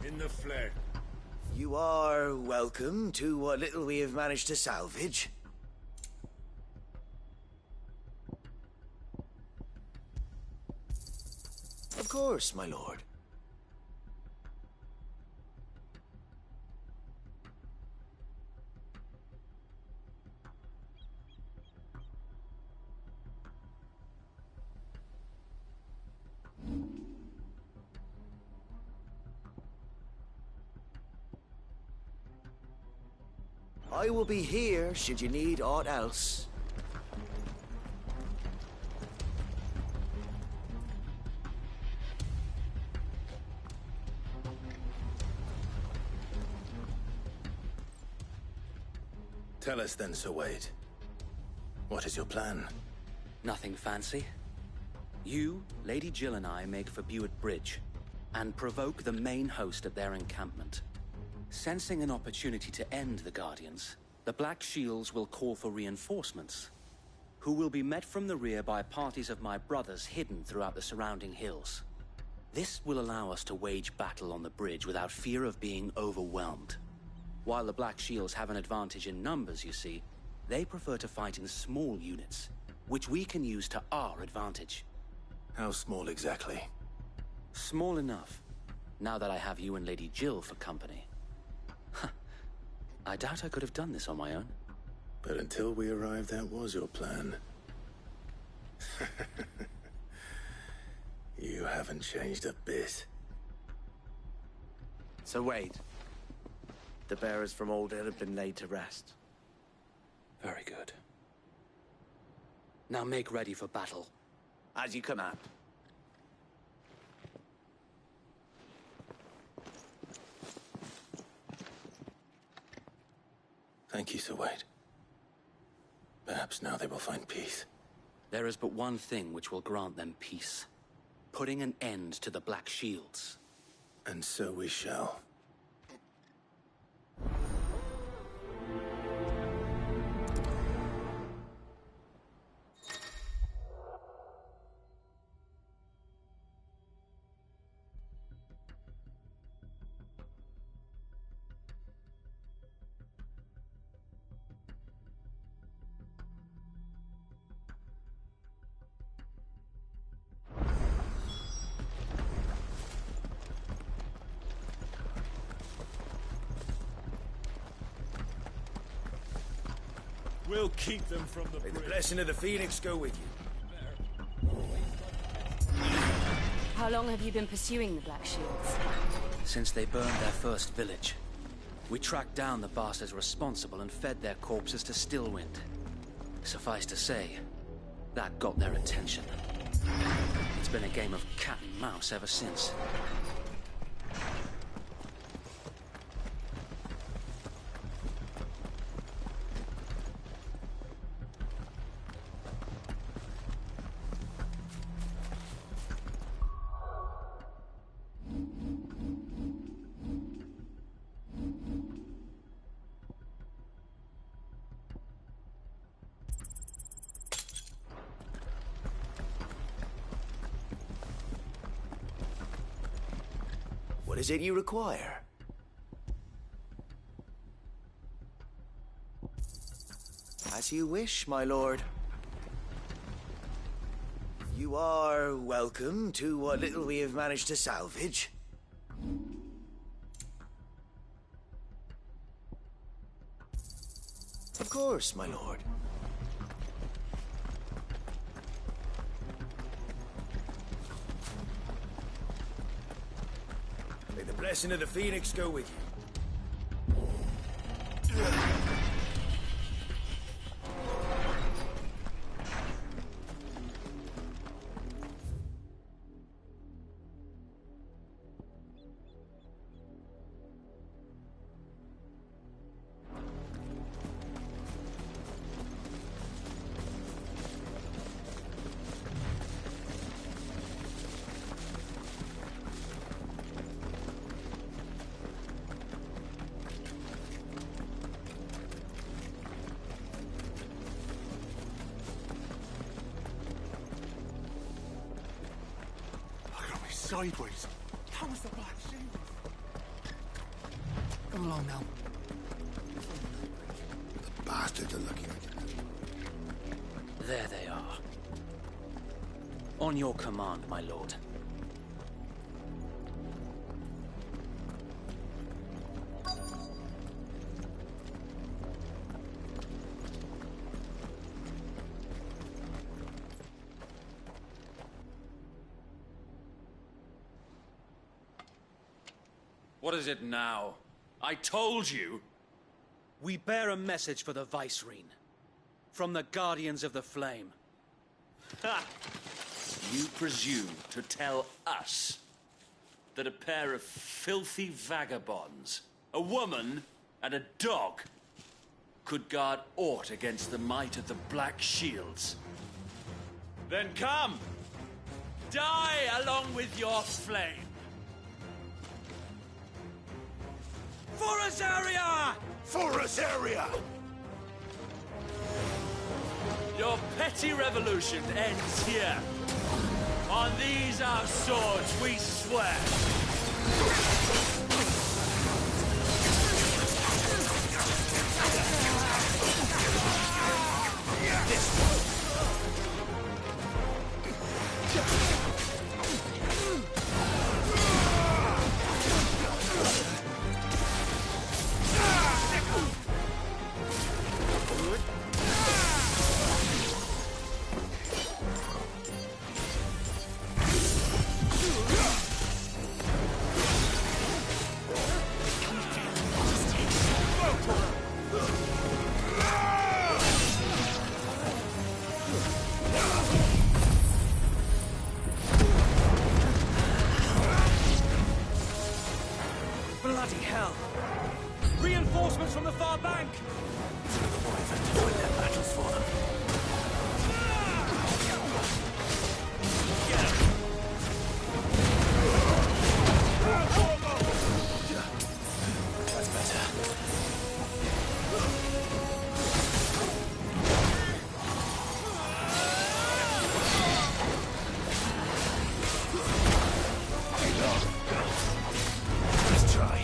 In the flesh. You are welcome to what little we have managed to salvage. Of course, my lord. I will be here should you need aught else. Tell us then, Sir Wade. What is your plan? Nothing fancy. You, Lady Jill and I make for Buett Bridge, and provoke the main host at their encampment. Sensing an opportunity to end the Guardians, the Black Shields will call for reinforcements, who will be met from the rear by parties of my brothers hidden throughout the surrounding hills. This will allow us to wage battle on the bridge without fear of being overwhelmed. While the Black Shields have an advantage in numbers, you see, they prefer to fight in small units, which we can use to our advantage. How small exactly? Small enough, now that I have you and Lady Jill for company. I doubt I could have done this on my own. But until we arrived, that was your plan. You haven't changed a bit. So Wade, the bearers from Old Hill have been laid to rest. Very good. Now make ready for battle. As you command. Thank you, Sir Wade. Perhaps now they will find peace. There is but one thing which will grant them peace. Putting an end to the Black Shields. And so we shall. We'll keep them from the bridge. May the blessing of the Phoenix go with you. How long have you been pursuing the Black Shields? Since they burned their first village. We tracked down the bastards responsible and fed their corpses to Stillwind. Suffice to say, that got their attention. It's been a game of cat and mouse ever since. What is it you require? As you wish, my lord. You are welcome to what little we have managed to salvage. Of course, my lord. May the blessing of the Phoenix go with you. sideways. That was the Black Shield. Come along now. The bastards are lucky I can. There they are. On your command, my lord. What is it now? I told you! We bear a message for the Vicereine. From the Guardians of the Flame. Ha! You presume to tell us that a pair of filthy vagabonds, a woman and a dog, could guard aught against the might of the Black Shields? Then come! Die along with your flame! For Azaria! For Azaria! Your petty revolution ends here. On these our swords we swear. Bloody hell! Reinforcements from the far bank! Battles for them. That's better. Let's try.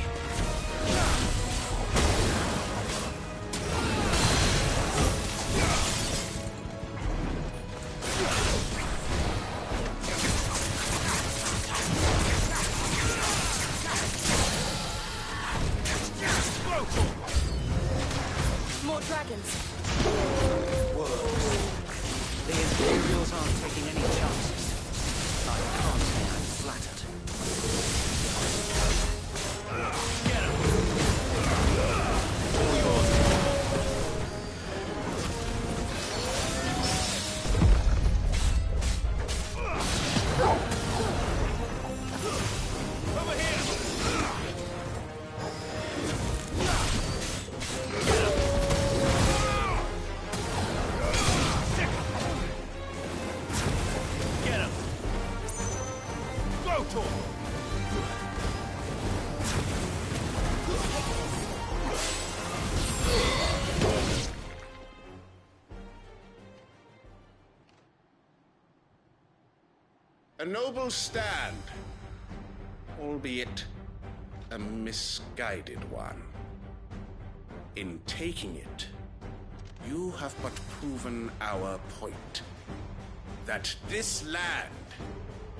More dragons. The Imperials aren't taking any chances. I can't say I'm flattered. Get him! All yours. Over here! Get him! Go to him! A noble stand, albeit a misguided one. In taking it, you have but proven our point. That this land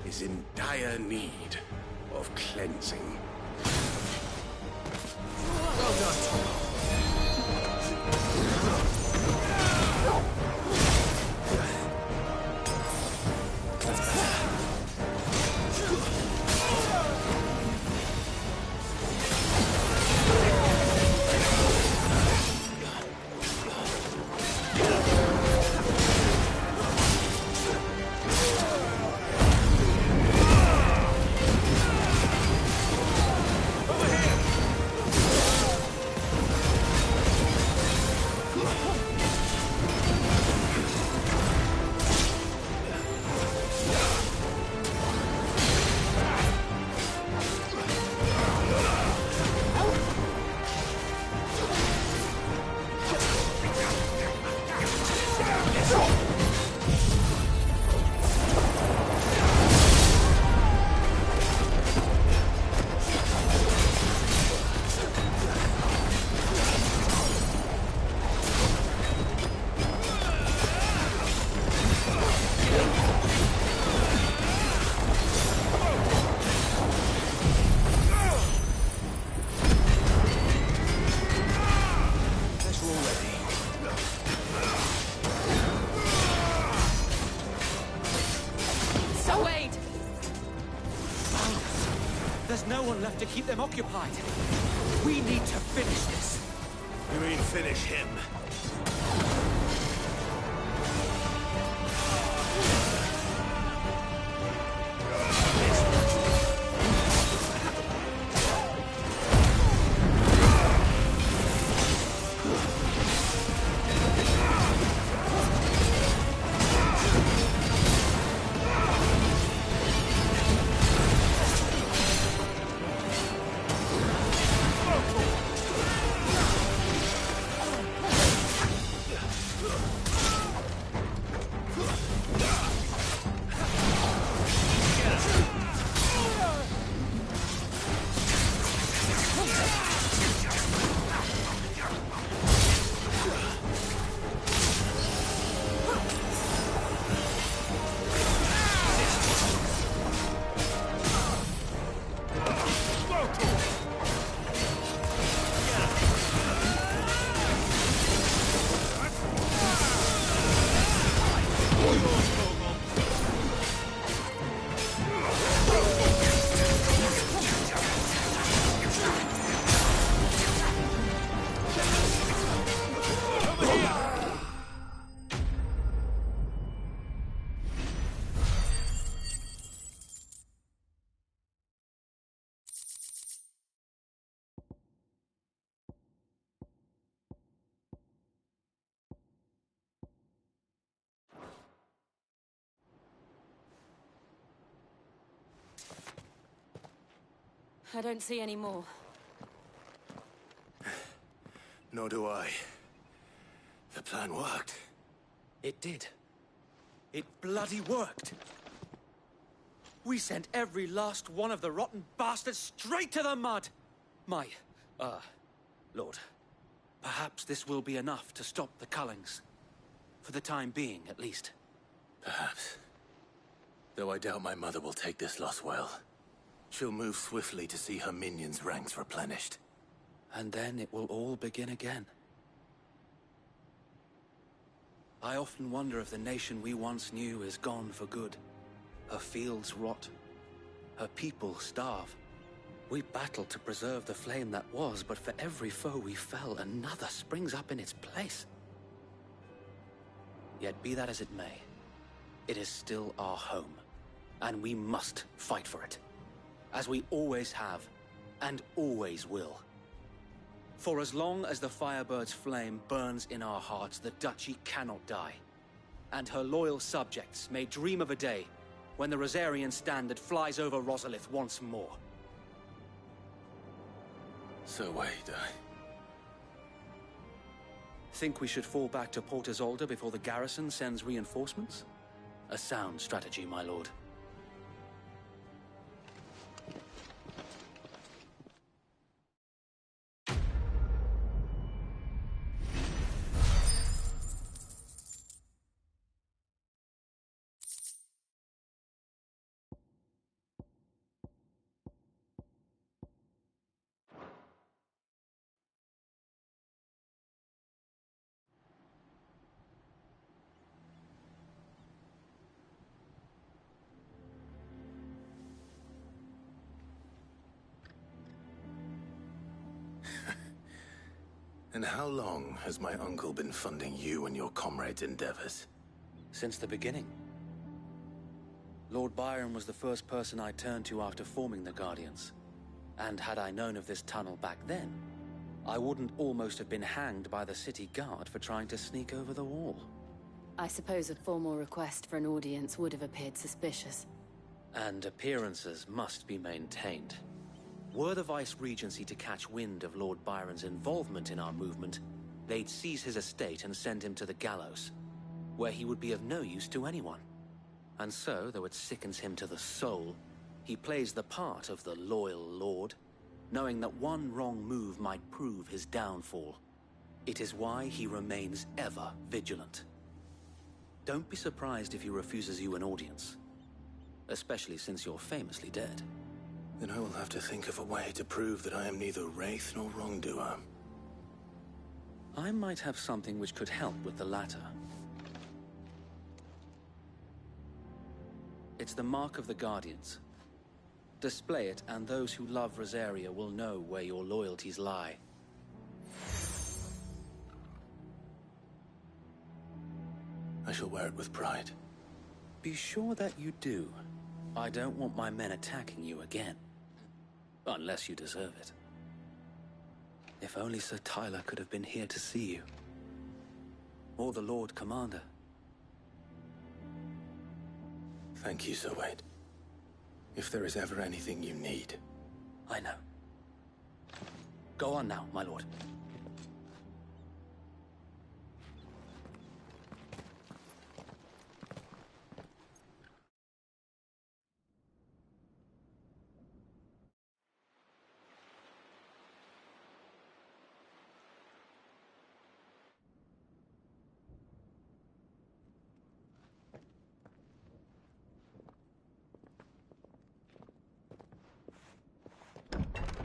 is in dire need of cleansing. Well done. There's no one left to keep them occupied. We need to finish this. You mean finish him? I don't see any more. Nor do I. The plan worked. It did. It bloody worked. We sent every last one of the rotten bastards straight to the mud! Lord, perhaps this will be enough to stop the Cullings. For the time being, at least. Perhaps. Though I doubt my mother will take this loss well. She'll move swiftly to see her minions' ranks replenished. And then it will all begin again. I often wonder if the nation we once knew is gone for good. Her fields rot. Her people starve. We battled to preserve the flame that was, but for every foe we fell, another springs up in its place. Yet be that as it may, it is still our home, and we must fight for it. As we always have, and always will. For as long as the Firebird's flame burns in our hearts, the Duchy cannot die. And her loyal subjects may dream of a day when the Rosarian standard flies over Rosalith once more. So wait, Think we should fall back to Port Isolde before the garrison sends reinforcements? A sound strategy, my lord. And how long has my uncle been funding you and your comrades' endeavors? Since the beginning. Lord Byron was the first person I turned to after forming the Guardians. And had I known of this tunnel back then, I wouldn't almost have been hanged by the city guard for trying to sneak over the wall. I suppose a formal request for an audience would have appeared suspicious. And appearances must be maintained. Were the Vice-Regency to catch wind of Lord Byron's involvement in our movement, they'd seize his estate and send him to the gallows, where he would be of no use to anyone. And so, though it sickens him to the soul, he plays the part of the loyal lord, knowing that one wrong move might prove his downfall. It is why he remains ever vigilant. Don't be surprised if he refuses you an audience, especially since you're famously dead. Then I will have to think of a way to prove that I am neither wraith nor wrongdoer. I might have something which could help with the latter. It's the Mark of the Guardians. Display it, and those who love Rosaria will know where your loyalties lie. I shall wear it with pride. Be sure that you do. I don't want my men attacking you again. Unless you deserve it. If only Sir Tyler could have been here to see you. Or the Lord Commander. Thank you, Sir Wade. If there is ever anything you need. I know. Go on now, my lord.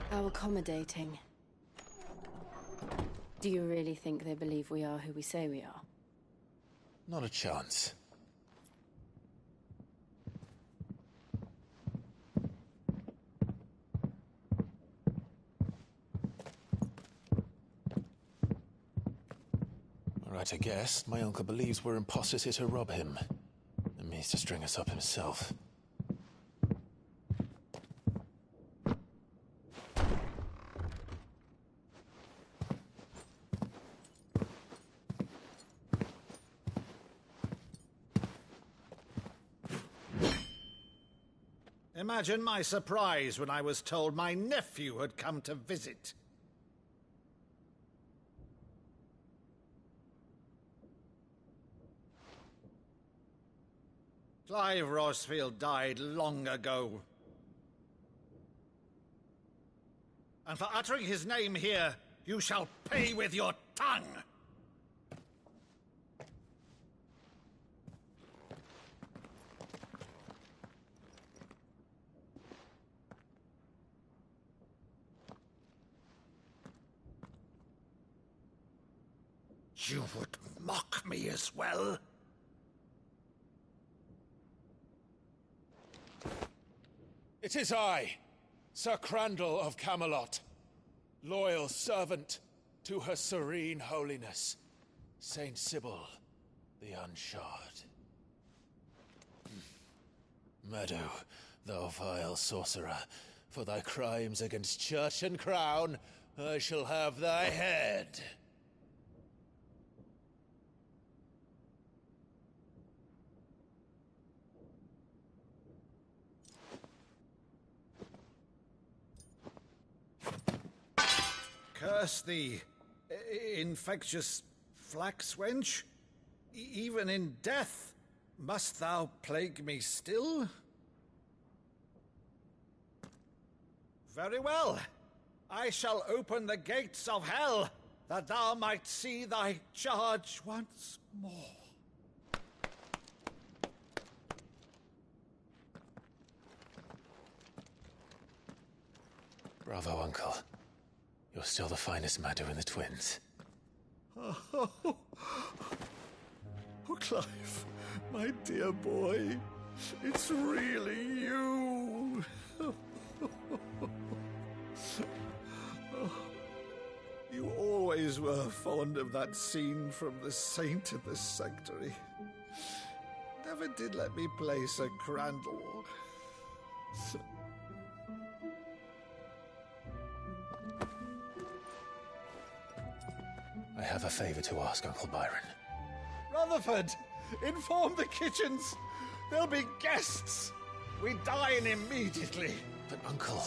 How accommodating. Do you really think they believe we are who we say we are? Not a chance. Alright, I guess. My uncle believes we're imposters here to rob him. And means to string us up himself. Imagine my surprise when I was told my nephew had come to visit. Clive Rosfield died long ago. And for uttering his name here, you shall pay with your tongue! You would mock me as well? It is I, Sir Crandall of Camelot, loyal servant to Her Serene Holiness, Saint Sybil the Unshod. Meadow, thou vile sorcerer, for thy crimes against church and crown, I shall have thy head. Curse thee, infectious flax wench. Even in death, must thou plague me still? Very well. I shall open the gates of hell, that thou might see thy charge once more. Bravo, Uncle. You're still the finest Maddu in the twins. Oh, Clive, my dear boy, it's really you. You always were fond of that scene from The Saint in the Sanctuary. Never did let me play Sir Crandall. I have a favor to ask, Uncle Byron. Rutherford, inform the kitchens. There'll be guests. We dine immediately. But, Uncle...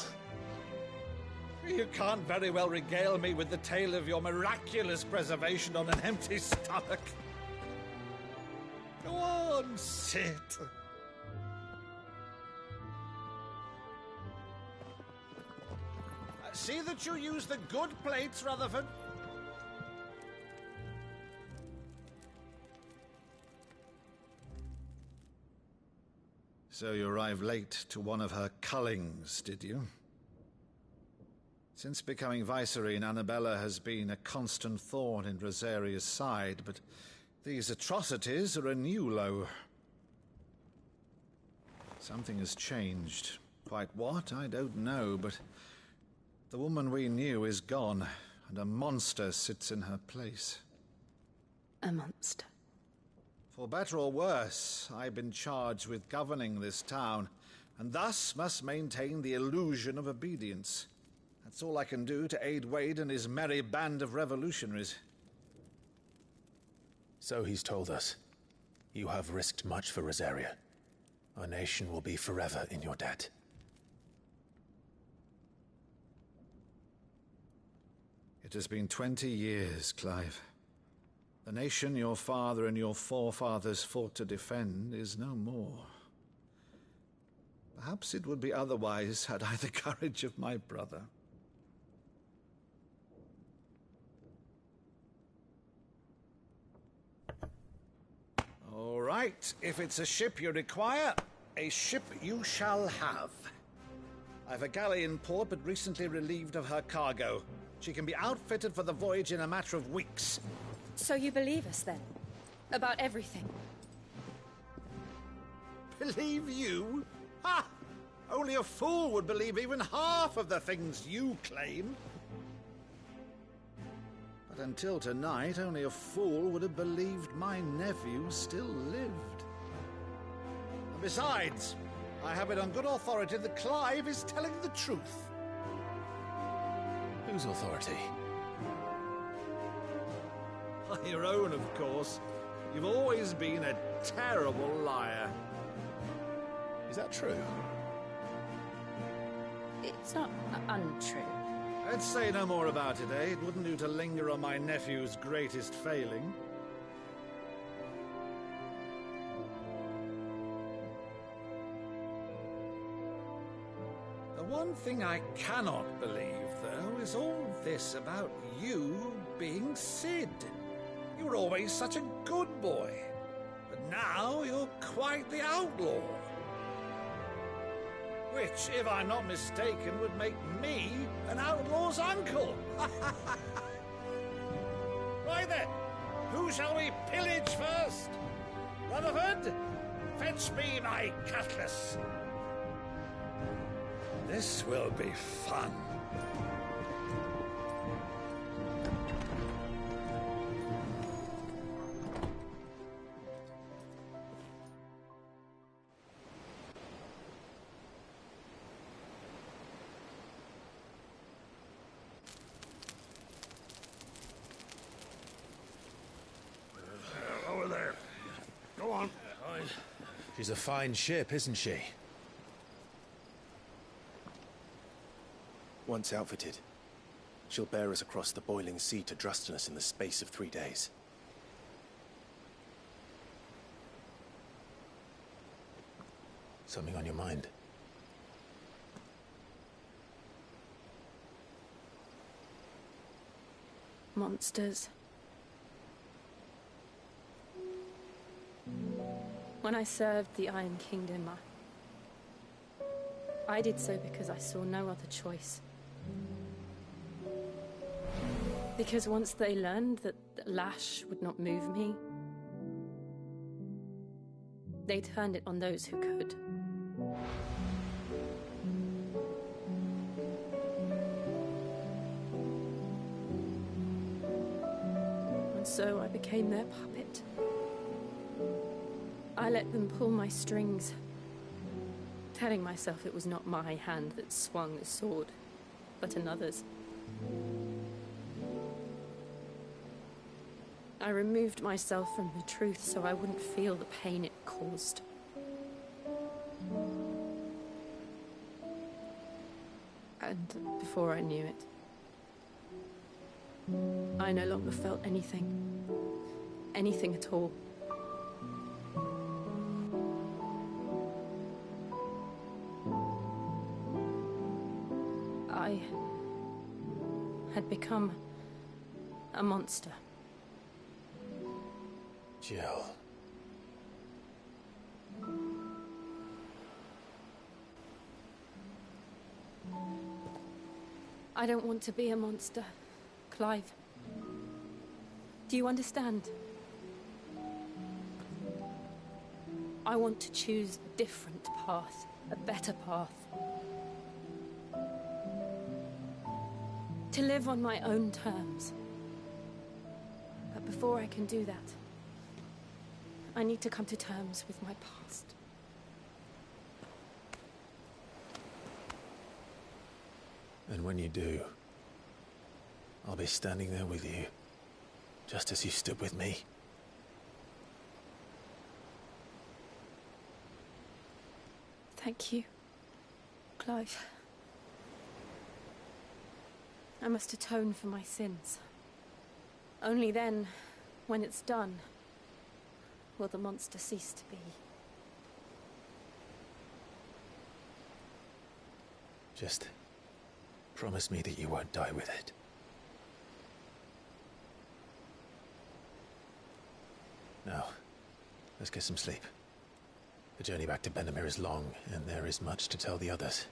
You can't very well regale me with the tale of your miraculous preservation on an empty stomach. Go on, sit. See that you use the good plates, Rutherford. So you arrived late to one of her cullings, did you? Since becoming Vicereine, Annabella has been a constant thorn in Rosaria's side, but these atrocities are a new low. Something has changed. Quite what, I don't know, but the woman we knew is gone, and a monster sits in her place. A monster? For better or worse, I've been charged with governing this town, and thus must maintain the illusion of obedience. That's all I can do to aid Wade and his merry band of revolutionaries. So he's told us. You have risked much for Rosaria. Our nation will be forever in your debt. It has been 20 years, Clive. The nation your father and your forefathers fought to defend is no more. Perhaps it would be otherwise had I the courage of my brother. All right, if it's a ship you require, a ship you shall have. I've a galley in port, but recently relieved of her cargo. She can be outfitted for the voyage in a matter of weeks. So you believe us, then? About everything? Believe you? Ha! Only a fool would believe even half of the things you claim. But until tonight, only a fool would have believed my nephew still lived. And besides, I have it on good authority that Clive is telling the truth. Whose authority? Your own, of course. You've always been a terrible liar. Is that true? It's not untrue. Let's say no more about it, eh? It wouldn't do to linger on my nephew's greatest failing. The one thing I cannot believe, though, is all this about you being Sid. You were always such a good boy, but now you're quite the outlaw. Which, if I'm not mistaken, would make me an outlaw's uncle. Right then, who shall we pillage first? Rutherford, fetch me my cutlass. This will be fun. Over there. Go on. She's a fine ship, isn't she? Once outfitted, she'll bear us across the boiling sea to Drustinus in the space of 3 days. Something on your mind? Monsters. When I served the Iron Kingdom, I did so because I saw no other choice. Because once they learned that the lash would not move me, they turned it on those who could. And so I became their puppet. I let them pull my strings, telling myself it was not my hand that swung the sword, but another's. I removed myself from the truth so I wouldn't feel the pain it caused. And before I knew it, I no longer felt anything. Anything at all. I had become a monster. Jill. I don't want to be a monster, Clive. Do you understand? I want to choose a different path. a better path. To live on my own terms. But before I can do that, I need to come to terms with my past. And when you do, I'll be standing there with you, just as you stood with me. Thank you, Clive. I must atone for my sins. Only then, when it's done, will the monster cease to be. Just promise me that you won't die with it. Now, let's get some sleep. The journey back to Benamir is long, and there is much to tell the others.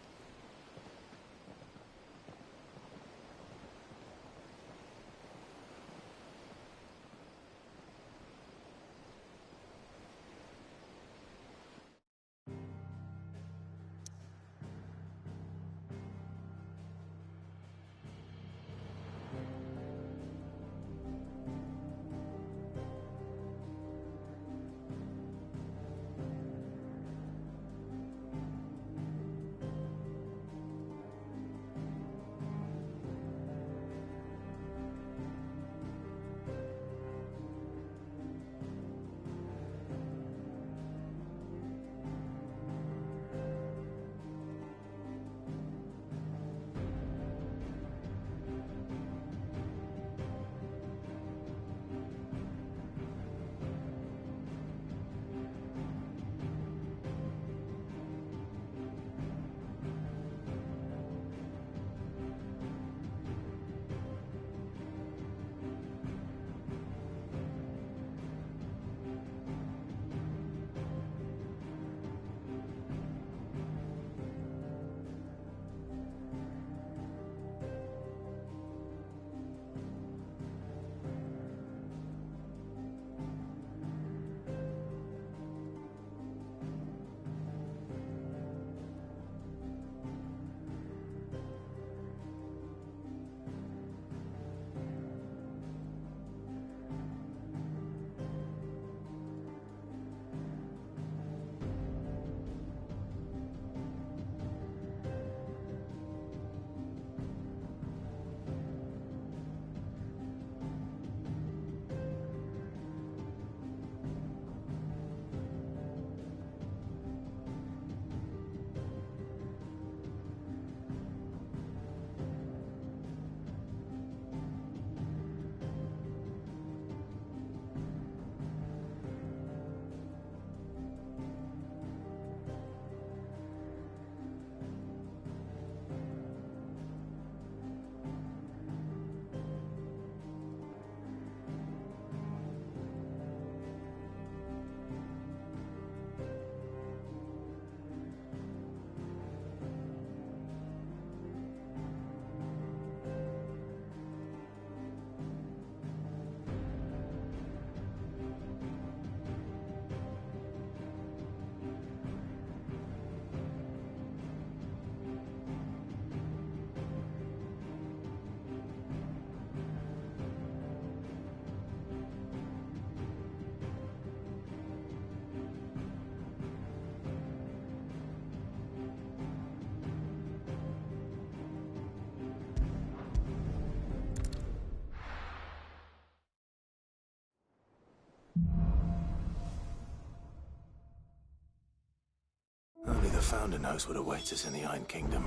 Only the Founder knows what awaits us in the Iron Kingdom.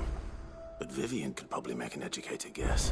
But Vivian could probably make an educated guess.